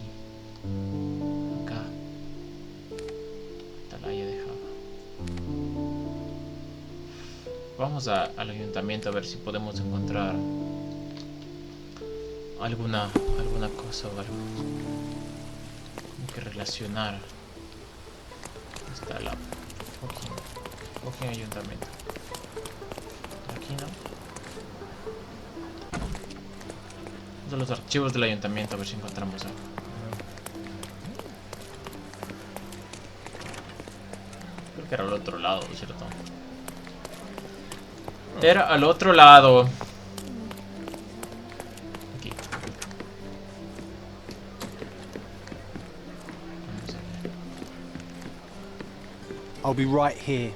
Acá. Atalaya dejaba. Vamos al ayuntamiento a ver si podemos encontrar alguna cosa o algo que relacionar. Está la fucking ayuntamiento. Aquí no. Vamos a los archivos del ayuntamiento a ver si encontramos algo. Creo que era al otro lado, ¿cierto? Era al otro lado. Aquí. Vamos a ver.
I'll be right here.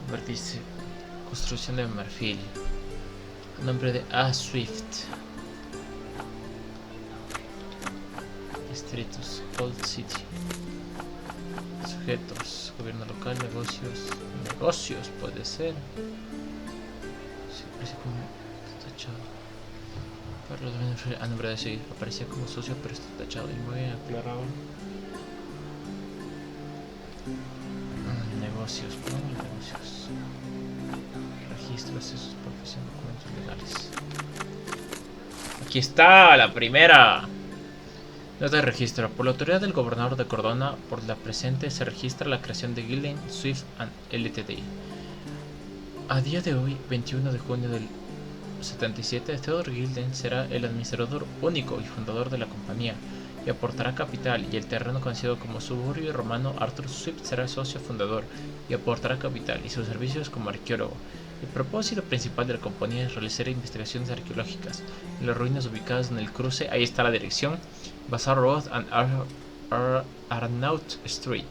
A ver, dice construcción de marfil. Nombre de A. Swift. Distritos Old City. Sujetos, gobierno local, negocios. Negocios puede ser. Sí, parece como tachado. A nombre de seguir. Aparecía como socio, pero está tachado. Y muy bien aclarado. Negocios, ponemos negocios. Registros, accesos, profesión, documentos legales. Aquí está la primera. Nota de registro. Por la autoridad del gobernador de Cordona, por la presente se registra la creación de Gilden Swift & Ltd. A día de hoy, 21 de junio del 77, Theodore Gilden será el administrador único y fundador de la compañía y aportará capital, y el terreno conocido como suburbio romano Arthur Swift será socio fundador y aportará capital y sus servicios como arqueólogo. El propósito principal de la compañía es realizar investigaciones arqueológicas en las ruinas ubicadas en el cruce, ahí está la dirección, Bazaar Road and Arnaut Street,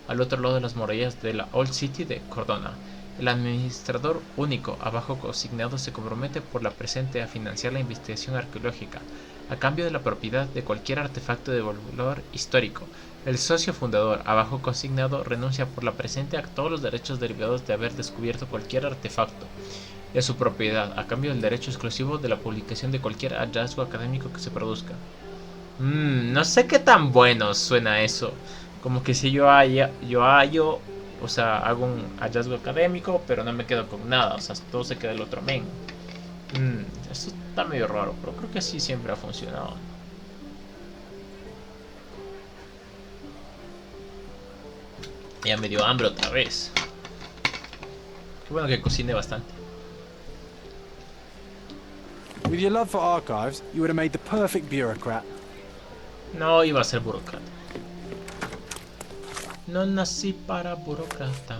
al otro lado de las murallas de la Old City de Cordona. El administrador único, abajo consignado, se compromete por la presente a financiar la investigación arqueológica, a cambio de la propiedad de cualquier artefacto de valor histórico. El socio fundador, abajo consignado, renuncia por la presente a todos los derechos derivados de haber descubierto cualquier artefacto y a su propiedad, a cambio del derecho exclusivo de la publicación de cualquier hallazgo académico que se produzca. No sé qué tan bueno suena eso. Como que si yo hallo, o sea, hago un hallazgo académico, pero no me quedo con nada, o sea, todo se queda el otro men. Esto está medio raro, pero creo que así siempre ha funcionado. Ya me dio hambre otra vez. Qué bueno que cocine bastante.
With your love for archives, you would have made the perfect bureaucrat.
No iba a ser burócrata. No nací para burócrata.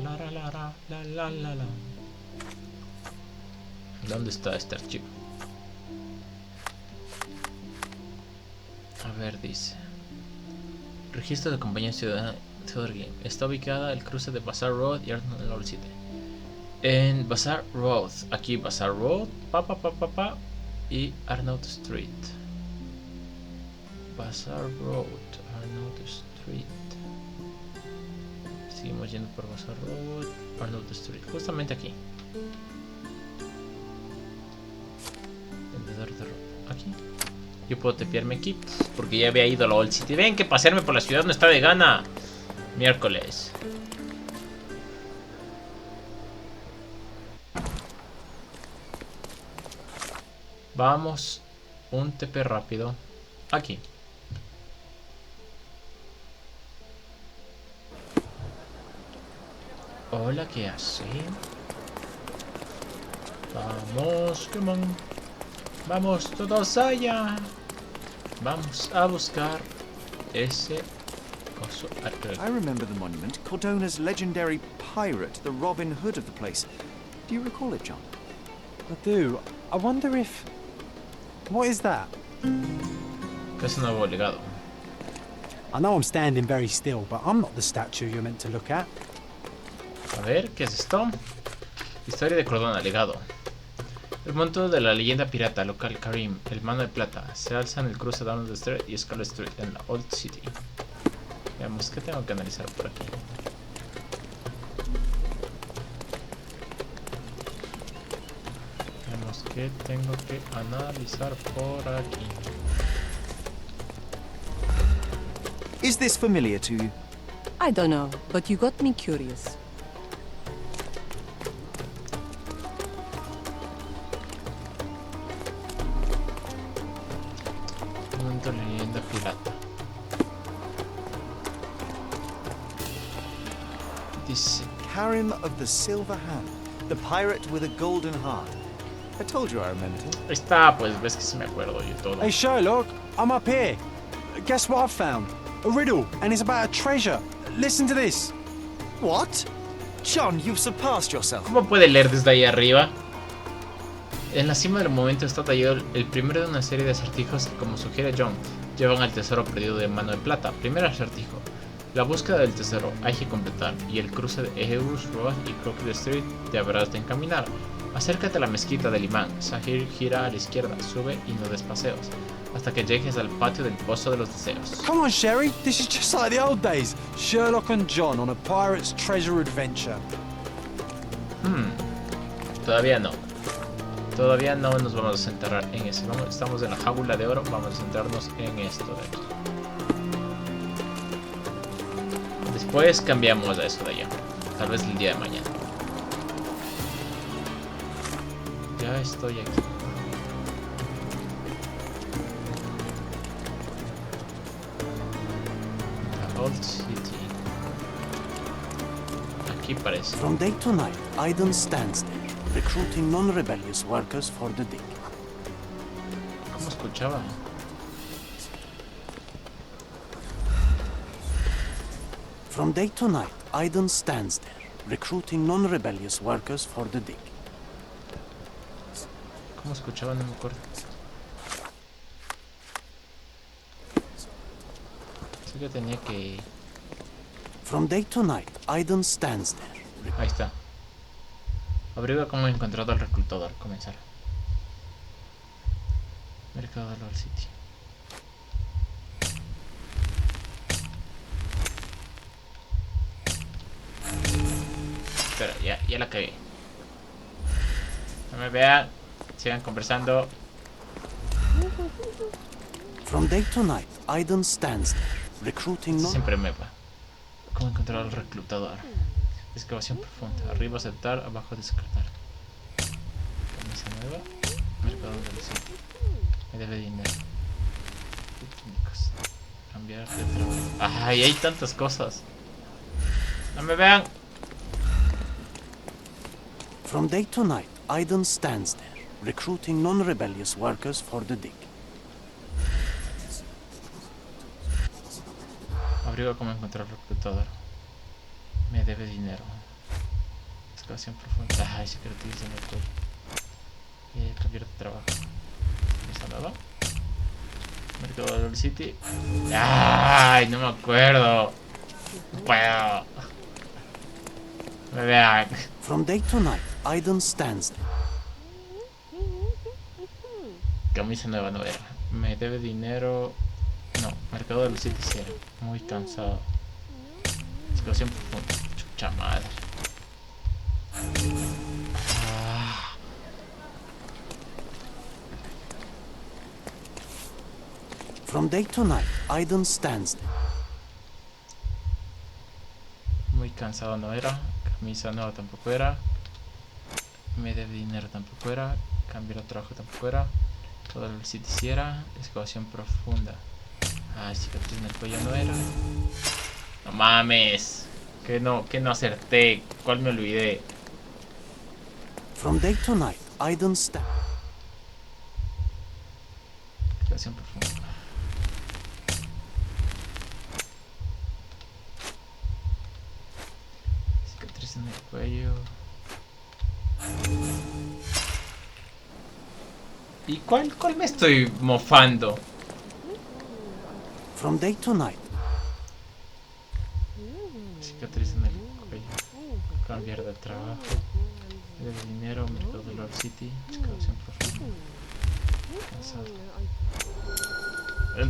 La. ¿Dónde está este archivo? A ver, dice. Registro de compañía ciudadana Theodore Game. Está ubicada el cruce de Bazaar Road y Arnold City. En Bazaar Road. Aquí Bazaar Road. Y Arnaut Street. Bazaar Road. Arnaut Street. Seguimos yendo por Bazaar Road. Arnaut Street. Justamente aquí. Vendedor de ropa. Aquí. Yo puedo tepearme aquí porque ya había ido a la Old City. Ven que pasearme por la ciudad no está de gana. Miércoles. Vamos. Un TP rápido. Aquí. Hola, ¿qué hace? Vamos, come on. Vamos todos allá. Vamos a buscar ese coso arqueológico.
I remember the monument. Cordona's legendary pirate, the Robin Hood of the place. Do you recall it, John?
I do. I wonder if... What is that?
Es un nuevo legado.
I know I'm standing very still, but I'm not the statue you're meant to look at.
A ver, ¿qué es esto? Historia de Cordona, legado. El monto de la leyenda pirata local Karim, el mano de plata, se alza en el cruce de Arnold Street y Scarlet Street en la Old City. Veamos, ¿qué tengo que analizar por aquí? Veamos, ¿qué tengo que analizar por aquí?
Is this familiar to you?
I don't know, but you got me curious.
Monto la leyenda pirata. Dice
Karim of the Silver Hand, the pirate with a golden heart. I told you I remembered him.
Ahí está, pues ves que sí me acuerdo yo todo.
Hey Sherlock, I'm up here. Guess what I've found? A riddle, and it's about a treasure. Listen to this.
What? John, you've surpassed yourself.
¿Cómo puede leer desde ahí arriba? En la cima del momento está tallado el primero de una serie de acertijos que, como sugiere John, llevan al tesoro perdido de mano de plata. Primer acertijo. La búsqueda del tesoro hay que completar, y el cruce de Eurus Road y Crooked Street te habrás de encaminar. Acércate a la mezquita del imán. Sahir gira a la izquierda, sube y no des paseos, hasta que llegues al patio del pozo de los deseos.
Come on, Sherry. This is just like the old days. Sherlock and John on a pirate's treasure adventure.
Todavía no. Todavía no nos vamos a centrar en eso. Estamos en la Jaula de Oro. Vamos a centrarnos en esto de aquí. Después cambiamos a eso de allá. Tal vez el día de mañana. Ya estoy aquí. Old City. Aquí parece.
From day to night, Aiden stands there, recruiting non-rebellious workers for the dig.
¿Cómo escuchaba?
From day to night, Aiden stands there, recruiting non-rebellious workers for the dig.
¿Cómo escuchaba? No me acuerdo. Sí que tenía que...
From day to night, Aiden stands there.
Ahí está. Averigua cómo he encontrado al reclutador. Comenzar. Mercado de Lord City. Espera, ya la cagué. No me vean. Sigan conversando.
From day to night, Aiden stands there, recruiting
Siempre me va. ¿Cómo encontrar al reclutador? Excavación profunda. Arriba aceptar, abajo descartar. Camisa nueva. Mercado del sitio. Me debe dinero. Técnicos. Cambiar de trabajo. Ay, hay tantas cosas. No me vean.
From day to night, Aiden stands there, recruiting non-rebellious workers for the dig.
Abrigo cómo encontrar al reclutador. Me debe dinero. Excavación profunda. Ay, secretismo en el cuello. Cambiar de trabajo. ¿Esa nada? Mercado del City. Ay, no me acuerdo. No puedo. Me vean.
From day to night, Aiden stands there.
Camisa nueva no era. Me debe dinero. No, Mercado del City sí era. Muy cansado. Excavación profunda. Chucha madre.
From day to night, Aiden stands there.
Muy cansado no era. Camisa nueva tampoco era. Me debe dinero tampoco era. Cambio de trabajo tampoco era. Todo el sitio sí era. Excavación profunda. Ah, cicatriz en el cuello no era. No mames. Que no acerté. ¿Cuál me olvidé?
From day to night, Aiden stands.
Excavación profunda. Cicatriz en el cuello. ¿Y cuál me estoy mofando?
From day to night.
Cicatriz en el cuello. Cambiar de trabajo. De dinero. Mercado de Lord City. Excavación profunda. Cansado.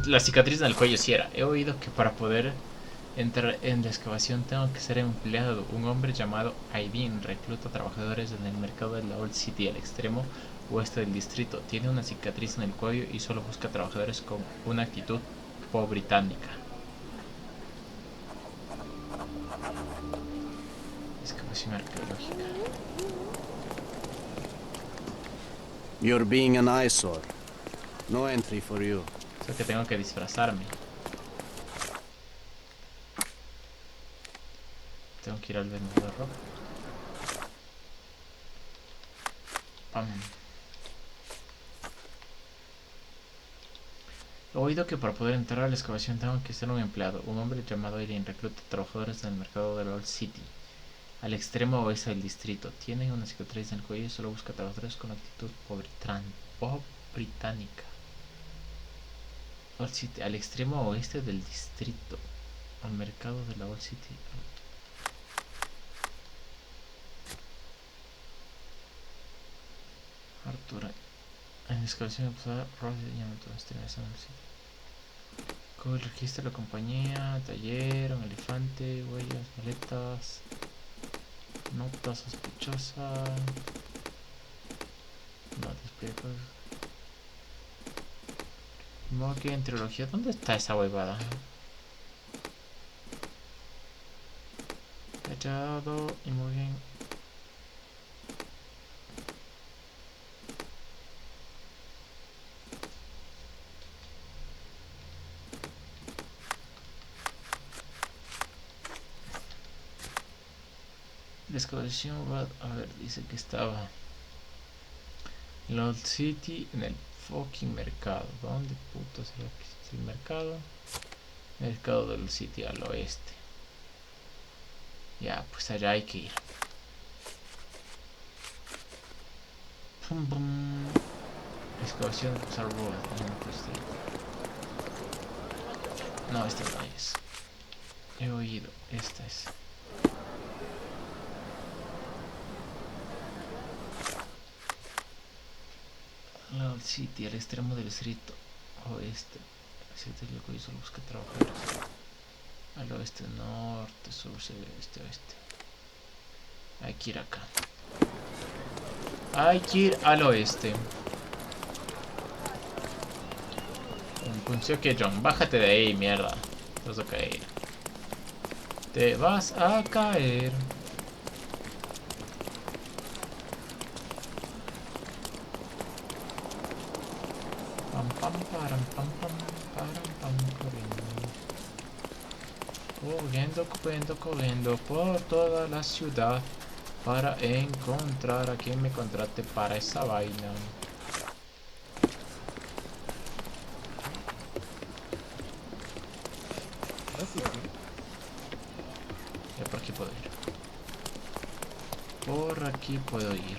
La cicatriz en el cuello sí era. He oído que para poder entrar en la excavación tengo que ser empleado. Un hombre llamado Aidin recluta trabajadores en el mercado de la Old City al extremo oeste del distrito. Tiene una cicatriz en el cuello y solo busca trabajadores con una actitud británica. Excavación arqueológica.
You're being an eyesore. No entry for you.
O sea que tengo que disfrazarme. Tengo que ir al vendedor rojo. Pam. He oído que para poder entrar a la excavación tengo que ser un empleado. Un hombre llamado Irene recluta trabajadores en el mercado de la Old City, al extremo oeste del distrito. Tiene una cicatriz en el cuello y solo busca trabajadores con actitud británica. Old City, al extremo oeste del distrito, al mercado de la Old City. Artura. En la excavación pasada, Ross y Yamato estrenaron el sitio. Con el registro de la compañía, taller, un elefante, huellas, maletas, notas sospechosas. No, despliegue. Morgue en trilogía. ¿Dónde está esa huevada? Hallado y muy bien. excavación. A ver, dice que estaba en la Old City, en el fucking mercado. ¿Dónde puto será que es el mercado? Mercado del City al oeste. Ya, pues allá hay que ir. Pum, pum. Excavación salvo. No, esta no es. He oído, esta es. La Old City, al extremo del distrito oeste. Este es lo que hizo, busca trabajadores. Al oeste, norte, sur, este, oeste. Hay que ir acá. Hay que ir al oeste. Un que John, bájate de ahí, mierda. Te vas a caer. Te vas a caer. Pam pam param pam pam param pam corriendo por toda la ciudad para encontrar a quien me contrate para esa vaina. Ya por aquí puedo ir. Por aquí puedo ir.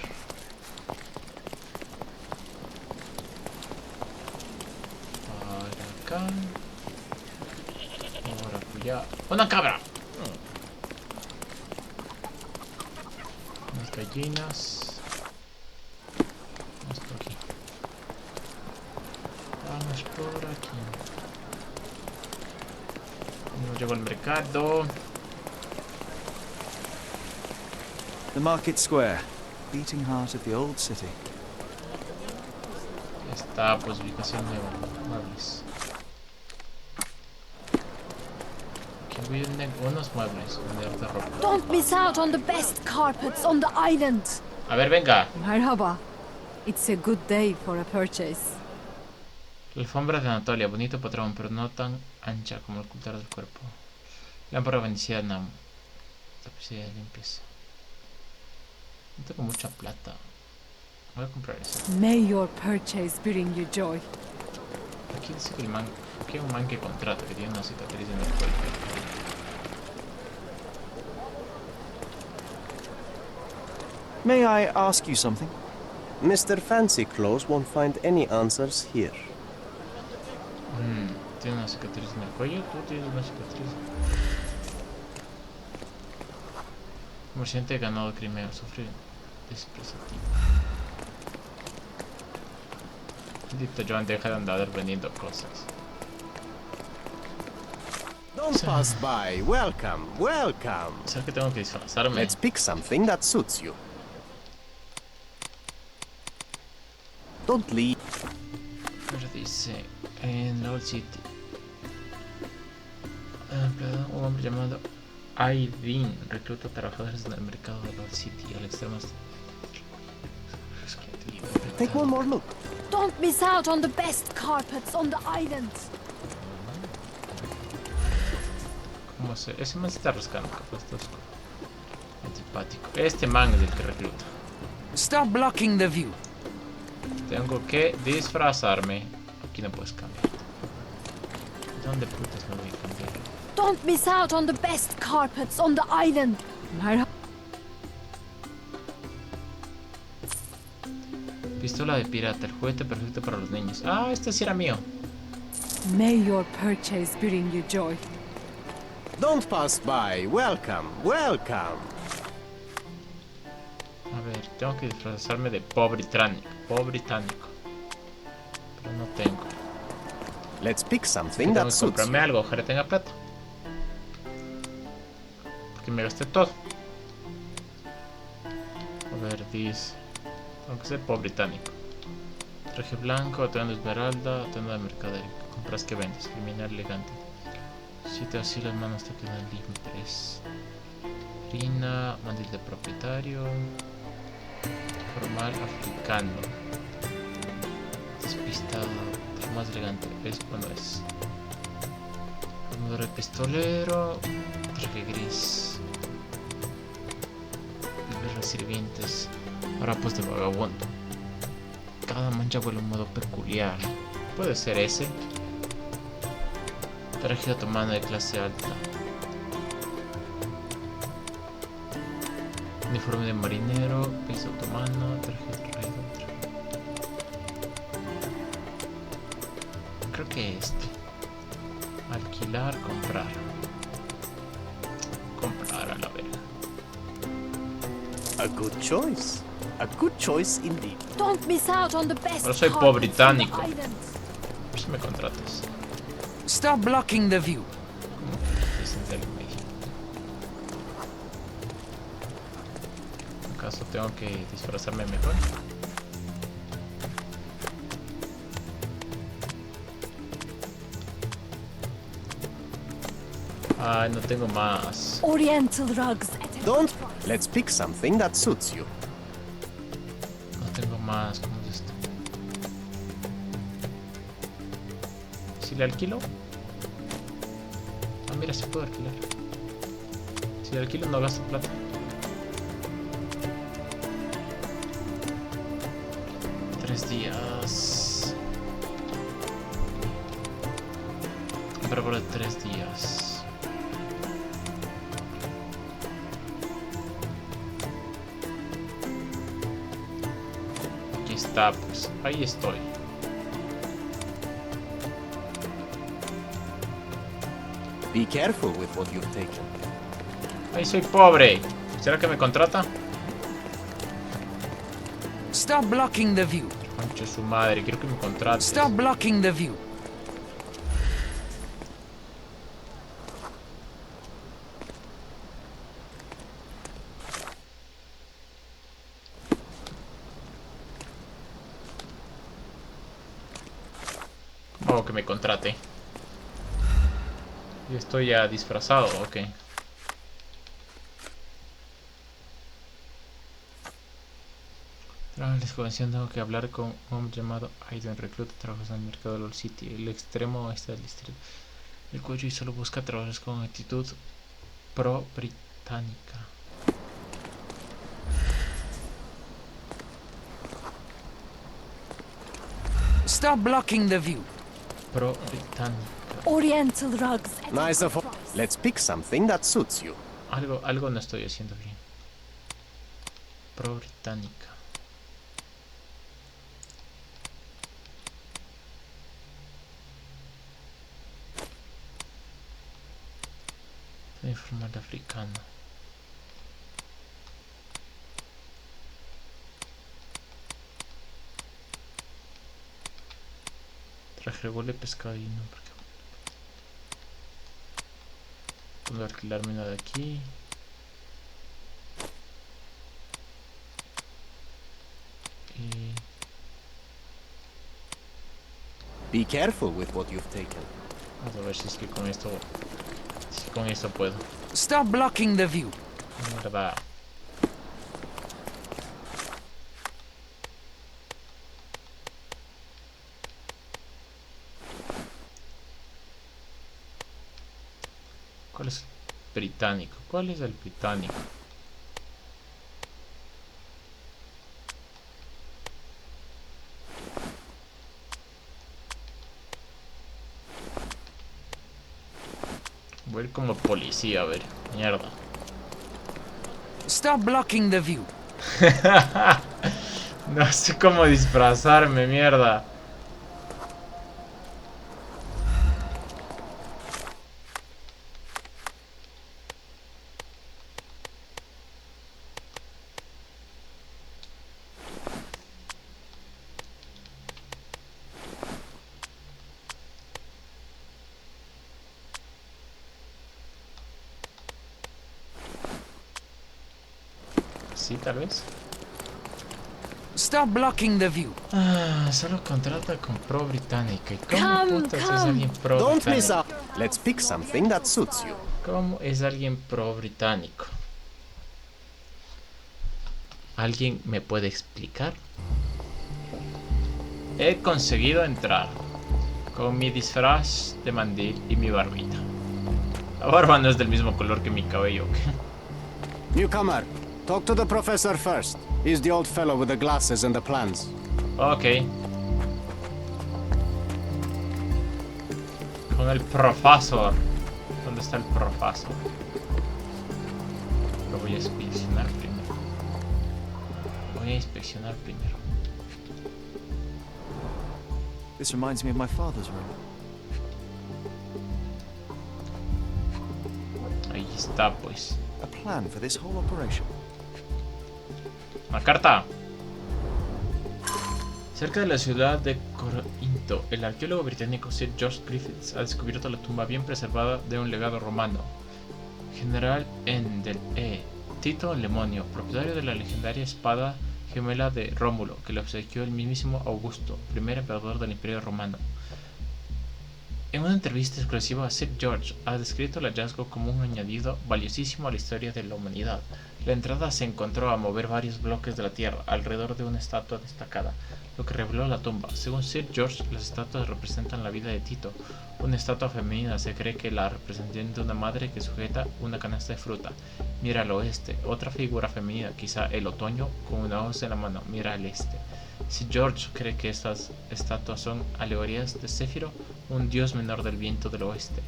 Para acá. Por acullá. ¡Una cabra! Unas gallinas. Vamos por aquí. Vamos por aquí. No llego al mercado.
The market square, beating heart of the old city.
Ya está, pues ubicación nueva. Muebles. Aquí voy a unos muebles, vender de ropa.
Don't miss out on the best carpets on the island.
A ver, venga.
Merhaba. It's a good day for a purchase.
La alfombra de Anatolia, bonito patrón, pero no tan ancha como el ocultar del cuerpo. Lámpara veneciana, tapicería de limpieza. No tengo mucha plata. Voy a comprar eso.
May your purchase bring you joy.
Aquí dice que el man, aquí hay un man que contrata, que tiene una cicatriz en el cuello.
May I ask you something?
Mr. Fancy Clothes won't find any answers here.
Tiene una cicatriz en el cuello, tú tienes una cicatriz. Comerciante ganado criminal, sufre despreciativo. Dito Joan, deja de andar vendiendo cosas.
Don't pass by. Welcome, welcome.
¿Sabes que tengo que disfrazarme?
Let's pick something that suits you. Don't leave.
Pero dice, en la Old City. Un hombre llamado Aidin recluta trabajadores en el mercado de la Old City al extremo.
Take one more look.
Don't miss out on the best carpets on the island.
¿Cómo se? Ese man se está rascando, capaz tosco. Antipático. Este man es el que recluta.
Stop blocking the view.
Tengo que disfrazarme. Aquí no puedes cambiar. ¿Dónde putas me voy a cambiar?
Don't miss out on the best carpets on the island.
Pistola de pirata, el juguete perfecto para los niños. Ah, este sí era mío.
May your purchase bring you joy.
Don't pass by. Welcome, welcome.
A ver, tengo que disfrazarme de pobre británico. Pero no tengo.
Let's pick something
tengo
that
que
suits
comprarme
you.
algo, ojalá tenga plata. Porque me gasté todo. A ver, dice. Tengo que ser pobre británico. Traje blanco, atuendo esmeralda, atuendo de mercader. Compras que vendes, criminal elegante. Si te así las manos te quedan limpias. Harina, mandil de propietario. Formal africano. Despistado. El más elegante. Es bueno es. Armadura de pistolero. Traje gris. las sirvientes. Ahora pues de vagabundo. Cada mancha huele de un modo peculiar. Puede ser ese. Traje otomano de clase alta. Uniforme de marinero, piso otomano, traje de rey. Creo que este. Alquilar, comprar. Comprar a la verga.
A good choice. A good choice indeed.
Don't miss out on the best.
Pero soy pobre británico. Si me contratas.
Stop blocking the view.
¿Acaso tengo que disfrazarme mejor? Ay, no tengo más.
Oriental rugs.
Don't. Let's pick something that suits you.
No tengo más. ¿Cómo es esto? ¿Si le alquilo? Ah, mira, sí puedo alquilar. Si le alquilo no gasto plata. Días. Pero por 3 días. Aquí está, pues ahí estoy.
Be careful with what you've taken.
Ahí soy pobre. ¿Será que me contrata?
Stop blocking the view.
Concha su madre, quiero que me contrates.
Stop blocking the view.
Oh, que me contrate. Y estoy ya disfrazado, ok. Les convención, tengo que hablar con un hombre llamado Aiden, recluta trabajos en el mercado de Lord City, el extremo oeste del distrito. El cuello y solo busca trabajos con actitud pro-británica.
Stop blocking the view.
Pro-británica.
Oriental rugs.
Nice of. Let's pick something that suits you.
Algo no estoy haciendo bien. Pro-británica. Informal africano. Traje huele pescadino. Puedo alquilarme una de aquí. Y...
Be careful with what you've taken.
Vamos a ver si es que con esto... Si con esto puedo.
Stop blocking the view.
Mierda. ¿Cuál es el británico? ¿Cuál es el británico? Voy a ir como policía, a ver. Mierda.
Stop blocking the view.
No sé cómo disfrazarme, mierda. Sí, tal vez.
Stop blocking the view.
Ah, solo contrata con pro británica. ¿Y cómo putas es alguien pro
Don't miss
británico?
out. Let's pick something that suits you.
¿Cómo es alguien pro británico? ¿Alguien me puede explicar? He conseguido entrar con mi disfraz de mandil y mi barbita. La barba no es del mismo color que mi cabello.
Newcomer,
Talk to the professor first. He's the old fellow with the glasses and the plans.
Ok. Con el profesor. ¿Dónde está el profesor? Lo voy a inspeccionar primero. Voy a inspeccionar primero.
This reminds me of my father's room.
Ahí está, pues.
A plan for this whole operation.
Una carta. Cerca de la ciudad de Corinto, el arqueólogo británico Sir George Griffiths ha descubierto la tumba bien preservada de un legado romano. General en del Tito Lemonio, propietario de la legendaria espada gemela de Rómulo, que le obsequió el mismísimo Augusto, primer emperador del Imperio Romano. En una entrevista exclusiva, Sir George ha descrito el hallazgo como un añadido valiosísimo a la historia de la humanidad. La entrada se encontró a mover varios bloques de la tierra alrededor de una estatua destacada, lo que reveló la tumba. Según Sir George, las estatuas representan la vida de Tito. Una estatua femenina se cree que la representación de una madre que sujeta una canasta de fruta. Mira al oeste. Otra figura femenina, quizá el otoño, con una hoz en la mano. Mira al este. Sir George cree que estas estatuas son alegorías de Céfiro, un dios menor del viento del oeste,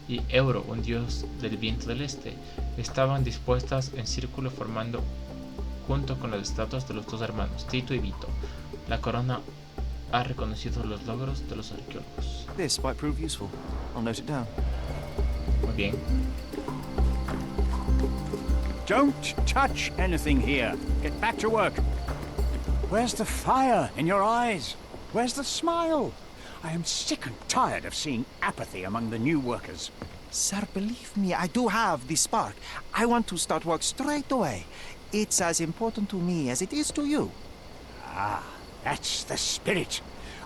y Euro, un dios del viento del este. Estaban dispuestas en círculo formando junto con las estatuas de los dos hermanos, Tito y Vito. La corona ha reconocido los logros de los arqueólogos.
This might prove useful. I'll note it down.
Muy bien.
Don't touch anything here. Get back to work. Where's the fire in your eyes? Where's the smile? I am sick and tired of seeing apathy among the new workers.
Sir, believe me, I do have the spark. I want to start work straight away. It's as important to me as it is to you.
Ah, that's the spirit.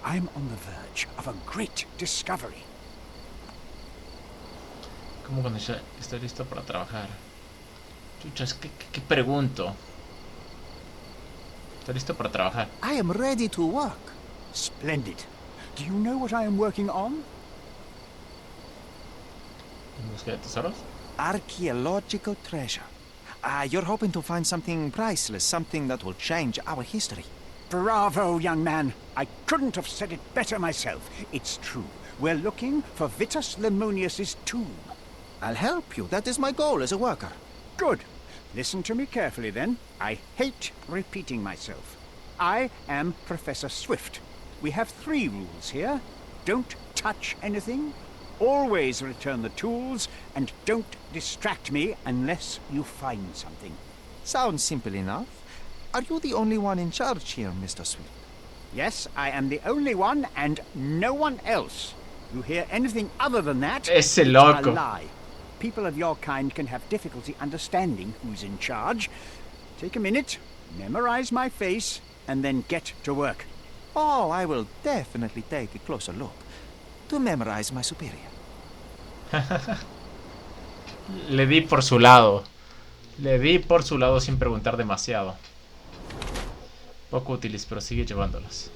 I'm on the verge of a great discovery.
¿Cómo cuando ya estoy listo para trabajar? Chuchas, ¿qué pregunto? Estoy listo para trabajar.
I am ready to work.
Splendid. Do you know what I am working on?
¿En busca de tesoros?
Archaeological treasure. You're hoping to find something priceless, something that will change our history.
Bravo, young man. I couldn't have said it better myself. It's true. We're looking for Vitus Lemonius's tomb.
I'll help you. That is my goal as a worker.
Good. Listen to me carefully, then. I hate repeating myself. I am Professor Swift. We have 3 rules here. Don't touch anything. Always return the tools. And don't distract me unless you find something.
Sounds simple enough. Are you the only one in charge here, Mr. Swift?
Yes, I am the only one and no one else. You hear anything other than that?
Ese
It's
loco.
a lie. People of your kind can have difficulty understanding who's in charge. Take a minute, memorize my face, and then get to work.
Oh, I will definitely take a closer look to memorize my superior.
Le di por su lado. Le di por su lado sin preguntar demasiado. Poco útiles, pero sigue llevándolos.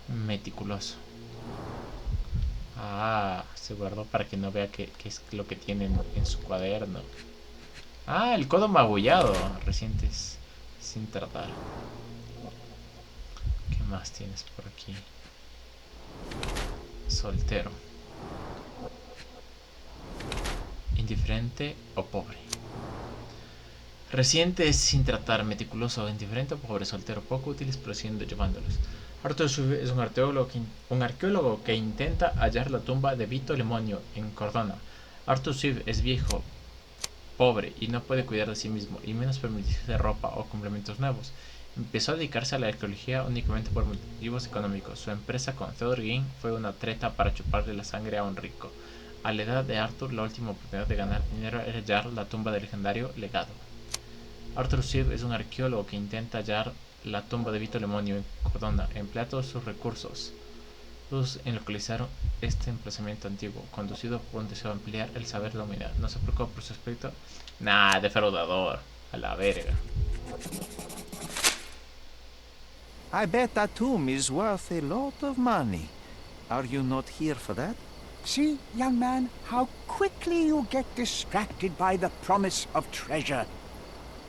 Meticuloso. Ah, se guardó para que no vea qué es lo que tienen en su cuaderno. Ah, el codo magullado. Recientes sin tratar. ¿Qué más tienes por aquí? Soltero. Indiferente o pobre. Reciente sin tratar, meticuloso, indiferente o pobre, soltero, poco útiles, pero siendo llevándolos. Arthur Swift es un arqueólogo que intenta hallar la tumba de Vito Lemonio en Cordona. Arthur Swift es viejo, pobre y no puede cuidar de sí mismo, y menos permitirse ropa o complementos nuevos. Empezó a dedicarse a la arqueología únicamente por motivos económicos. Su empresa con Theodore Gain fue una treta para chuparle la sangre a un rico. A la edad de Arthur, la última oportunidad de ganar dinero era hallar la tumba del legendario legado. Arthur Swift es un arqueólogo que intenta hallar la tumba de Vito Lemonio en Cordona. Emplea todos sus recursos en localizar este emplazamiento antiguo, conducido por un deseo de ampliar el saber de la humanidad. No se preocupa por su aspecto. Nah, defraudador. A la verga.
I bet that tomb is worth a lot of money. Are you not here for that?
See, young man, how quickly you get distracted by the promise of treasure.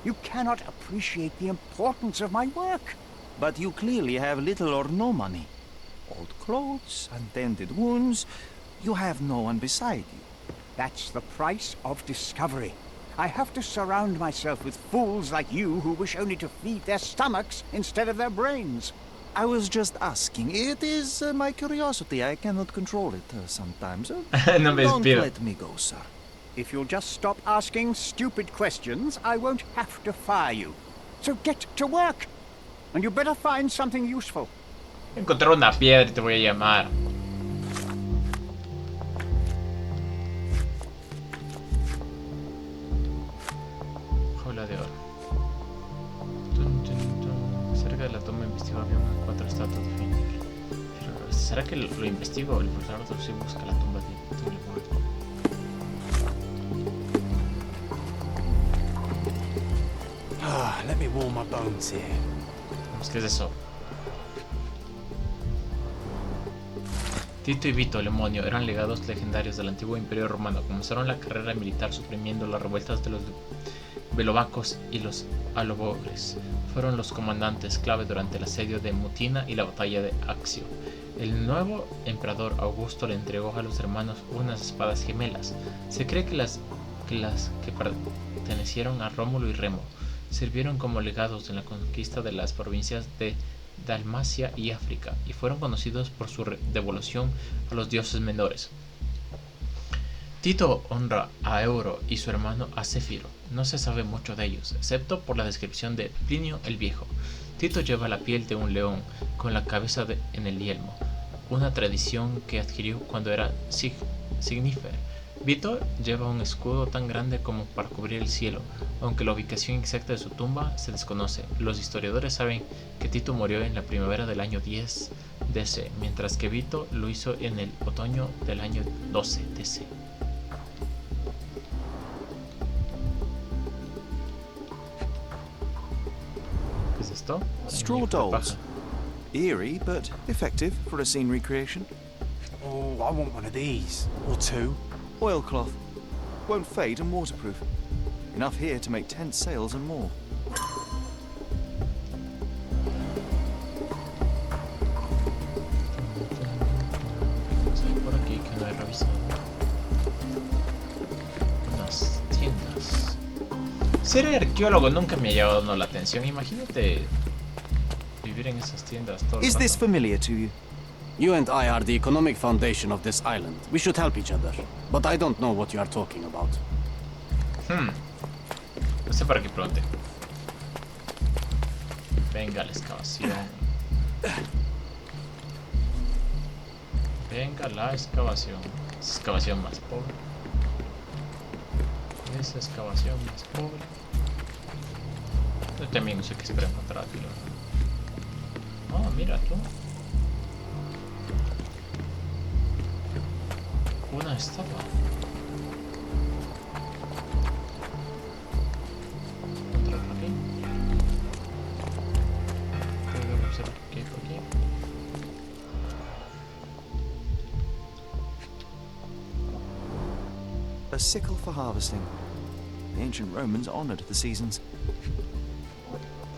You cannot appreciate the importance of my work.
But you clearly have little or no money. Old clothes, untended wounds. You have no one beside you.
That's the price of discovery. I have to surround myself with fools like you who wish only to feed their stomachs instead of their brains.
I was just asking. It is my curiosity. I cannot control it sometimes.
No me
Don't
despido.
let me go, sir.
If you'll just stop asking stupid questions, I won't have to fire you. So get to work. And you better find something useful.
Encontrar una piedra y te voy a llamar. Jaula de Oro. Tun, tun, tun. Cerca de la tumba investigó había unas 4 estatuas de Finnick. Pero ¿será que lo investigo? El profesor sí busca la tumba de Finnick.
Let me warm my bones here.
¿Qué es eso? Tito y Vito, el demonio, eran legados legendarios del antiguo imperio romano. Comenzaron la carrera militar suprimiendo las revueltas de los belovacos y los alobores. Fueron los comandantes clave durante el asedio de Mutina y la batalla de Accio. El nuevo emperador Augusto le entregó a los hermanos unas espadas gemelas. Se cree que las que pertenecieron a Rómulo y Remo sirvieron como legados en la conquista de las provincias de Dalmacia y África, y fueron conocidos por su devolución a los dioses menores. Tito honra a Euro y su hermano a Céfiro. No se sabe mucho de ellos, excepto por la descripción de Plinio el Viejo. Tito lleva la piel de un león con la cabeza en el yelmo, una tradición que adquirió cuando era signífer. Vito lleva un escudo tan grande como para cubrir el cielo, aunque la ubicación exacta de su tumba se desconoce. Los historiadores saben que Tito murió en la primavera del año 10 DC, mientras que Vito lo hizo en el otoño del año 12 DC. ¿Qué es esto?
Straw dolls. Eerie, but effective for a scene recreation.
Oh, I want one of these. Or 2.
Oilcloth. Won't fade and waterproof. Enough here to make tent sails and more.
Por aquí que no he revisado. Unas tiendas. Ser arqueólogo nunca me ha llamado la atención. Imagínate vivir en esas tiendas todo el
Is this
rato.
familiar to you?
You and I are the economic foundation of this island. We should help each other. But I don't know what you are talking about.
No sé para qué pregunte. Venga la excavación. Venga la excavación. Esa excavación más pobre. Esa excavación más pobre. Yo también no sé qué espero encontrar aquí. Oh, mira tú. Una estatua. Otra por aquí. Puedo observar qué hay por aquí.
A sickle for harvesting. The ancient Romans honored the seasons.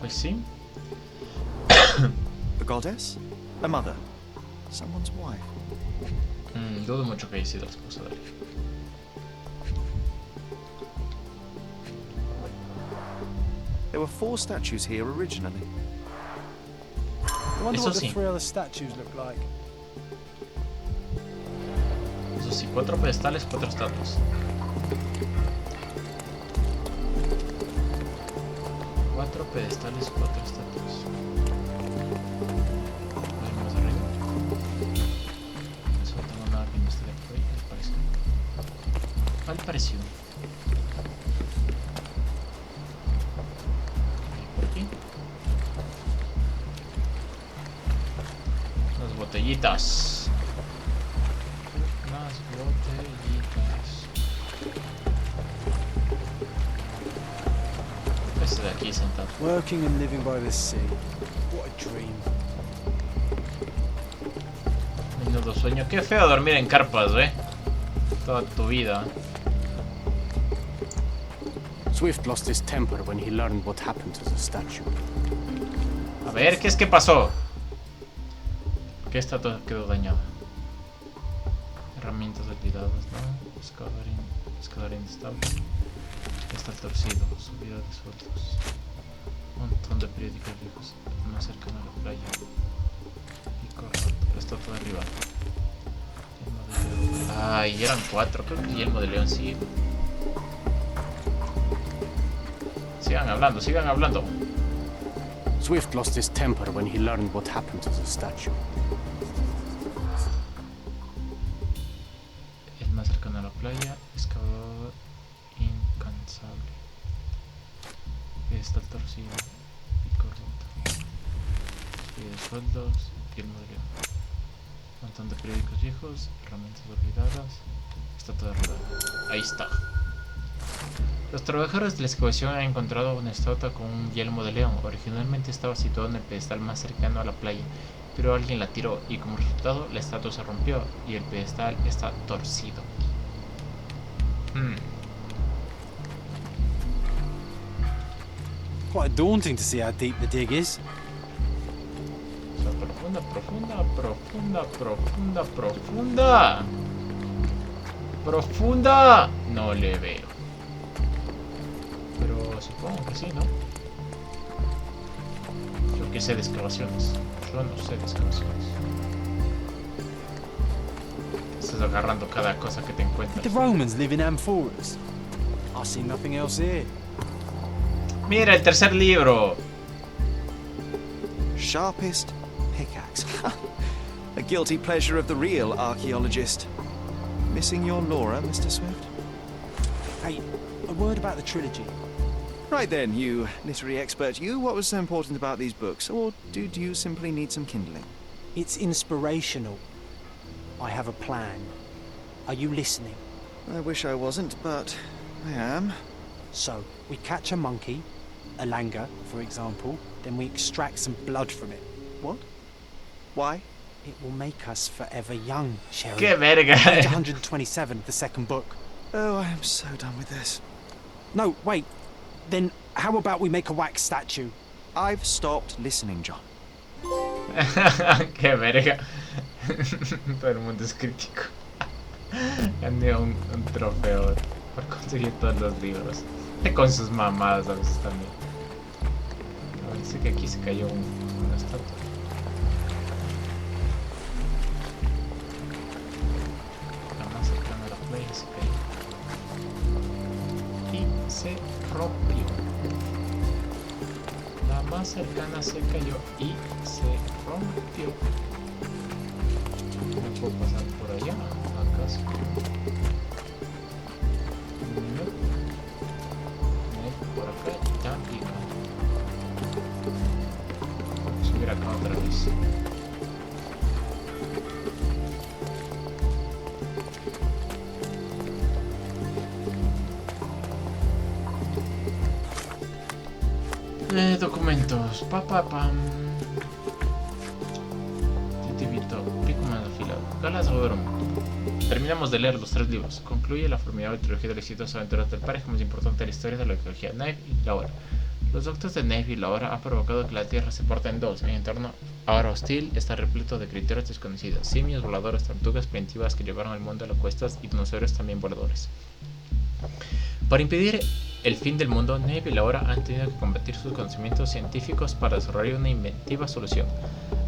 Pues sí.
A goddess? A mother? Someone's wife?
Dudo mucho que haya sido la esposa de él.
There were 4 statues here originally.
I wonder
Eso
what the
sí.
3 other statues look like.
Eso sí, 4 pedestales, 4 estatuas. 4 pedestales, 4 estatuas. A ver más arriba. Eso no tengo nada que investigar por ahí, me parece. ¿Cuál pareció? Por aquí. Unas botellitas. Unas botellitas. Este de aquí sentado.
Working and living by the sea. What a dream.
Menudo sueño. Qué feo dormir en carpas, ¿eh? toda tu vida.
Swift lost his temper when he learned what happened to the statue.
A ver, ¿qué pasó? ¿Qué estatua quedó dañada? Herramientas olvidadas, ¿no? Pescador inestable. Está torcido, subida de sueldos. Un montón de periódicos viejos más cercano a la playa. Pico roto, estatua derribada. Ay, eran 4, creo que Yelmo de León sí. Sigan hablando.
Swift lost his temper when he learned what happened to the statue.
El más cercano a la playa, pescador incansable. Está torcido, pico roto. Subida de sueldos, Yelmo de León. Un montón de periódicos viejos, herramientas olvidadas, estatua derribada. Ahí está. Los trabajadores de la excavación han encontrado una estatua con un yelmo de león. Originalmente estaba situado en el pedestal más cercano a la playa, pero alguien la tiró y como resultado la estatua se rompió y el pedestal está torcido.
Quite daunting to see how deep the dig is.
O sea, profunda. No le veo. Pero supongo que sí, ¿no? Yo que sé de excavaciones. Yo no sé de excavaciones. Estás agarrando cada cosa que te encuentras.
Did the Romans live in amphoras? I see nothing else here.
Mira el tercer libro.
Sharpest pickaxe. A guilty pleasure of the real archaeologist. Missing your Laura, Mr. Swift?
Hey, a word about the trilogy.
Right then, you literary expert, what was so important about these books? Or did you simply need some kindling?
It's inspirational. I have a plan. Are you listening?
I wish I wasn't, but I am.
So, we catch a monkey, a langur, for example, then we extract some blood from it.
What? Why?
It will make us forever young, Sherry.
¡Qué verga!
Page 127, the second book.
Oh, I am so done with this.
No, wait. Then how about we make a wax statue?
I've stopped listening, John.
¡Qué verga! Todo el mundo es crítico. Gané un trofeo por conseguir todos los libros. Con sus mamadas a veces también. Parece que aquí se cayó una estatua. La más cercana a la playa se cayó. Y se rompió. La más cercana se cayó y se rompió. ¿No puedo pasar por allá? ¿Acaso? No. Por acá ya pica. Vamos a subir acá otra vez. Documentos. Pam. Titivito. Pico más afilado. Jaula de Oro. Terminamos de leer los 3 libros. Concluye la formidable trilogía de las exitosas aventuras del pareja más importante de la historia de la arqueología, Nave y la Hora. Los doctos de Nave y la Hora han provocado que la Tierra se porte en dos. El entorno ahora hostil está repleto de criaturas desconocidas, simios voladores, tortugas primitivas que llevaron al mundo a las cuestas y dinosaurios también voladores. Para impedir el fin del mundo, Nave y la Hora han tenido que combatir sus conocimientos científicos para desarrollar una inventiva solución.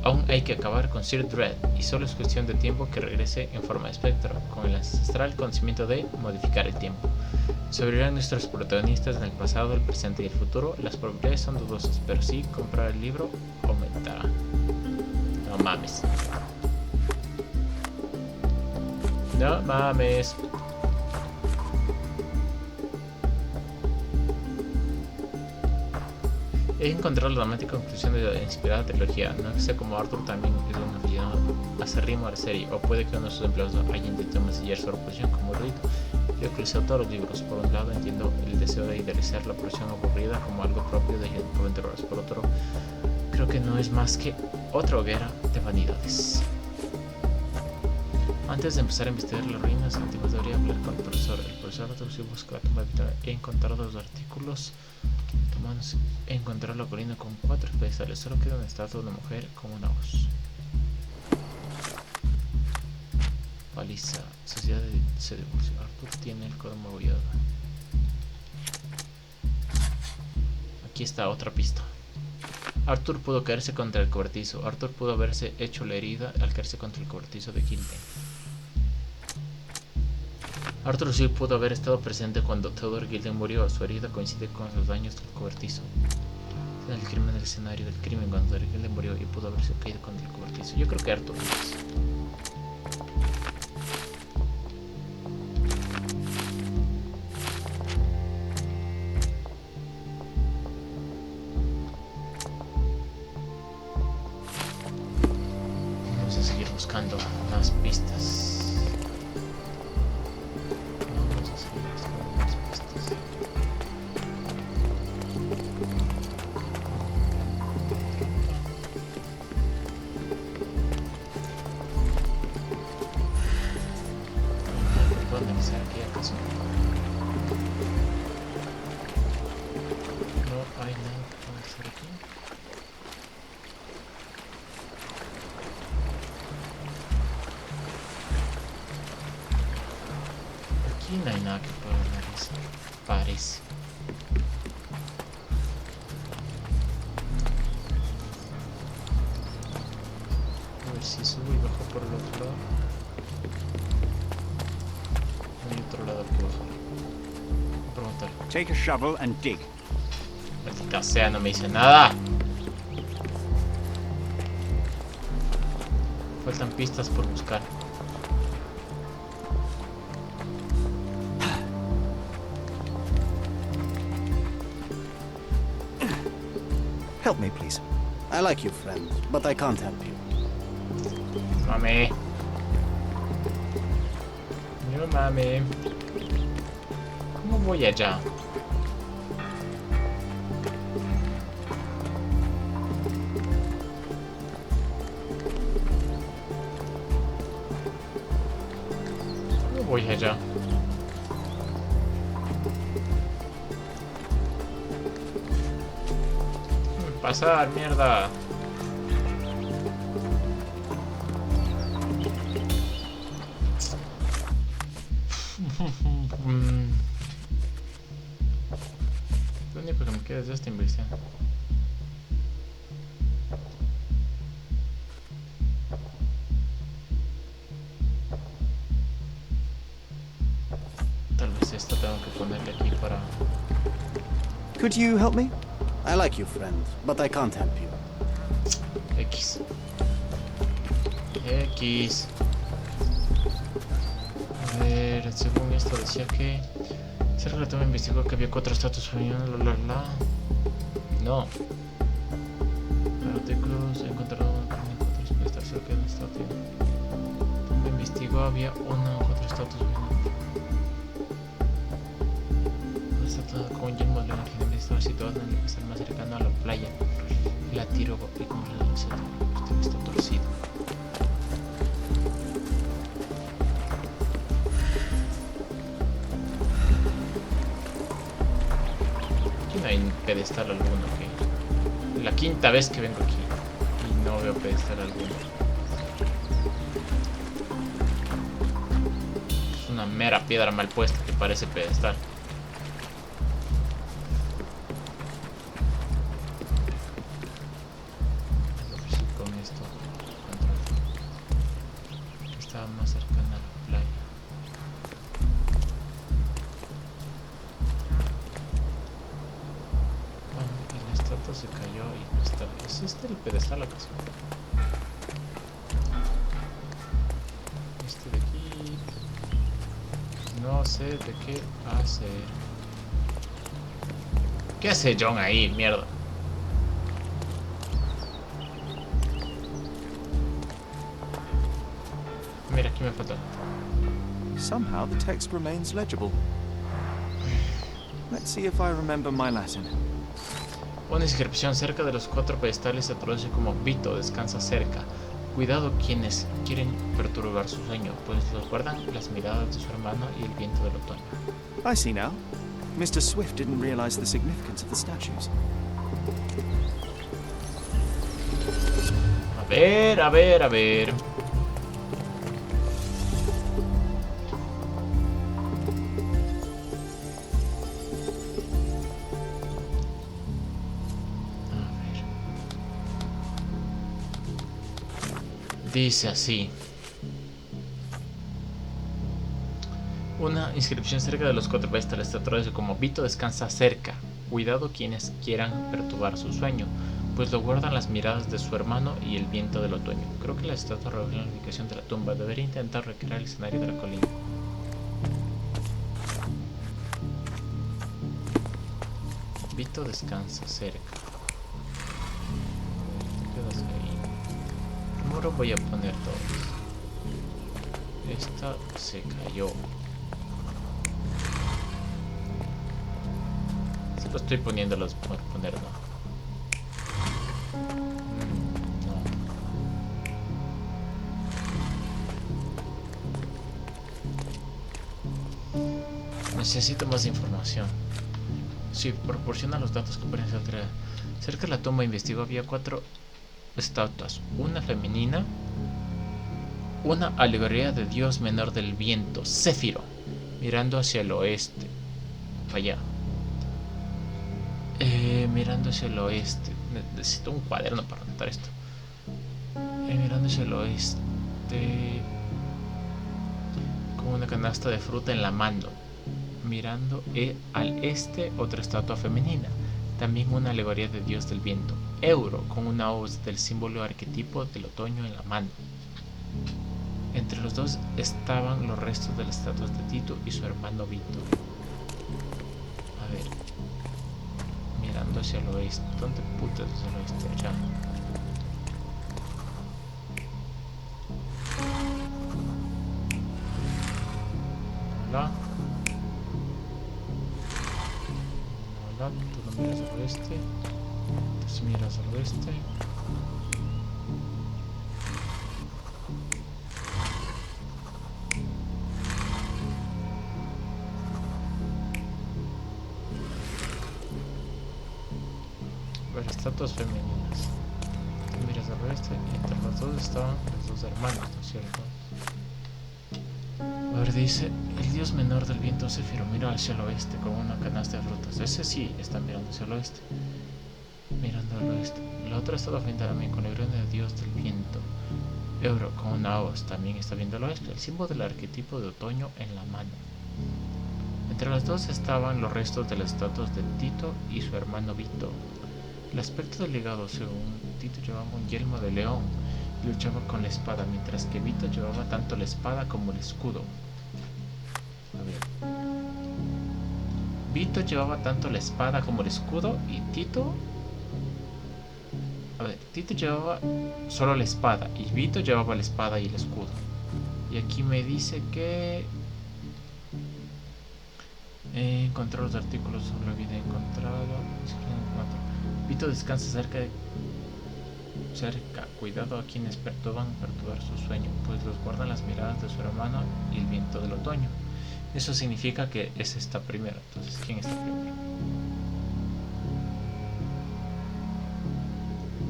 Aún hay que acabar con Sir Dredd, y solo es cuestión de tiempo que regrese en forma de espectro, con el ancestral conocimiento de modificar el tiempo. Sobrevivirán nuestros protagonistas en el pasado, el presente y el futuro. Las probabilidades son dudosas, pero sí comprar el libro aumentará. No mames. No mames. He encontrado la dramática conclusión de la inspirada trilogía. No sé cómo Arthur también es un aficionado acérrimo a la serie, o puede que uno de sus empleados haya intentado mancillar su oposición como erudito. Yo he utilizado todos los libros. Por un lado entiendo el deseo de idealizar la profesión aburrida como algo propio de aventureros. Por otro, creo que no es más que otra hoguera de vanidades. Antes de empezar a investigar las ruinas antiguas debería hablar con el profesor. El profesor Arthur buscó la tumba y encontró los artículos humanos. Encontró la colina con 4 pedestales. Solo queda una estatua de una mujer con una voz. Paliza. Sociedad se divorció. Arthur tiene el codo magullado. Aquí está otra pista. Arthur pudo caerse contra el cobertizo. Arthur pudo haberse hecho la herida al caerse contra el cobertizo de Gilden. Arthur sí pudo haber estado presente cuando Theodore Gilden murió. Su herida coincide con los daños del cobertizo. En el crimen, el escenario del crimen cuando Theodore Gilden murió y pudo haberse caído contra el cobertizo. Yo creo que Arthur. Vamos a seguir buscando más pistas. No hay nada que pueda analizar, parece. A ver si subo y bajo por el otro lado. No hay otro lado que bajar. Voy a preguntar.
Take a shovel and dig.
Maldita sea, no me dice nada. Faltan pistas por buscar.
Help me, please.
I like you, friend, but I can't help you.
Mami. No, mami. ¿Cómo voy allá? ¿Cómo voy allá? Pasar, mierda. Lo único que me queda es esta inversión. Tal vez esto tengo que ponerle aquí para...
Could you help me?
I like you, friend, but I can't help you.
X. X. A ver, según esto decía que... Sherlock me investigó que había 4 estatuas femeninas, No. Artículos, he encontrado una con 4 pistas, solo queda una estatua. Me investigó, había una o 4 estatuas femeninas. Una estatua con yelmo de la que estaba situada en el lugar más cercano a la playa. La tiró y como el centro, está torcido. Aquí no hay pedestal alguno, que la 5ª vez que vengo aquí y no veo pedestal alguno. Es una mera piedra mal puesta que parece pedestal. Más cercana a la playa. Y la estatua se cayó y no está. ¿Es este el pedestal acaso? Este de aquí. No sé de qué hace. ¿Qué hace John ahí? Mierda. Mira, aquí me falta.
Somehow the text remains legible. Let's see if I remember my Latin.
Una inscripción cerca de los 4 pedestales se traduce como Vito descansa cerca. Cuidado quienes quieren perturbar su sueño, pues los guardan las miradas de su hermano y el viento del otoño.
I see now. Mr. Swift didn't realize the significance of the statues.
A ver, a ver, a ver. Dice así. Una inscripción cerca de los 4 pies de la estatua dice como Vito descansa cerca. Cuidado quienes quieran perturbar su sueño, pues lo guardan las miradas de su hermano y el viento del otoño. Creo que la estatua revela la ubicación de la tumba. Debería intentar recrear el escenario de la colina. Vito descansa cerca. Te quedas ahí. Primero voy a poner todos. Esta se cayó. Se lo estoy poniendo los por poner, no. Necesito más información. Sí, proporciona los datos que aparecen atrás. Cerca de la tumba investigó había 4 estatuas. Una femenina, una alegoría de Dios menor del viento, Céfiro, mirando hacia el oeste. Allá. Mirando hacia el oeste. Necesito un cuaderno para anotar esto. Mirando hacia el oeste. Con una canasta de fruta en la mano. Mirando al este, otra estatua femenina. También una alegoría de Dios del viento. Euro, con una hoz del símbolo arquetipo del otoño en la mano. Entre los dos estaban los restos de las estatuas de Tito y su hermano Vito. A ver. Mirando hacia el oeste. ¿Dónde putas es el oeste? Allá. Hola. Hola, tú no miras al oeste. Tú miras al oeste. Estatuas femeninas. Tú miras al oeste y entre los dos estaban los dos hermanos, ¿no es cierto? A ver, dice, el dios menor del viento Céfiro mira hacia el oeste con una canasta de frutas. Ese sí está mirando hacia el oeste. Mirando al oeste. La otra estatua frente también con el grano de dios del viento. Euro con una hoz también está viendo al oeste. El símbolo del arquetipo de otoño en la mano. Entre las dos estaban los restos de las estatuas de Tito y su hermano Vito. El aspecto del legado, según Tito, llevaba un yelmo de león y luchaba con la espada, mientras que Vito llevaba tanto la espada como el escudo. A ver. Vito llevaba tanto la espada como el escudo y Tito... A ver, Tito llevaba solo la espada y Vito llevaba la espada y el escudo. Y aquí me dice que... encontrar los artículos sobre la vida encontrada. Vito descansa cerca. Cuidado a quienes perturbar su sueño, pues los guardan las miradas de su hermano y el viento del otoño. Eso significa que es esta primera. Entonces, ¿quién está primero?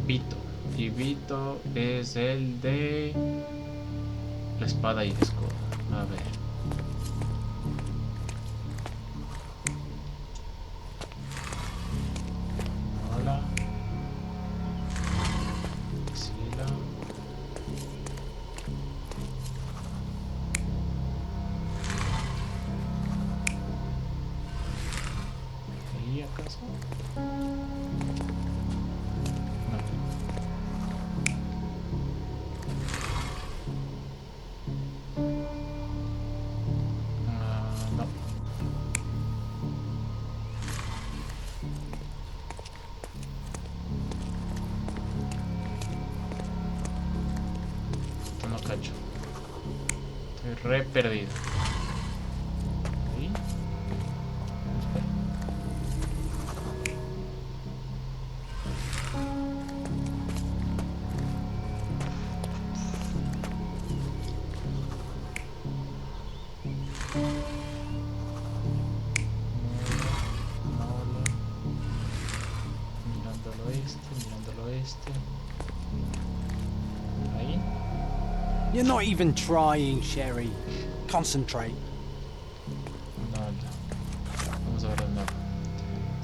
Vito. Y Vito es el de la espada y el escudo. A ver. Estoy re perdido. ¿Sí? Espera.
You're not even trying, Sherry. Concentrate.
Nada. Vamos a ver de nuevo.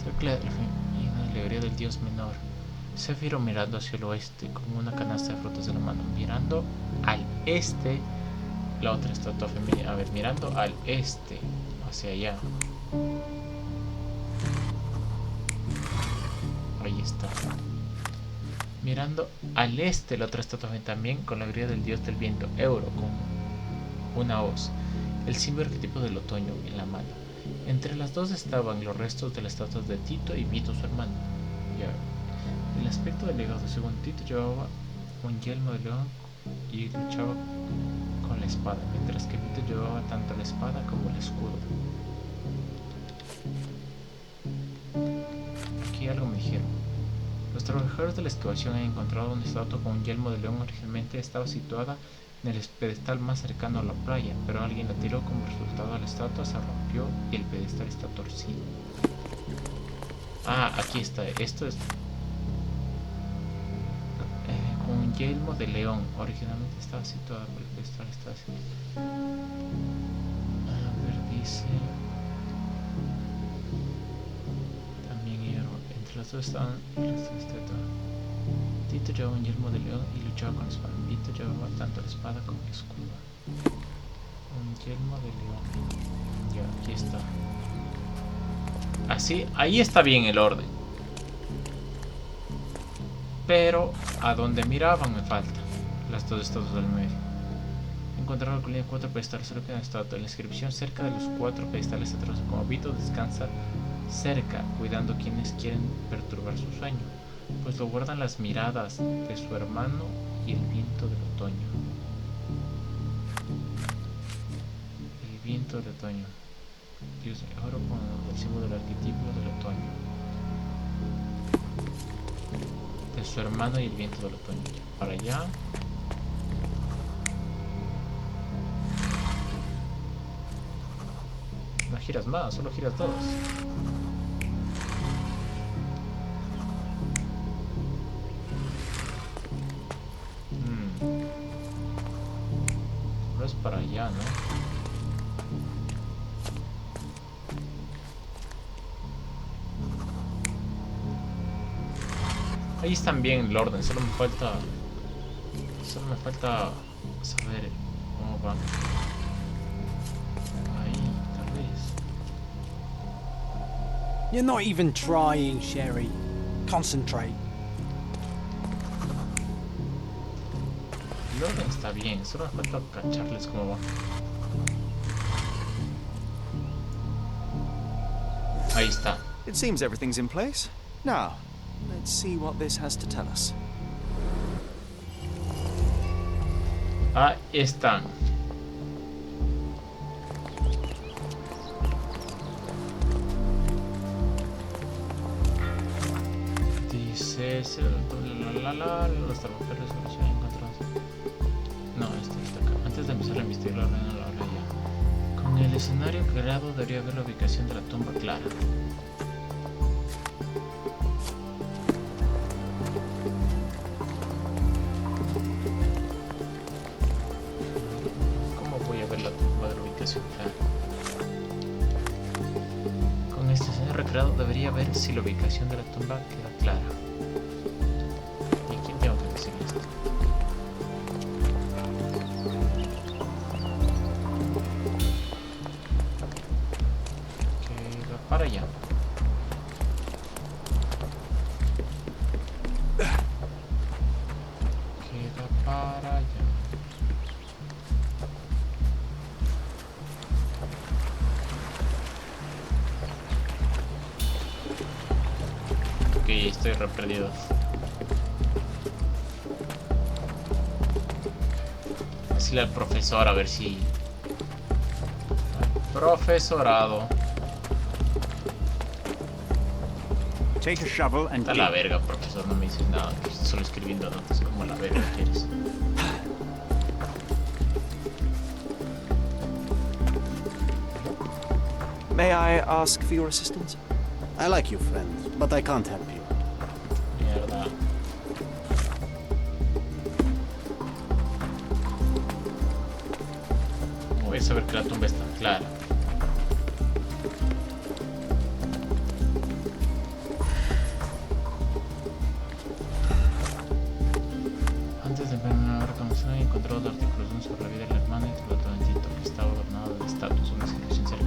Cerca de la femenina alegoría del dios menor. Céfiro mirando hacia el oeste, con una canasta de frutas en la mano. Mirando al este, la otra estatua femenina. A ver, mirando al este, hacia allá. Ahí está. Mirando al este, la otra estatua también con la alegoría del dios del viento, Euro, con una hoz. El símbolo arquetipo del otoño en la mano. Entre las dos estaban los restos de las estatuas de Tito y Vito, su hermano. Ya. El aspecto del legado, según Tito, llevaba un yelmo de león y luchaba con la espada, mientras que Vito llevaba tanto la espada como el escudo. Aquí algo me dijeron. Los trabajadores de la excavación han encontrado una estatua con un yelmo de león. Originalmente estaba situada en el pedestal más cercano a la playa, pero alguien la tiró. Como resultado, la estatua se rompió y el pedestal está torcido. Ah, aquí está. Esto es con un yelmo de león. Originalmente estaba situada por el pedestal. Está así. A ver, dice. También entre las dos estaban las estatuas. Tito llevaba un yelmo de león y luchaba con la espada. Vito llevaba tanto la espada como el escudo. Un yelmo de león. Ya, aquí está. Así, ahí está bien el orden. Pero a donde miraban me falta. Las dos estatuas del medio. Encontraron con 4 pedestales, solo queda una estatua. La inscripción cerca de los 4 pedestales se traduce como Vito descansa cerca, cuidando a quienes quieren perturbar su sueño, pues lo guardan las miradas de su hermano y el viento del otoño. El viento del otoño. Dios de oro con el símbolo del arquetipo del otoño. De su hermano y el viento del otoño. Para allá. No giras más, solo giras 2. No es para allá, ¿no? Ahí están bien el orden, solo me falta saber cómo van.
You're not even trying, Sherry. Concentrate.
El orden está bien, solo me falta cacharles cómo va. Ahí está.
It seems everything's in place. Now, let's see what this has to tell us.
Ahí están. Dice los trabajadores encontrados. No, este está acá. Antes de empezar a investigar la orden a la hora ya. Con el escenario creado debería haber la ubicación de la tumba clara. ¿Cómo voy a ver la tumba de la ubicación clara? Con este escenario recreado debería ver si la ubicación de la tumba queda clara. ¿Y a quién tengo que decir esto? Queda para allá. Queda para allá. Ok, estoy re perdido. Decirle al profesor a ver si... Profesorado.
Take a shovel and
Está la verga, profesor, no me dices nada. Estoy solo escribiendo notas como la verga quieres.
May I ask for your assistance?
I like you, friend, but I can't help you.
Mierda. saber que la tumba está clara. Antes de empezar a reconocer, he encontrado dos artículos, uno sobre la vida de la hermana y otro totalmente que estaba adornado de estatus, una inscripción cerca.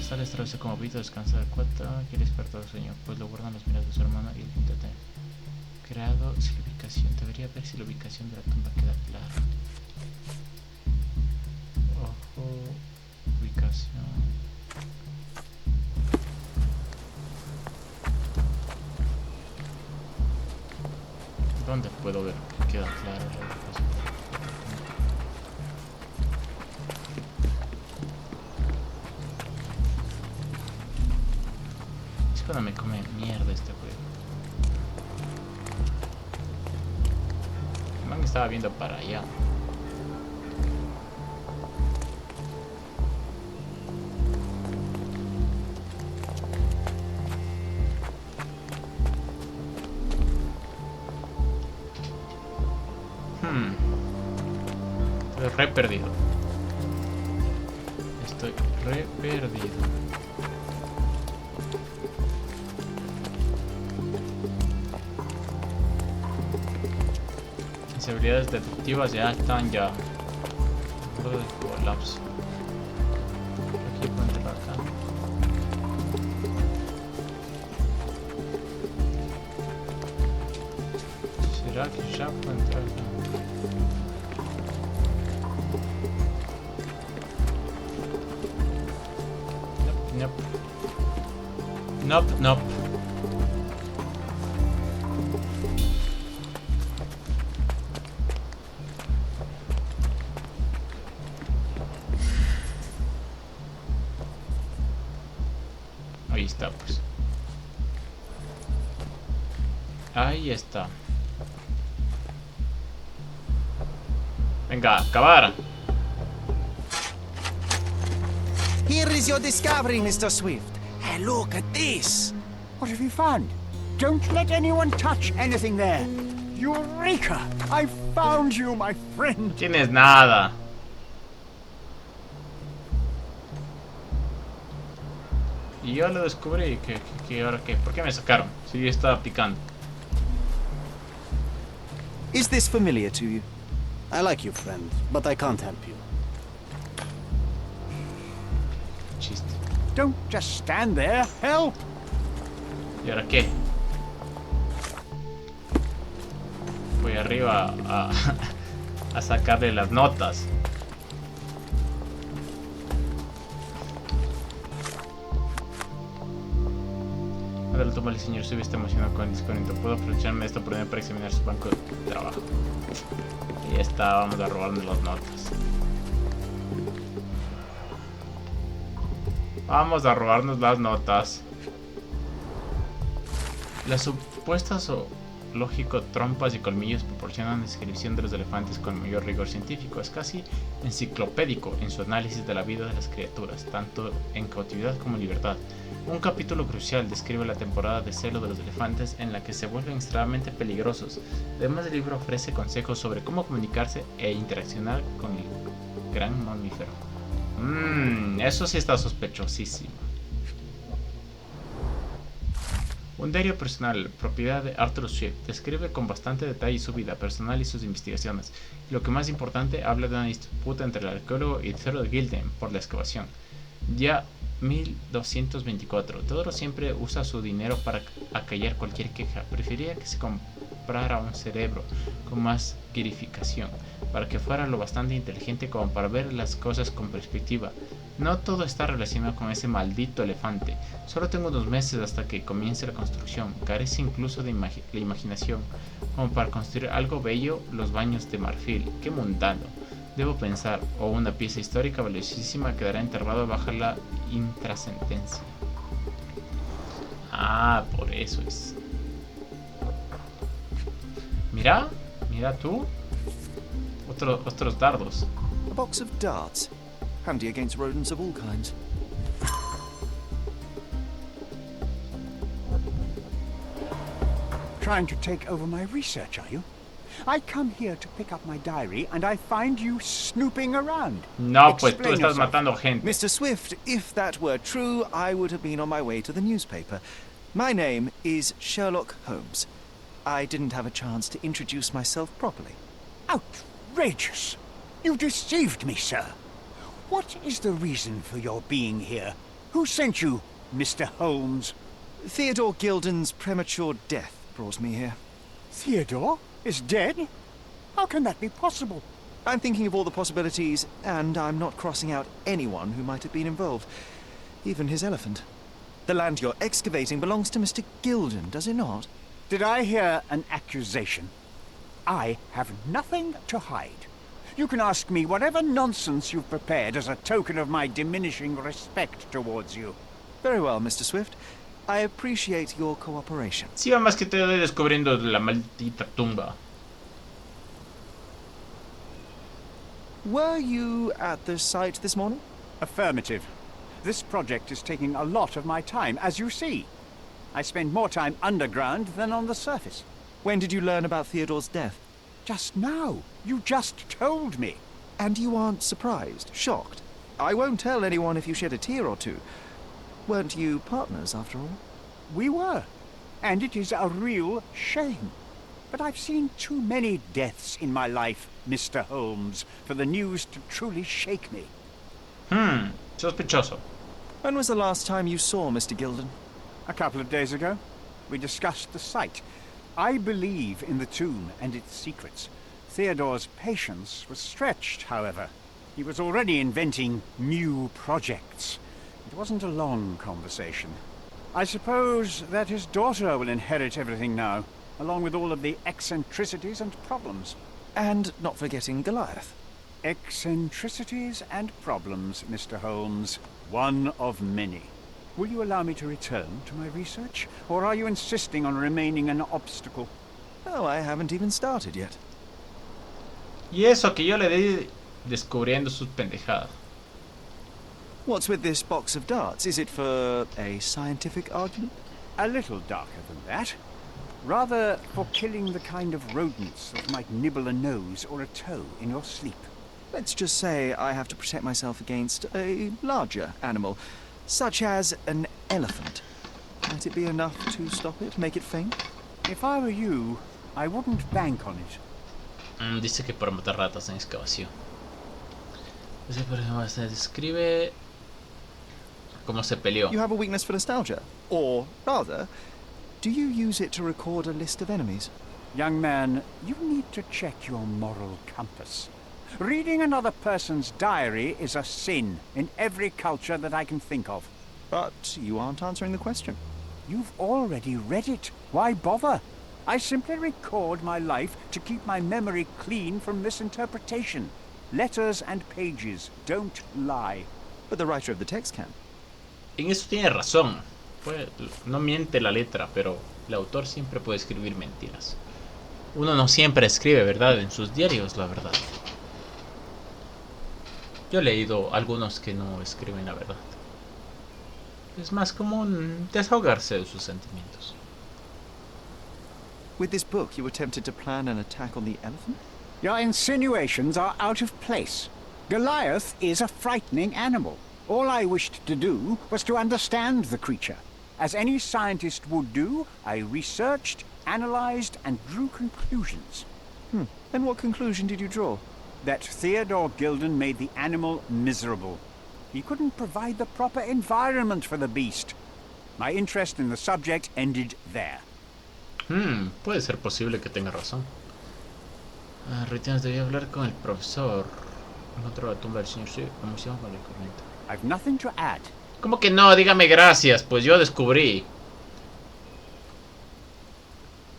Está destrozado como vito, descansa de cuata, quiere despertar del sueño, pues lo guardan los mirados de su hermana y el puntate. Creado sin ubicación, debería ver si la ubicación de la tumba queda clara. Ojo, ubicación. ¿Dónde puedo ver que queda clara la ubicación? Es cuando me come mierda este juego. El man estaba viendo para allá. Estoy re perdido. Estoy re perdido. Mis habilidades detectivas ya están ya. Borde de colapso. Aquí puedo entrar acá. ¿Será que ya puedo entrar acá? Nope, nope. Ahí está, pues. Ahí está. Venga, acabar.
Here is your discovery, Mr. Swift. Hey, look at this. What have you found? Don't let anyone touch anything there. Eureka! I found you, my friend.
No tienes nada. Y yo lo descubrí. ¿Que ahora qué? ¿Por qué me sacaron? Si yo estaba picando.
Is this familiar to you?
I like you, friend, but I can't help you.
Chiste.
Don't just stand there. Help!
¿Y ahora qué? Voy arriba a sacarle las notas. Ahora lo toma el señor Swift, está emocionado con el descubrimiento. Puedo aprovecharme de esta oportunidad para examinar su banco de trabajo. Y ya está, vamos a robarme las notas. Vamos a robarnos las notas. Las supuestas o lógico trompas y colmillos proporcionan descripción de los elefantes con mayor rigor científico. Es casi enciclopédico en su análisis de la vida de las criaturas, tanto en cautividad como en libertad. Un capítulo crucial describe la temporada de celo de los elefantes en la que se vuelven extremadamente peligrosos. Además, el libro ofrece consejos sobre cómo comunicarse e interaccionar con el gran mamífero. Eso sí está sospechosísimo. Un diario personal, propiedad de Arthur Swift, describe con bastante detalle su vida personal y sus investigaciones. Y lo que más importante, habla de una disputa entre el arqueólogo y Theodore Gilden por la excavación. Ya 1224. Teodoro siempre usa su dinero para acallar cualquier queja. Prefería que se comprara un cerebro con más girificación, para que fuera lo bastante inteligente como para ver las cosas con perspectiva. No todo está relacionado con ese maldito elefante. Solo tengo unos meses hasta que comience la construcción. Carece incluso de la imaginación como para construir algo bello, los baños de marfil. ¡Qué mundano! Debo pensar, o una pieza histórica valiosísima quedará enterrado bajo la intrascendencia. Ah, por eso es. Mira, mira tú. Otros dardos.
A box of darts. Handy against rodents of all kinds.
Trying to take over my research, are you? I come here to pick up my diary, and I find you snooping around.
No, pues tú
Explain
estás
yourself.
matando gente.
Mr. Swift, if that were true, I would have been on my way to the newspaper. My name is Sherlock Holmes. I didn't have a chance to introduce myself properly.
Outrageous! You deceived me, sir. What is the reason for your being here? Who sent you, Mr. Holmes?
Theodore Gilden's premature death brought me here.
Theodore is dead? How can that be possible?
I'm thinking of all the possibilities, and I'm not crossing out anyone who might have been involved. Even his elephant. The land you're excavating belongs to Mr. Gilden, does it not?
Did I hear an accusation? I have nothing to hide. You can ask me whatever nonsense you've prepared as a token of my diminishing respect towards you.
Very well, Mr. Swift. I appreciate your cooperation.
Sí, va más que te doy descubriendo la maldita tumba.
Were you at the site this morning?
Affirmative. This project is taking a lot of my time, as you see. I spend more time underground than on the surface.
When did you learn about Theodore's death?
Just now. You just told me.
And you aren't surprised, shocked? I won't tell anyone if you shed a tear or two. Weren't you partners, after all?
We were. And it is a real shame. But I've seen too many deaths in my life, Mr. Holmes, for the news to truly shake me.
Sospechoso.
When was the last time you saw Mr. Gilden?
A couple of days ago. We discussed the site. I believe in the tomb and its secrets. Theodore's patience was stretched, however. He was already inventing new projects. It wasn't a long conversation. I suppose that his daughter will inherit everything now, along with all of the eccentricities and problems.
And not forgetting Goliath.
Eccentricities and problems, Mr. Holmes. One of many. Will you allow me to return to my research, or are you insisting on remaining an obstacle?
Oh, I haven't even started yet.
Y eso que yo le di descubriendo sus pendejadas.
What's with this box of darts? Is it for a scientific argument?
A little darker than that. Rather for killing the kind of rodents that might nibble a nose or a toe in your sleep.
Let's just say I have to protect myself against a larger animal, such as an elephant. Might it be enough to stop it, make it faint?
If I were you, I wouldn't bank on it.
Dice que para matar ratas en excavación. Dice, por ejemplo, se describe cómo se peleó.
You have a weakness for nostalgia. Or, rather, do you use it to record a list of enemies?
Young man, you need to check your moral compass. Reading another person's diary is a sin in every culture that I can think of.
But you aren't answering the question.
You've already read it. Why bother? I simply record my life to keep my memory clean from misinterpretation. Letters and pages don't lie.
But the writer of the text can.
En eso tiene razón. No miente la letra, pero el autor siempre puede escribir mentiras. Uno no siempre escribe verdad en sus diarios, la verdad. Yo he leído algunos que no escriben la verdad. Es más común desahogarse de sus sentimientos.
With this book, you attempted to plan an attack on the elephant?
Your insinuations are out of place. Goliath is a frightening animal. All I wished to do was to understand the creature. As any scientist would do, I researched, analyzed, and drew conclusions.
And what conclusion did you draw?
That Theodore Gilden made the animal miserable. He couldn't provide the proper environment for the beast. My interest in the subject ended there.
Puede ser posible que tenga razón. Retiens debía hablar con el profesor. Encontró la tumba del señor C. Emoción con la corriente.
I've nothing to add.
¿Cómo que no? Dígame gracias, pues yo descubrí.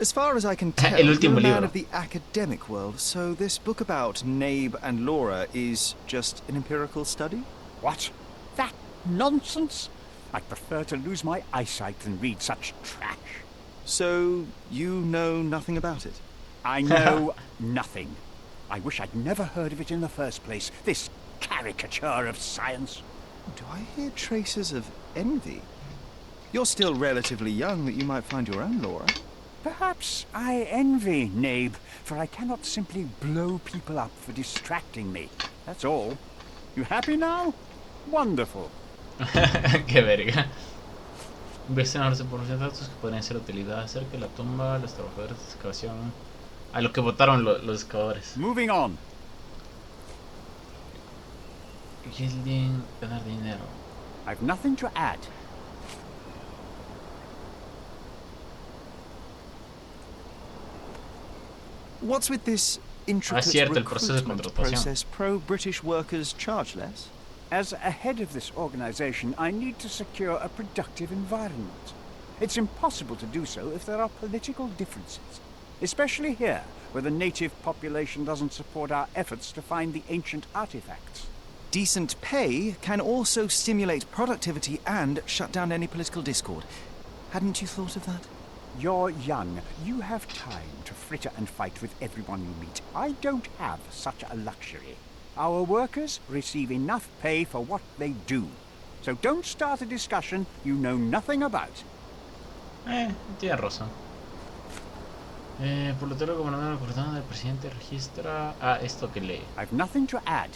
As far as I can tell,
El último
you're a man
libro.
of the academic world, so this book about Nabe and Laura is just an empirical study?
What? That nonsense? I'd prefer to lose my eyesight than read such trash.
So, you know nothing about it?
I know nothing. I wish I'd never heard of it in the first place. This caricature of science.
Do I hear traces of envy? You're still relatively young that you might find your own Laura.
Perhaps I envy Nabe, for I cannot simply blow people up for distracting me. That's all. You happy now? Wonderful.
Qué verga. Investigamos por datos que podrían ser de utilidad acerca de la tumba, los trabajadores de excavación. A lo que votaron los excavadores.
Moving on.
Gilding, ganar dinero.
I've nothing to add.
What's with this intricate
cierto, el proceso de
recruitment
contratación.
process? Pro-British workers charge less?
As a head of this organization, I need to secure a productive environment. It's impossible to do so if there are political differences, especially here, where the native population doesn't support our efforts to find the ancient artifacts.
Decent pay can also stimulate productivity and shut down any political discord. Hadn't you thought of that?
You're young. You have time to fritter and fight with everyone you meet. I don't have such a luxury. Our workers receive enough pay for what they do. So don't start a discussion you know nothing about.
Tiene razón. Por lo tanto, como no me acordaba del presidente registra... esto que lee.
I've nothing to add.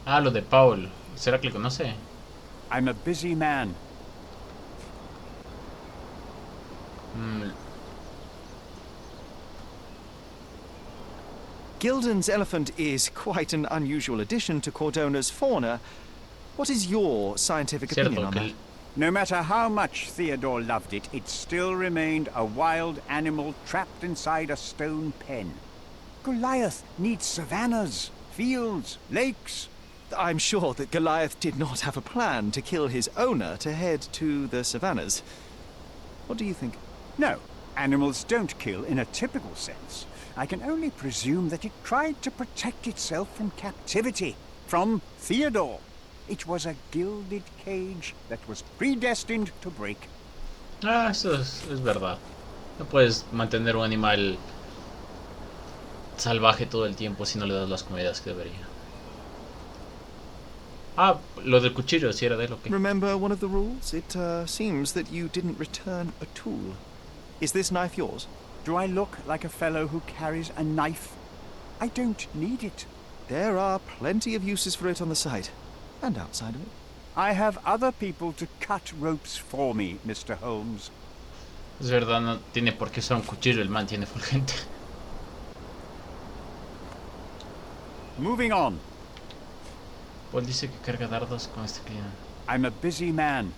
Lo de Paul. ¿Será que le conoce?
I'm a busy man.
Gilden's elephant is quite an unusual addition to Cordona's fauna. What is your scientific opinion on that?
No matter how much Theodore loved it, it still remained a wild animal trapped inside a stone pen. Goliath needs savannas, fields, lakes.
I'm sure that Goliath did not have a plan to kill his owner to head to the savannas. What do you think?
No, animals don't kill in a typical sense. I can only presume that it tried to protect itself from captivity, from Theodore. It was a gilded cage that was predestined to break.
Eso es verdad. No puedes mantener un animal salvaje todo el tiempo si no le das las comidas que debería. Lo del cuchillo, si era de lo que...
Remember one of the rules? It seems that you didn't return a tool. Is this knife yours?
Do I look like a fellow who carries a knife? I don't need it.
There are plenty of uses for it on the site, and outside of it.
I have other people to cut ropes for me, Mr. Holmes.
Es verdad, no tiene por qué usar un cuchillo, el man tiene fulgente.
Moving on.
Paul dice que carga dardos con este cliente.
I'm a busy man.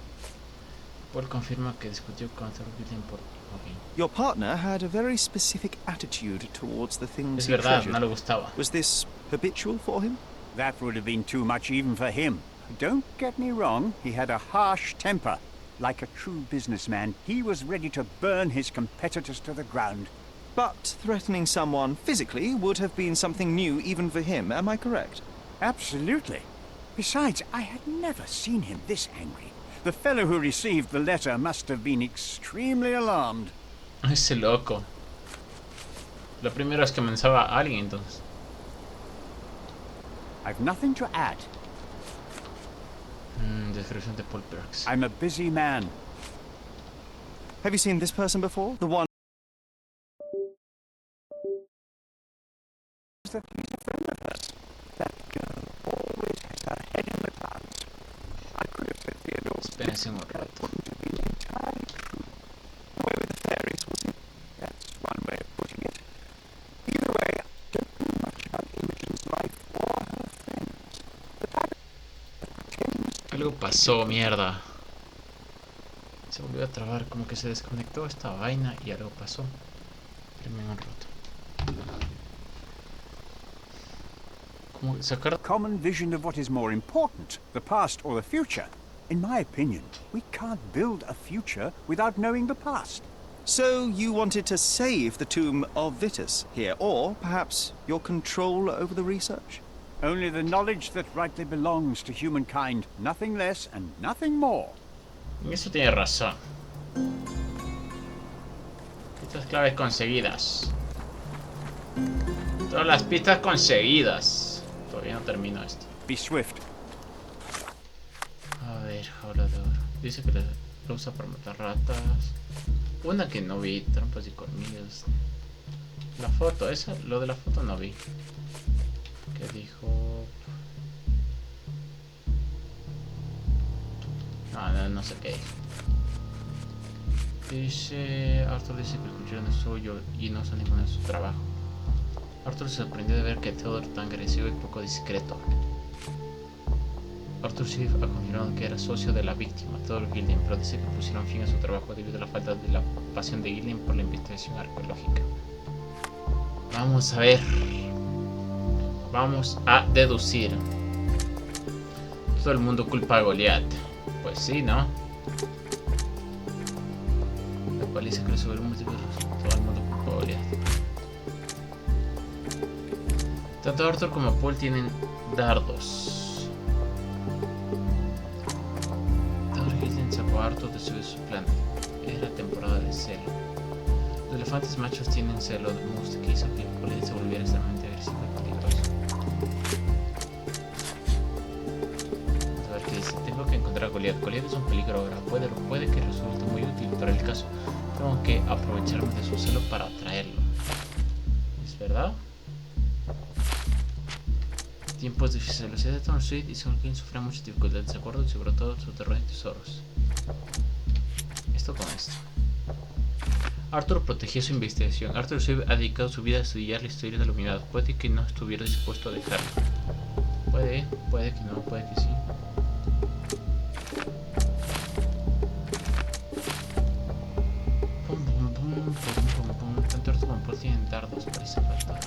Paul confirma que discutió con Gilden por... Okay.
Your partner had a very specific attitude towards the things
he treasured.
No le gustaba. Was this habitual for him?
That would have been too much even for him. Don't get me wrong, he had a harsh temper. Like a true businessman, he was ready to burn his competitors to the ground.
But threatening someone physically would have been something new even for him, am I correct?
Absolutely. Besides, I had never seen him this angry. The fellow who received the letter must have been extremely alarmed.
Ese loco. La primera vez que amenazaba a alguien, entonces.
I've nothing to add.
Descripción de Paul Perks.
I'm a busy man.
Have you seen this person before? The one...
That he's a friend of hers. That girl always has her head in the clouds. I could have said Theodore's
Espérense un rato.
wouldn't have been entirely true. The way with the fairies was it? That's one way of putting it. Either way, I don't know much about Imogen's life or her friends. The type that pretends to...
Algo pasó, mierda. Se volvió a trabar, como que se desconectó esta vaina y algo pasó. Espérenme un rato.
Common vision of what is more important, the past or the future. In my opinion, we can't build a future without knowing the past.
So you wanted to save the tomb of Vitus here, or perhaps your control over the research?
Only the knowledge that rightly belongs to humankind, nothing less and nothing more.
Eso tiene razón. Pistas claves conseguidas. Todas las pistas conseguidas. Todavía no termino esto.
Be swift.
A ver, Jaula de Oro. Dice que Lo usa para matar ratas. Una que no vi, trampas y colmillos. La foto, esa, lo de la foto no vi. ¿Qué dijo? No sé qué dijo. Dice, Arthur dice que el cuchillo no es suyo y no usa ninguno de su trabajo. Arthur se sorprendió de ver que Theodore tan agresivo y poco discreto. Arthur Swift ha confirmado que era socio de la víctima, Theodore Gilliam, pero dice que pusieron fin a su trabajo debido a la falta de la pasión de Gilliam por la investigación arqueológica. Vamos a ver. Vamos a deducir. Todo el mundo culpa a Goliath. Pues sí, ¿no? La paliza que le subió múltiples. Todo el mundo culpa a Goliath. Tanto Arthur como Paul tienen dardos. Sacó a Arthur de su plan. Era temporada de celo. Los elefantes machos tienen celo de Moose que hizo que Goliath se volviera extremadamente agresivo y peligroso. Vamos a ver qué dice. Tengo que encontrar a Goliath. Goliath es un peligro ahora. Puede que resulte muy útil para el caso. Tengo que aprovecharme de su celo para atraerlo. ¿Es verdad? Tiempos difíciles. La ciudad de Town Street y Sherlock sufría muchas dificultades, ¿de acuerdo? Y sobre todo su terreno y tesoros. Esto con esto. Arthur protegió su investigación. Arthur Swift ha dedicado su vida a estudiar la historia de la humanidad. Puede que no estuviera dispuesto a dejarlo. Puede que no, puede que sí. Tanto Arthur como Paul tienen dardos, parece falta.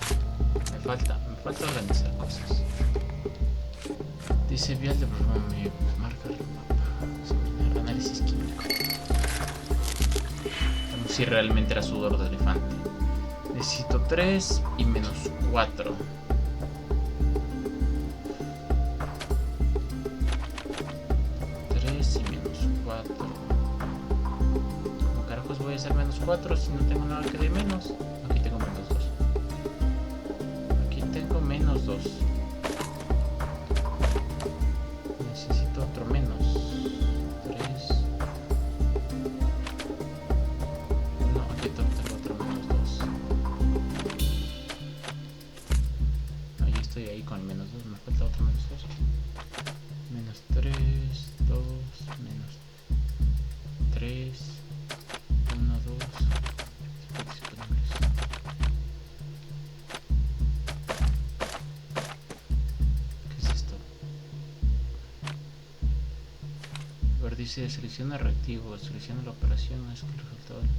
Me falta organizar cosas. Dice vial de programa, me marca el mapa. Sobre análisis químico. Vamos si realmente era sudor de elefante. Necesito 3 y menos 4. 3 y menos 4. ¿Cómo carajos voy a hacer menos 4 si no tengo nada que de menos? Aquí tengo menos 2. Aquí tengo menos 2. Necesito otro menos 3. No, aquí tengo otro menos 2. No, yo estoy ahí con el menos 2. Me falta otro menos 2. Menos 3, 2, menos 3, 1, 2. Dice selecciona reactivo, selecciona la operación, es el resultado de la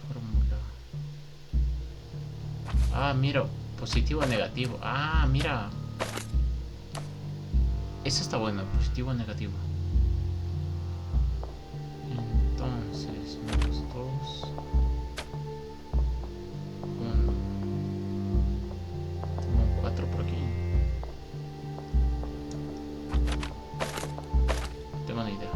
fórmula. Ah, mira, positivo o negativo. Ah, mira. Eso está bueno, positivo o negativo. Entonces, menos 2. 1. Tengo un 4 por aquí. Tengo una idea.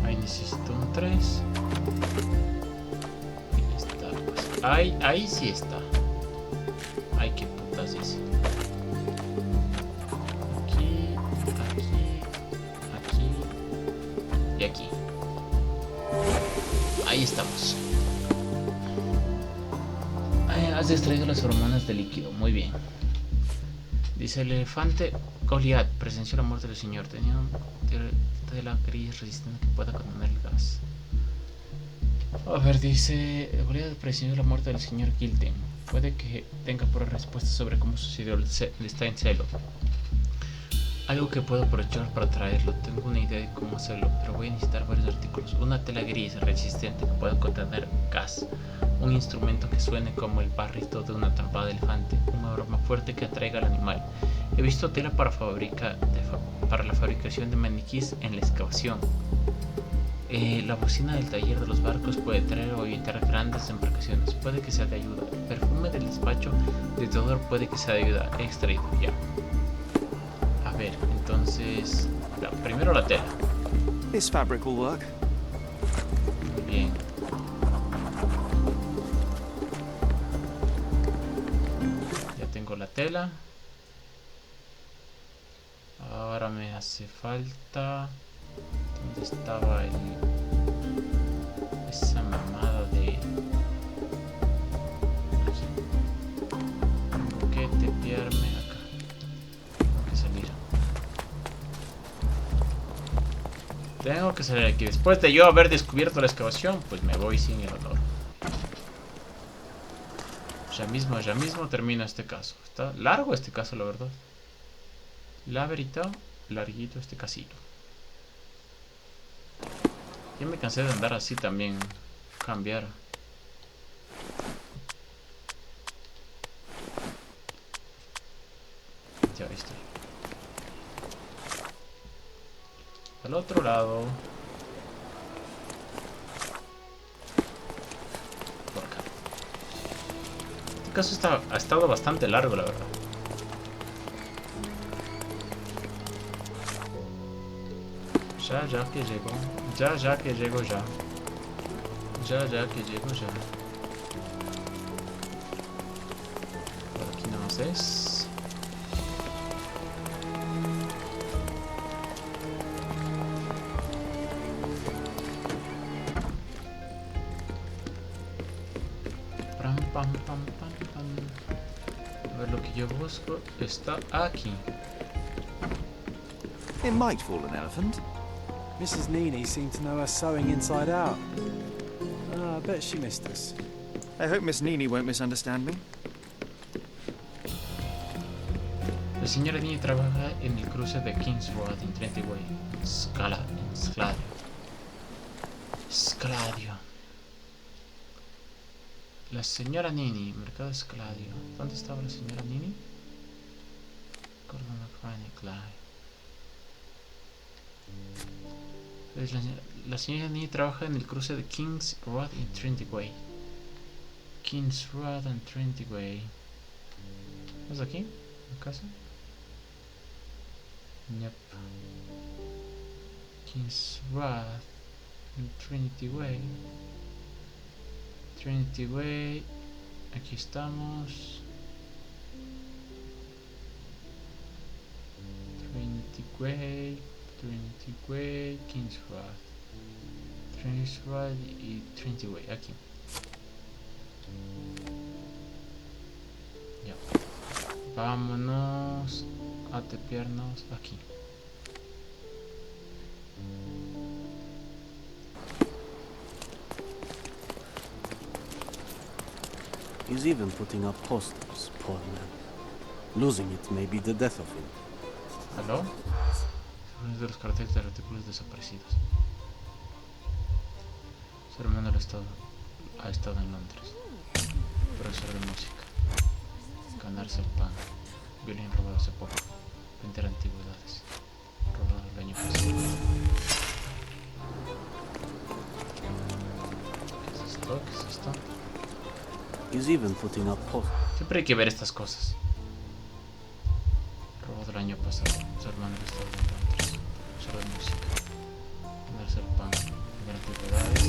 Ahí necesito un 3. Ahí sí está. Ay, qué putas dice. Aquí y aquí. Ahí estamos. Has extraído las hormonas del líquido. Muy bien. Dice el elefante. Goliath presenció la muerte del señor. Tenía un de la gris resistente que pueda contener el gas. A ver, dice Goliath presenció la muerte del señor Gilden. Puede que tenga por respuesta sobre cómo sucedió el está en celo. Algo que puedo aprovechar para traerlo. Tengo una idea de cómo hacerlo, pero voy a necesitar varios artículos. Una tela gris resistente que pueda contener gas. Un instrumento que suene como el barrito de una trampa de elefante. Un aroma fuerte que atraiga al animal. He visto tela para la fabricación de maniquís en la excavación. La bocina del taller de los barcos puede traer o evitar grandes embarcaciones. Puede que sea de ayuda. El perfume del despacho de Theodore puede que sea de ayuda. He extraído ya. A ver, entonces... primero la tela.
This fabric will work.
Muy bien. Ya tengo la tela. Ahora me hace falta... ¿Dónde estaba esa mamada de...? Tengo que tepearme acá. Tengo que salir. Tengo que salir aquí. Después de yo haber descubierto la excavación, pues me voy sin el honor. Ya mismo termino este caso. Está largo este caso, la verdad. La verdad, larguito este casito. Ya me cansé de andar así también. Cambiar. Ya viste. Al otro lado. Por acá. Este caso ha estado bastante largo, la verdad. Ya que llego. Ya que llego ya. Ya que llego ya. Por aquí no más es. Pam. A ver, lo que yo busco está aquí.
It might fall an elephant.
Mrs. Nini seemed to know her sewing inside out. I bet she missed us.
I hope Miss Nini won't misunderstand me.
La señora Nini trabaja en el cruce de King's Road en Trentway. Escladio. La señora Nini, mercado Escladio. ¿Dónde estaba la señora Nini? Gordon McFarlane, Clyde. La señora Nini trabaja en el cruce de King's Road y Trentway. King's Road and Trentway. ¿Es aquí? ¿En casa? Yep. King's Road and Trentway. Trentway. Aquí estamos. Trentway, King's Road. King's Road y Trentway, aquí. Ya. Vámonos a tepearnos aquí.
He's even putting up posters, poor man. Losing it may be the death of him.
¿Aló? Uno de los carteles de artículos desaparecidos. Su hermano ha estado en Londres. Profesor de música. Ganarse el pan. Violín robado hace poco. Vender antigüedades. Robado el año pasado. ¿Qué es esto?
He's even putting up posters.
Siempre hay que ver estas cosas. Robado el año pasado. Su hermano ha estado en Londres. Profesor de música. Ganarse el pan. Vender antigüedades.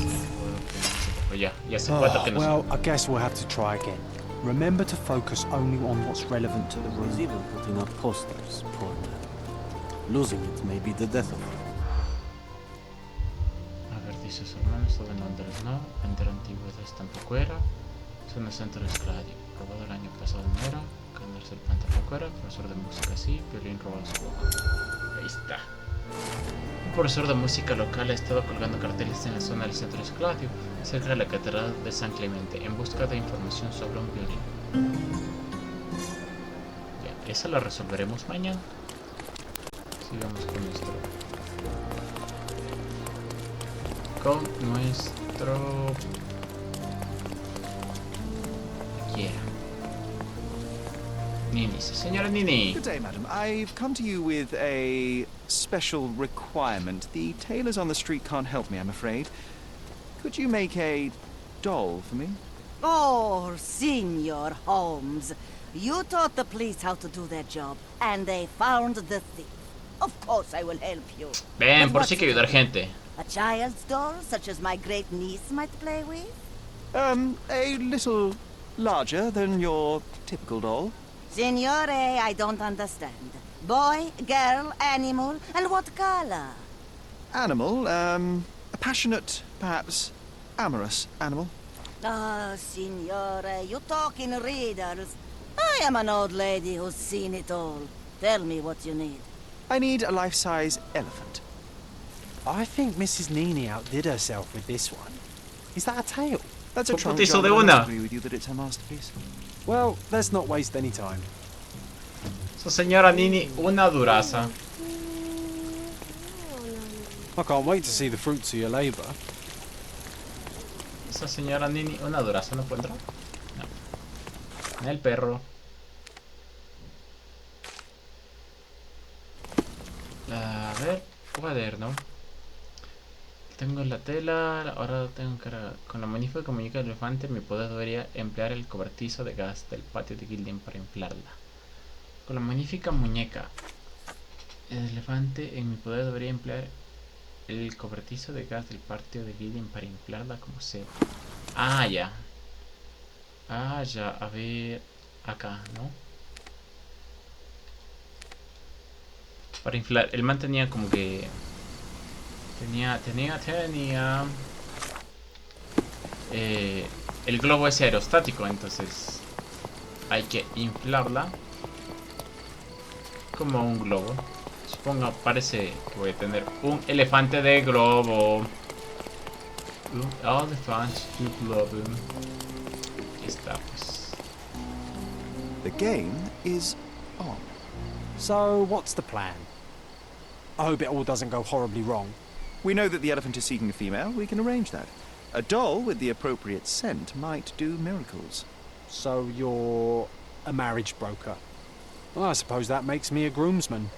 Ya se cuenta que no.
Well, I guess we'll have to try again. Remember to focus only on what's relevant to the room.
He's even putting up posters, poor man. Losing it may be the death of him.
A ver, dice su hermano estaba en Londres, ¿no? Vender antigüedades tampoco era. Zona centro de Escladio. Robado el año pasado no era. Ganarse el pan tampoco era. Profesor de música sí. Violín robado hace poco. Ahí está. Un profesor de música local ha estado colgando carteles en la zona del centro de Escladio, cerca de la catedral de San Clemente, en busca de información sobre un violín. Ya, esa la resolveremos mañana. Sigamos con nuestro yeah. Nini, señora Nini.
Good day, madam. I've come to you with a special requirement. The tailors on the street can't help me, I'm afraid. Could you make a doll for me?
Oh, Senor Holmes. You taught the police how to do their job, and they found the thief. Of course I will help you.
Ven, por si hay que ayudar gente.
A child's doll, such as my great niece might play with?
A little larger than your typical doll.
Signore, I don't understand. Boy, girl, animal, and what color?
Animal, a passionate, perhaps amorous animal.
Ah, signore, you talk in riddles. I am an old lady who's seen it all. Tell me what you need.
I need a life-size elephant.
I think Mrs. Nini outdid herself with this one. Is that a tail?
That's a trunk
hizo
job,
de
but I
una.
must agree with you that it's her masterpiece.
Well, let's not waste any time.
Esa señora Nini, una duraza.
I can't wait to see the fruits of your labor.
Esa señora Nini, una duraza, ¿no encuentro? No. El perro. A ver, cuaderno. Tengo la tela, ahora tengo que... Con la magnífica muñeca del elefante, mi poder debería emplear el cobertizo de gas del patio de Gillian para inflarla. Con la magnífica muñeca el elefante, en mi poder debería emplear el cobertizo de gas del patio de Gillian para inflarla como sea. Ah, ya. Ah, ya, a ver... Acá, ¿no? Para inflar, el man tenía como que... Tenía el globo ese aerostático, entonces hay que inflarla como un globo. Supongo, parece que voy a tener un elefante de globo. Un elefante de globo. Aquí está, pues.
The game is on.
So, what's the plan? I hope it all doesn't go horribly wrong.
We know that the elephant is seeking a female. We can arrange that. A doll with the appropriate scent might do miracles.
So you're a marriage broker. Well, I suppose that makes me a groomsman.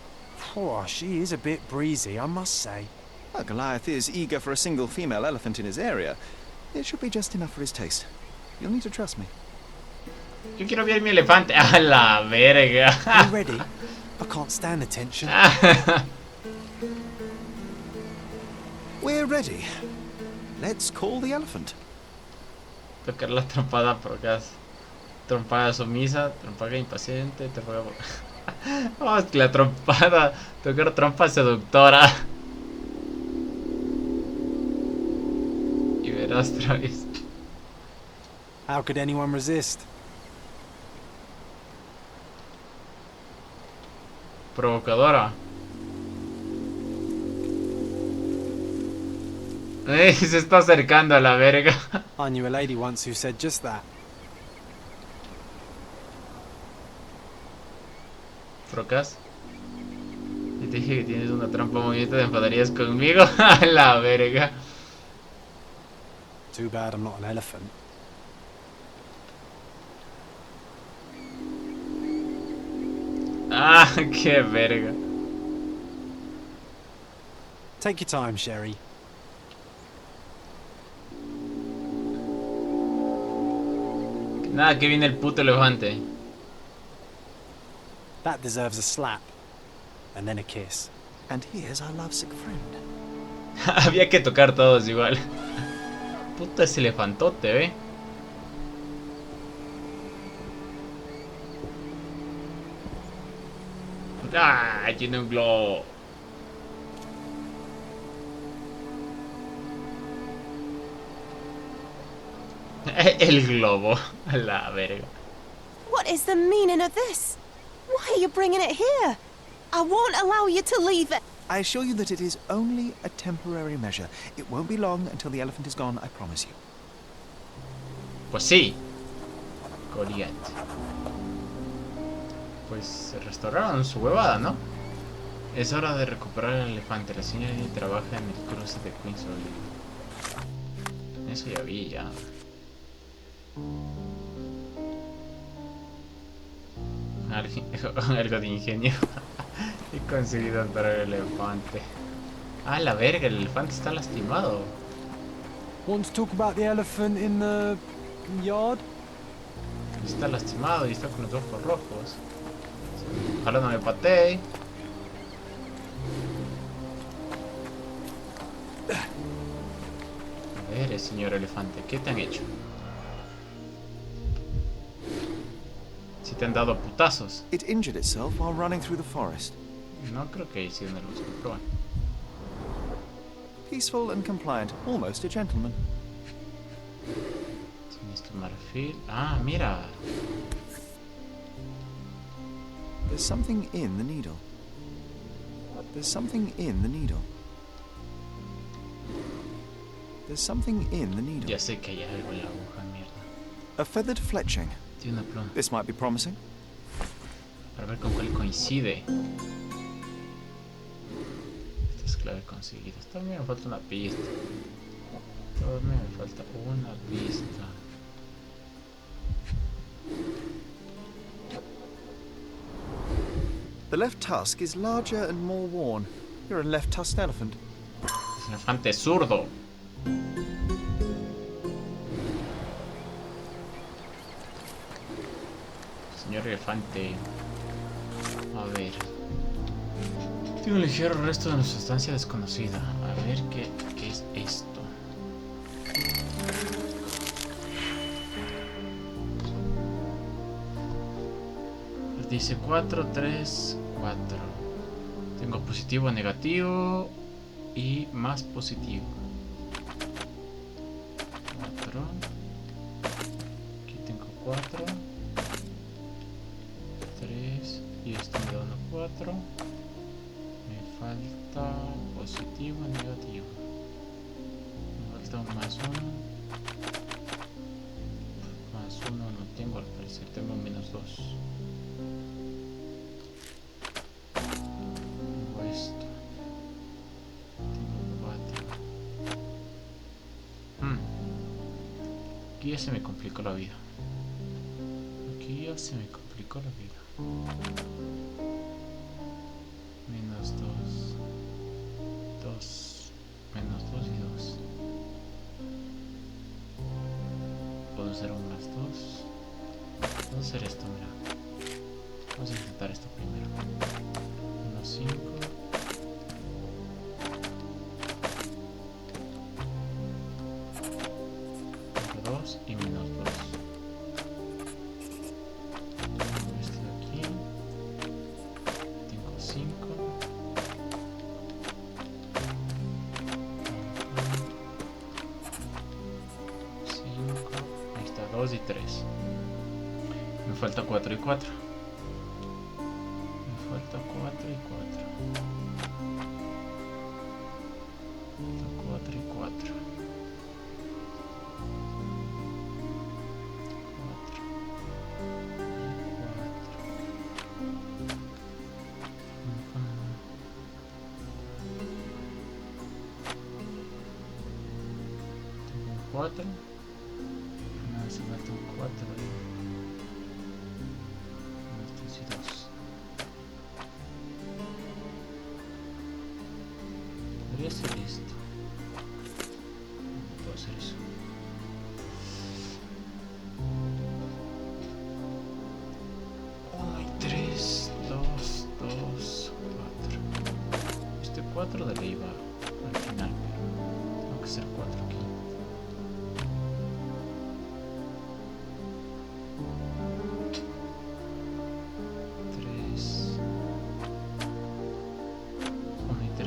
Oh, she is a bit breezy, I must say.
Well, Goliath is eager for a single female elephant in his area. It should be just enough for his taste. You'll need to trust me.
Yo quiero ver mi elefante. A la verga.
Are you ready? I can't stand the tension.
We're ready. Let's call the elephant.
Tocar la trompada por acá. Trompada sumisa, trompada impaciente, trompada... Vamos, que la trompada. Tocar trompa seductora. Y verás otra vez.
How could anyone resist?
Provocadora. Se está acercando a la verga.
I knew a lady once who said just that.
Frocas. Y te dije que tienes una trampa movimiento, te enfadarías conmigo. A la verga.
Too bad I'm not an elephant.
Ah, qué verga.
Take your time, Sherry.
Nada, que viene el puto elefante.
That deserves a slap. And then a kiss.
And here's our lovesick friend.
Había que tocar todos igual. Puta ese elefantote, ¿eh? ¡Ah! Tiene un globo. El globo. A la verga.
What is the meaning of this? Why are you bringing it here? I won't allow you to leave it.
I assure you that it is only a temporary measure. It won't be long until the elephant is gone, I promise you.
Pues sí. Goliath. Pues se restauraron su huevada, ¿no? Es hora de recuperar el elefante. La señora trabaja en el cruce de Queensway. Eso ya vi, ya. Algo de ingenio. He conseguido entrar el elefante. Ah, la verga, el elefante está lastimado.
Want to talk about the elephant in the yard?
Está lastimado y está con los ojos rojos. Ojalá no me patee. señor elefante? ¿Qué te han hecho? Si te han dado putazos.
It injured itself while running through the forest.
No creo que haya sido nervioso, pero bueno.
Peaceful and compliant, almost a gentleman.
Siniestro marfil. Ah, mira.
There's something in the needle. There's something in the needle. There's something in the needle.
Ya sé que hay algo en la aguja, mierda.
A feathered fletching.
Tiene una pluma.
This might be promising.
Para ver con cuál coincide. Esta es clave conseguida. También me falta una pista. Todavía me falta una pista.
The left tusk is larger and more worn. You're a left-tusked elephant.
Es un elefante zurdo. Señor elefante. A ver. Tiene un ligero resto de una sustancia desconocida. A ver qué es esto. Dice 4, 3, 4. Tengo positivo, negativo y más positivo. 4. Aquí tengo 4. 3. Y esto me da 1, 4. Me falta positivo y negativo. Me falta un más 1. Más 1 no tengo al parecer. Tengo un menos 2. Aquí ya se me complicó la vida. Aquí ya se me complicó la vida. Menos 2. 2. Menos 2 y 2. Puedo hacer un más 2. Puedo hacer esto, mira. Vamos a intentar esto primero. 1, 5. 2 y menos 2. Tengo esto de aquí. Tengo 5. 5. Ahí está, 2 y 3. Me falta 4 y 4. Me falta 4 y 4. 4 y 4. Tengo un 4. No, se falta un 4 ahí. 1, 3 y 2. Podría ser esto. No puedo hacer eso. Uno y 3, 2, 2, 4. Este 4 de ley va al final, pero tengo que hacer 4 aquí.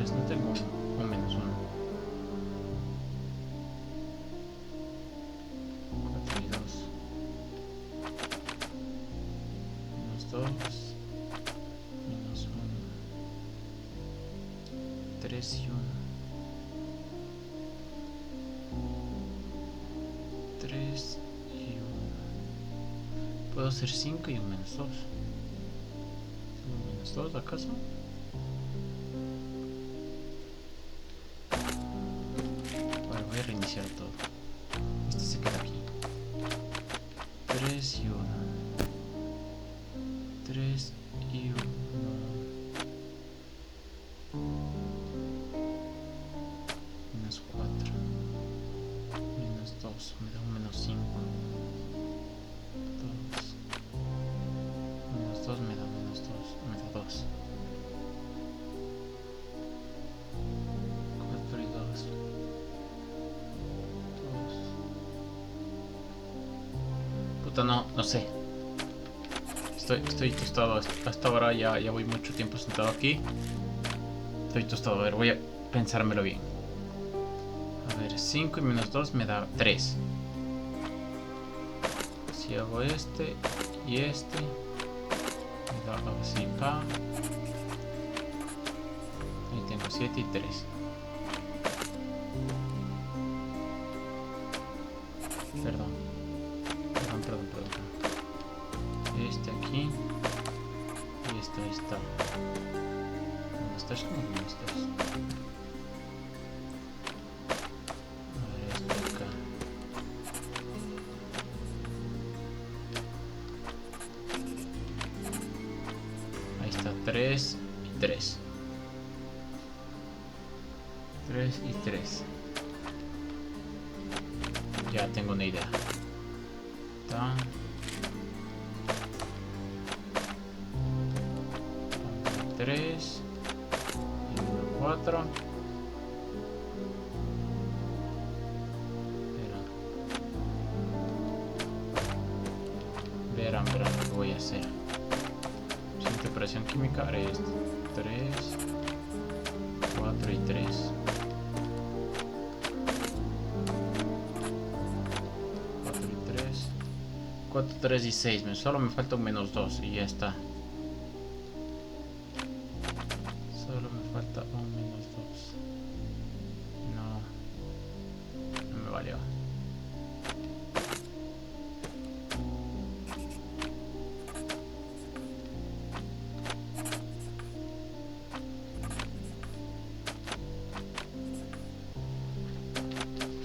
No tengo un menos 1. 4 y 2. Menos 2. Menos 1. 3 y 1. 3 y 1. Puedo hacer 5 y un menos 2. ¿Un menos 2 acaso? Voy a reiniciar todo. Este se queda aquí. 3 y 1. 3 y 1. Menos 4. Menos 2. Me da un menos 5. 2. Menos 2 me da menos 2. Me da 2. 4 y 2. 2. Puta, no sé. Estoy tostado. Hasta ahora ya voy mucho tiempo sentado aquí. Estoy tostado. A ver, voy a pensármelo bien. A ver, 5 y menos 2 me da 3. Si hago este y este, me da así, pa. Ahí tengo 7 y 3. Perdón. Este aquí. Y este ahí está. ¿Dónde estás? ¿Cómo que no estás? A ver, este acá. Ahí está, 3 y 3. 3 y 3. Ya tengo una idea. Está. 3 y número 4. Verán lo que voy a hacer. Siguiente operación química haré esto. 3, 4 y 3. 4 y 3. 4, 3 y 6. Solo me falta un menos 2 y ya está. Solo me falta un menos 2. No me valió.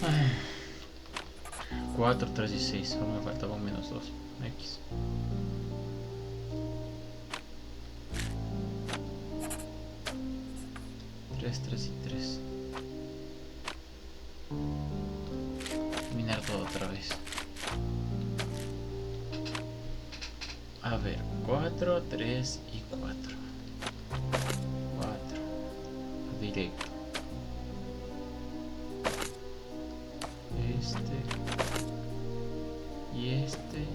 Ay. 4, 3 y 6. Solo me faltaba un menos 2. X. Tres y 3. Minar todo otra vez. A ver, 4, 3 y 4. 4. Directo. Este. Y este.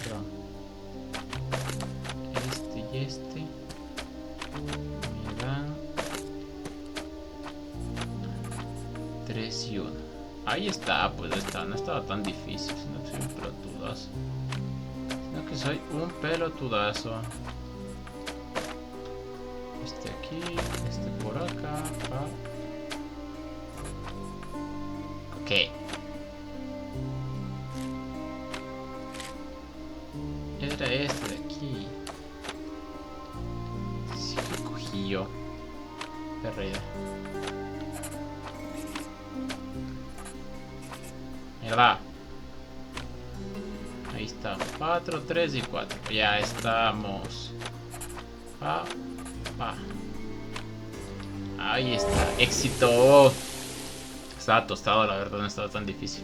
Perdón. Este y este. Me dan 3 y 1. Ahí está, pues está. No estaba tan difícil, sino que soy un pelotudazo. Sino que soy un pelotudazo. Este aquí, este por acá. Ok. Era este de aquí. Sí que cogí yo. Perrera. Mira. Ahí está. 4, 3 y 4. Ya estamos. Ahí está. Éxito. Estaba tostado, la verdad, no estaba tan difícil.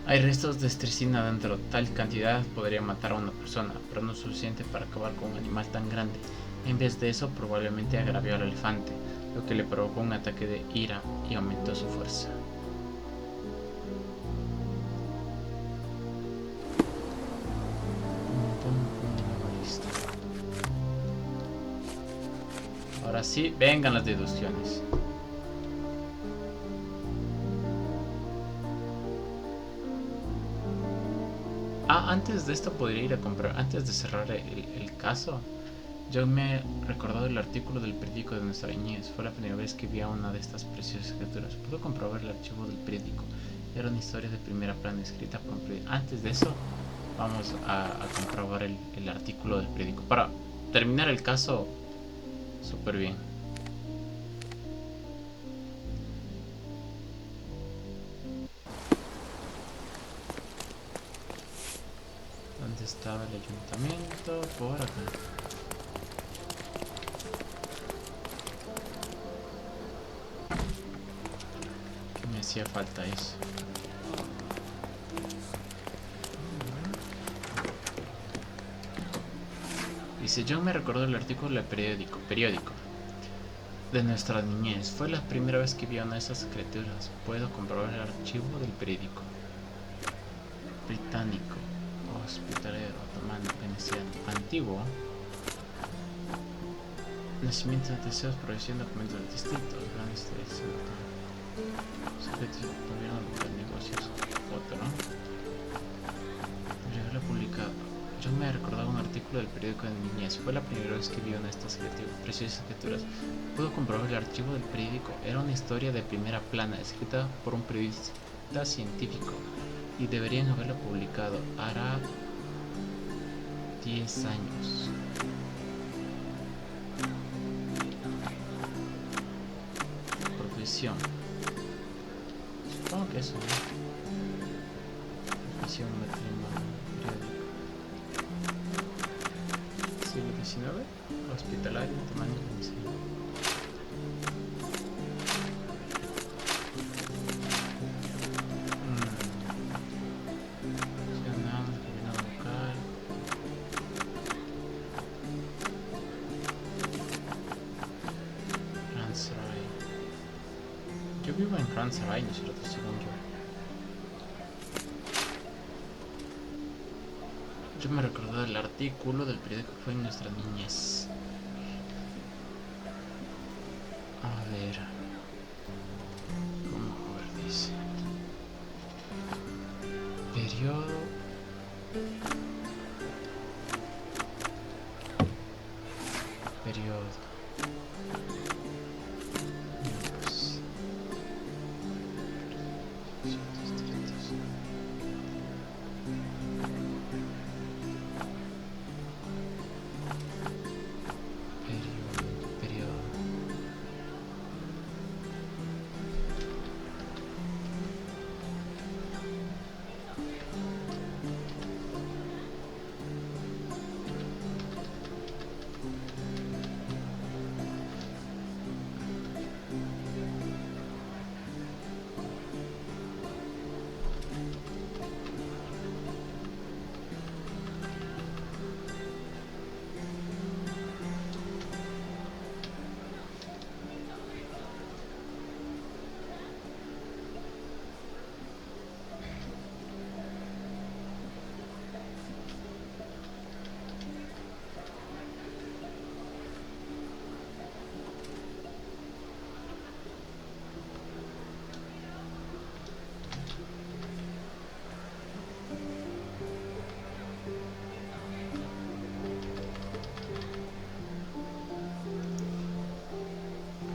Hay restos de estresina dentro. Tal cantidad podría matar a una persona, pero no es suficiente para acabar con un animal tan grande. En vez de eso, probablemente agravió al elefante, lo que le provocó un ataque de ira y aumentó su fuerza. Ahora sí, vengan las deducciones. Antes de esto podría ir a comprar, antes de cerrar el caso, yo me he recordado el artículo del periódico de nuestra niñez. Fue la primera vez que vi a una de estas preciosas criaturas. Puedo comprobar el archivo del periódico. Era una historia de primera plana escrita por un periódico. Antes de eso, vamos a comprobar el artículo del periódico para terminar el caso súper bien. ¿Dónde estaba el ayuntamiento? Por acá. Me hacía falta eso. Dice, yo me recuerdo el artículo del periódico de nuestra niñez. Fue la primera vez que vi a una de esas criaturas. Puedo comprobar el archivo del periódico. británico, hospitalero, otomano, veneciano, antiguo. Nacimiento de deseos, provisión de documentos distintos, grandes intereses, secretos, gobierno de negocios, foto, ¿no? Regalo publicado. Yo me recordaba un artículo del periódico de mi niñez. Fue la primera vez que vi una de estas preciosas escrituras. Pudo comprobar el archivo del periódico. Era una historia de primera plana, escrita por un periodista científico. Y deberían haberla publicado. Hará 10 años. Profesión. Supongo que eso, ¿no? Profesión matrimonio. Siglo XIX, hospitalario, tamaño de medicina. Combinado vocal. Ransray. Yo vivo en Ransray, no es cierto, según yo. Yo me recordaba el artículo del periódico que fue en nuestra niñez. A ver. ¿Cómo ver? Dice. Periodo. Periodo. Pues. Distritos. Periodo.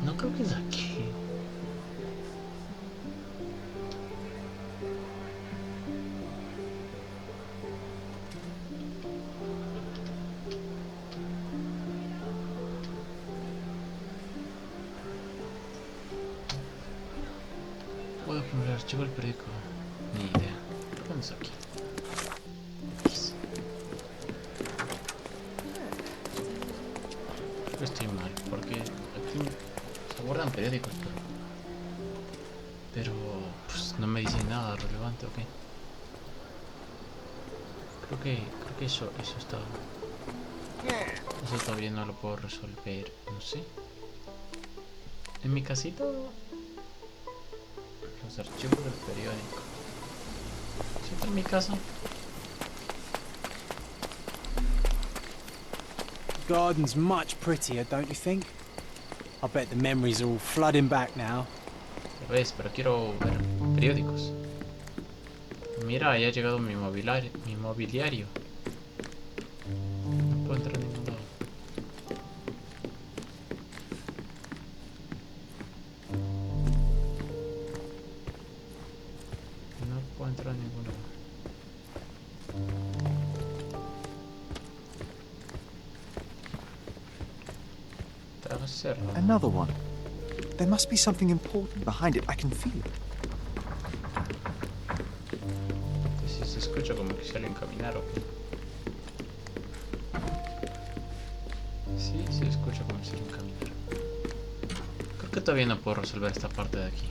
No creo que es aquí. Puedo poner el archivo del periódico. Ni idea. Creo que no es aquí. Creo que estoy mal, porque aquí se guardan periódicos, pero pues no me dicen nada relevante, ¿ok? Creo que eso está. Eso todavía no lo puedo resolver, no sé. En mi casita, los archivos del periódico. ¿Siempre en mi casa?
Garden's much prettier, don't you think? I bet the memories are all flooding back now.
Ya ves, pero quiero ver periódicos. Mira, ya ha llegado mi mobiliario. No puedo entrar en ningún lado. No puedo entrar en ningún lado.
Another one. There must be something important behind it. I can feel it.
Sí, se escucha como que si alguien caminara, ¿ok? Sí, se escucha como si alguien caminara. Creo que todavía no puedo resolver esta parte de aquí.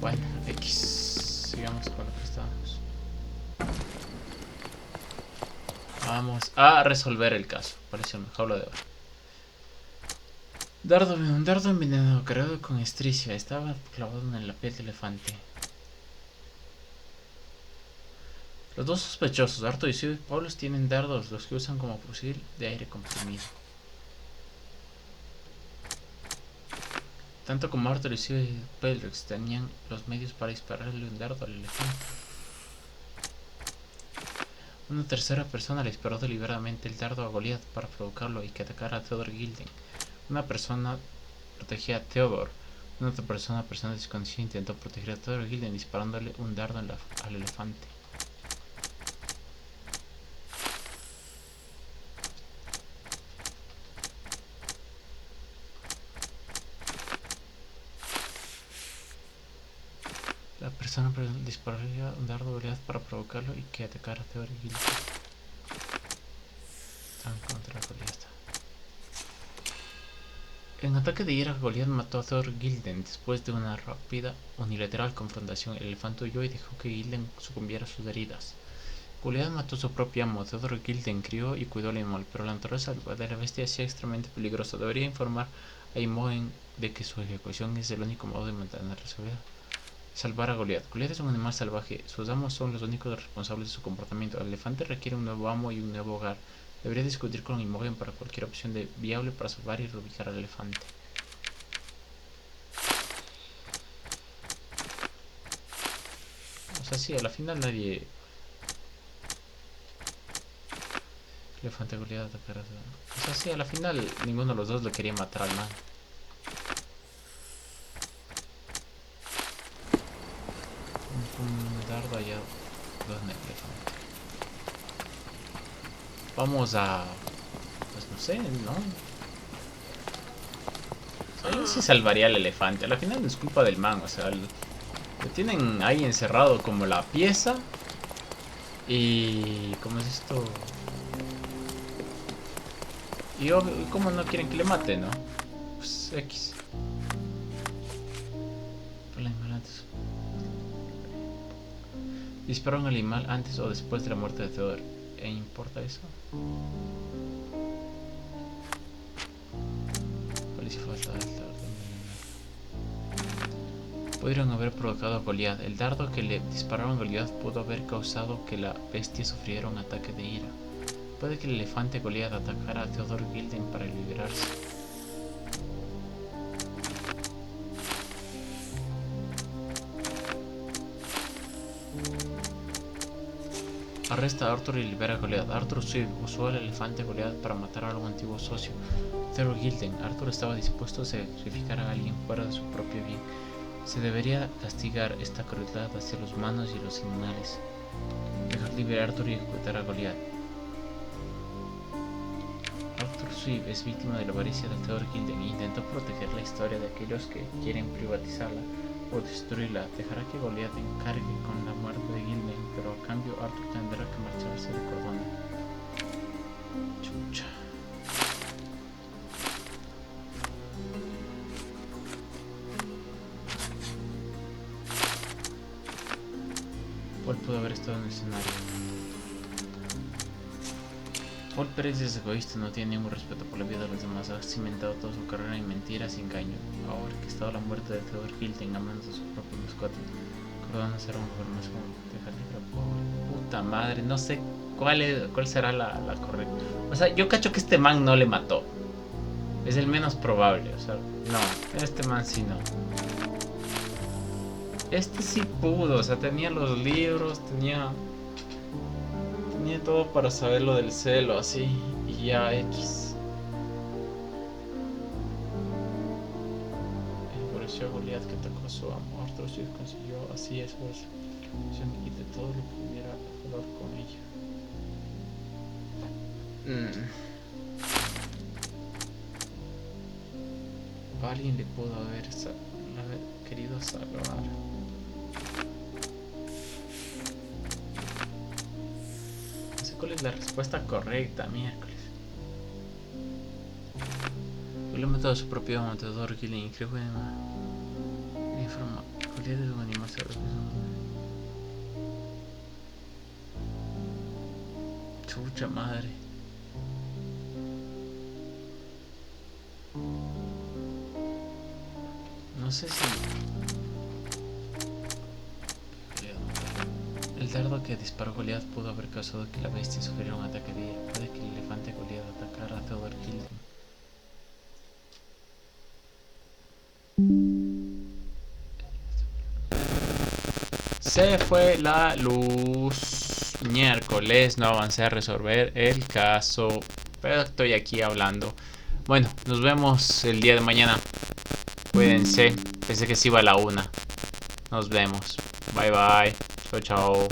Bueno, X. Sigamos con lo que estábamos. Vamos a resolver el caso. Parece una jaula de oro. Un dardo envenenado cargado con estricia estaba clavado en la piel de elefante. Los dos sospechosos, Arthur y Sue Paulus, tienen dardos, los que usan como fusil de aire comprimido. Tanto como Arthur y Sue Paulus tenían los medios para dispararle un dardo al elefante. Una tercera persona le disparó deliberadamente el dardo a Goliath para provocarlo y que atacara a Theodore Gilden. Una persona protegía a Theodore. Una otra persona desconocida, intentó proteger a Theodore Gilden disparándole un dardo al elefante. La persona dispararía un dardo a Goliath para provocarlo y que atacara a Theodore Gilden. Contra Goliath. En ataque de ira, Goliath mató a Theodore Gilden. Después de una rápida unilateral confrontación, el elefante huyó y dejó que Gilden sucumbiera a sus heridas. Goliath mató a su propio amo. Theodore Gilden crió y cuidó al animal, pero la naturaleza de la bestia hacía extremadamente peligroso. Debería informar a Imogen de que su ejecución es el único modo de mantener la seguridad. Salvar a Goliath. Goliath es un animal salvaje. Sus amos son los únicos responsables de su comportamiento. El elefante requiere un nuevo amo y un nuevo hogar. Debería discutir con Imogen para cualquier opción viable para salvar y reubicar al elefante. O sea, sí, a la final nadie... Elefante Goliath atacar a... O sea, sí, a la final ninguno de los dos le quería matar al man. Un dardo allá donde el elefante. Vamos a... Pues no sé, ¿no? O sea, yo sí salvaría al elefante. A la final no es culpa del man, o sea, lo tienen ahí encerrado como la pieza. Y... ¿cómo es esto? Y ¿cómo no quieren que le mate, no? Pues X. El animal antes. Dispararon al animal antes o después de la muerte de Theodore. ¿E importa eso? Policía falta del dardo. Pudieron haber provocado a Goliath. El dardo que le dispararon a Goliath pudo haber causado que la bestia sufriera un ataque de ira. Puede que el elefante Goliath atacara a Theodore Gilden para liberarse. Arresta a Arthur y libera a Goliath. Arthur usó al elefante Goliath para matar a un antiguo socio, Theodore Gilden. Arthur estaba dispuesto a sacrificar a alguien fuera de su propio bien. Se debería castigar esta crueldad hacia los humanos y los animales. Dejar libre a Arthur y ejecutar a Goliath. Arthur Swift es víctima de la avaricia de Theodore Gilden e intentó proteger la historia de aquellos que quieren privatizarla o destruirla. Dejará que Goliath encargue con la muerte de Gilden, pero a cambio Arthur tendrá que marcharse de Cordona. Chucha. Paul pudo haber estado en el escenario. Paul Pérez es egoísta, no tiene ningún respeto por la vida de los demás, ha cimentado toda su carrera en mentiras y engaño. Ahora que está la muerte de Theodore Gilden a manos de su propio mascota, Cordona será un mejor más como dejar libre a Paul. Puta madre, no sé cuál será la correcta. O sea, yo cacho que este man no le mató. Es el menos probable, o sea, no, este man sí no. Este sí pudo, o sea, tenía los libros, tenía todo para saber lo del celo, así, y ya X. Favoreció a Goliath que atacó a su amo. Arthur Swift consiguió así eso y de todo lo que pudiera hablar con ella. Alguien le pudo haber querido salvar. ¿Cuál es la respuesta correcta? Miércoles. Él ha matado a su propio amo, Theodore Gilden, y creo que informa. Goliath es un animal salvaje. Chucha madre. No sé si... El El dardo que disparó Goliath pudo haber causado que la bestia sufriera un ataque de ira. Puede que el elefante Goliath atacara a Theodore Kildon. Se fue la luz. Miércoles no avancé a resolver el caso, pero estoy aquí hablando. Bueno, nos vemos el día de mañana. Cuídense. Pensé que se iba a la 1. Nos vemos. Bye bye. Chao, chao.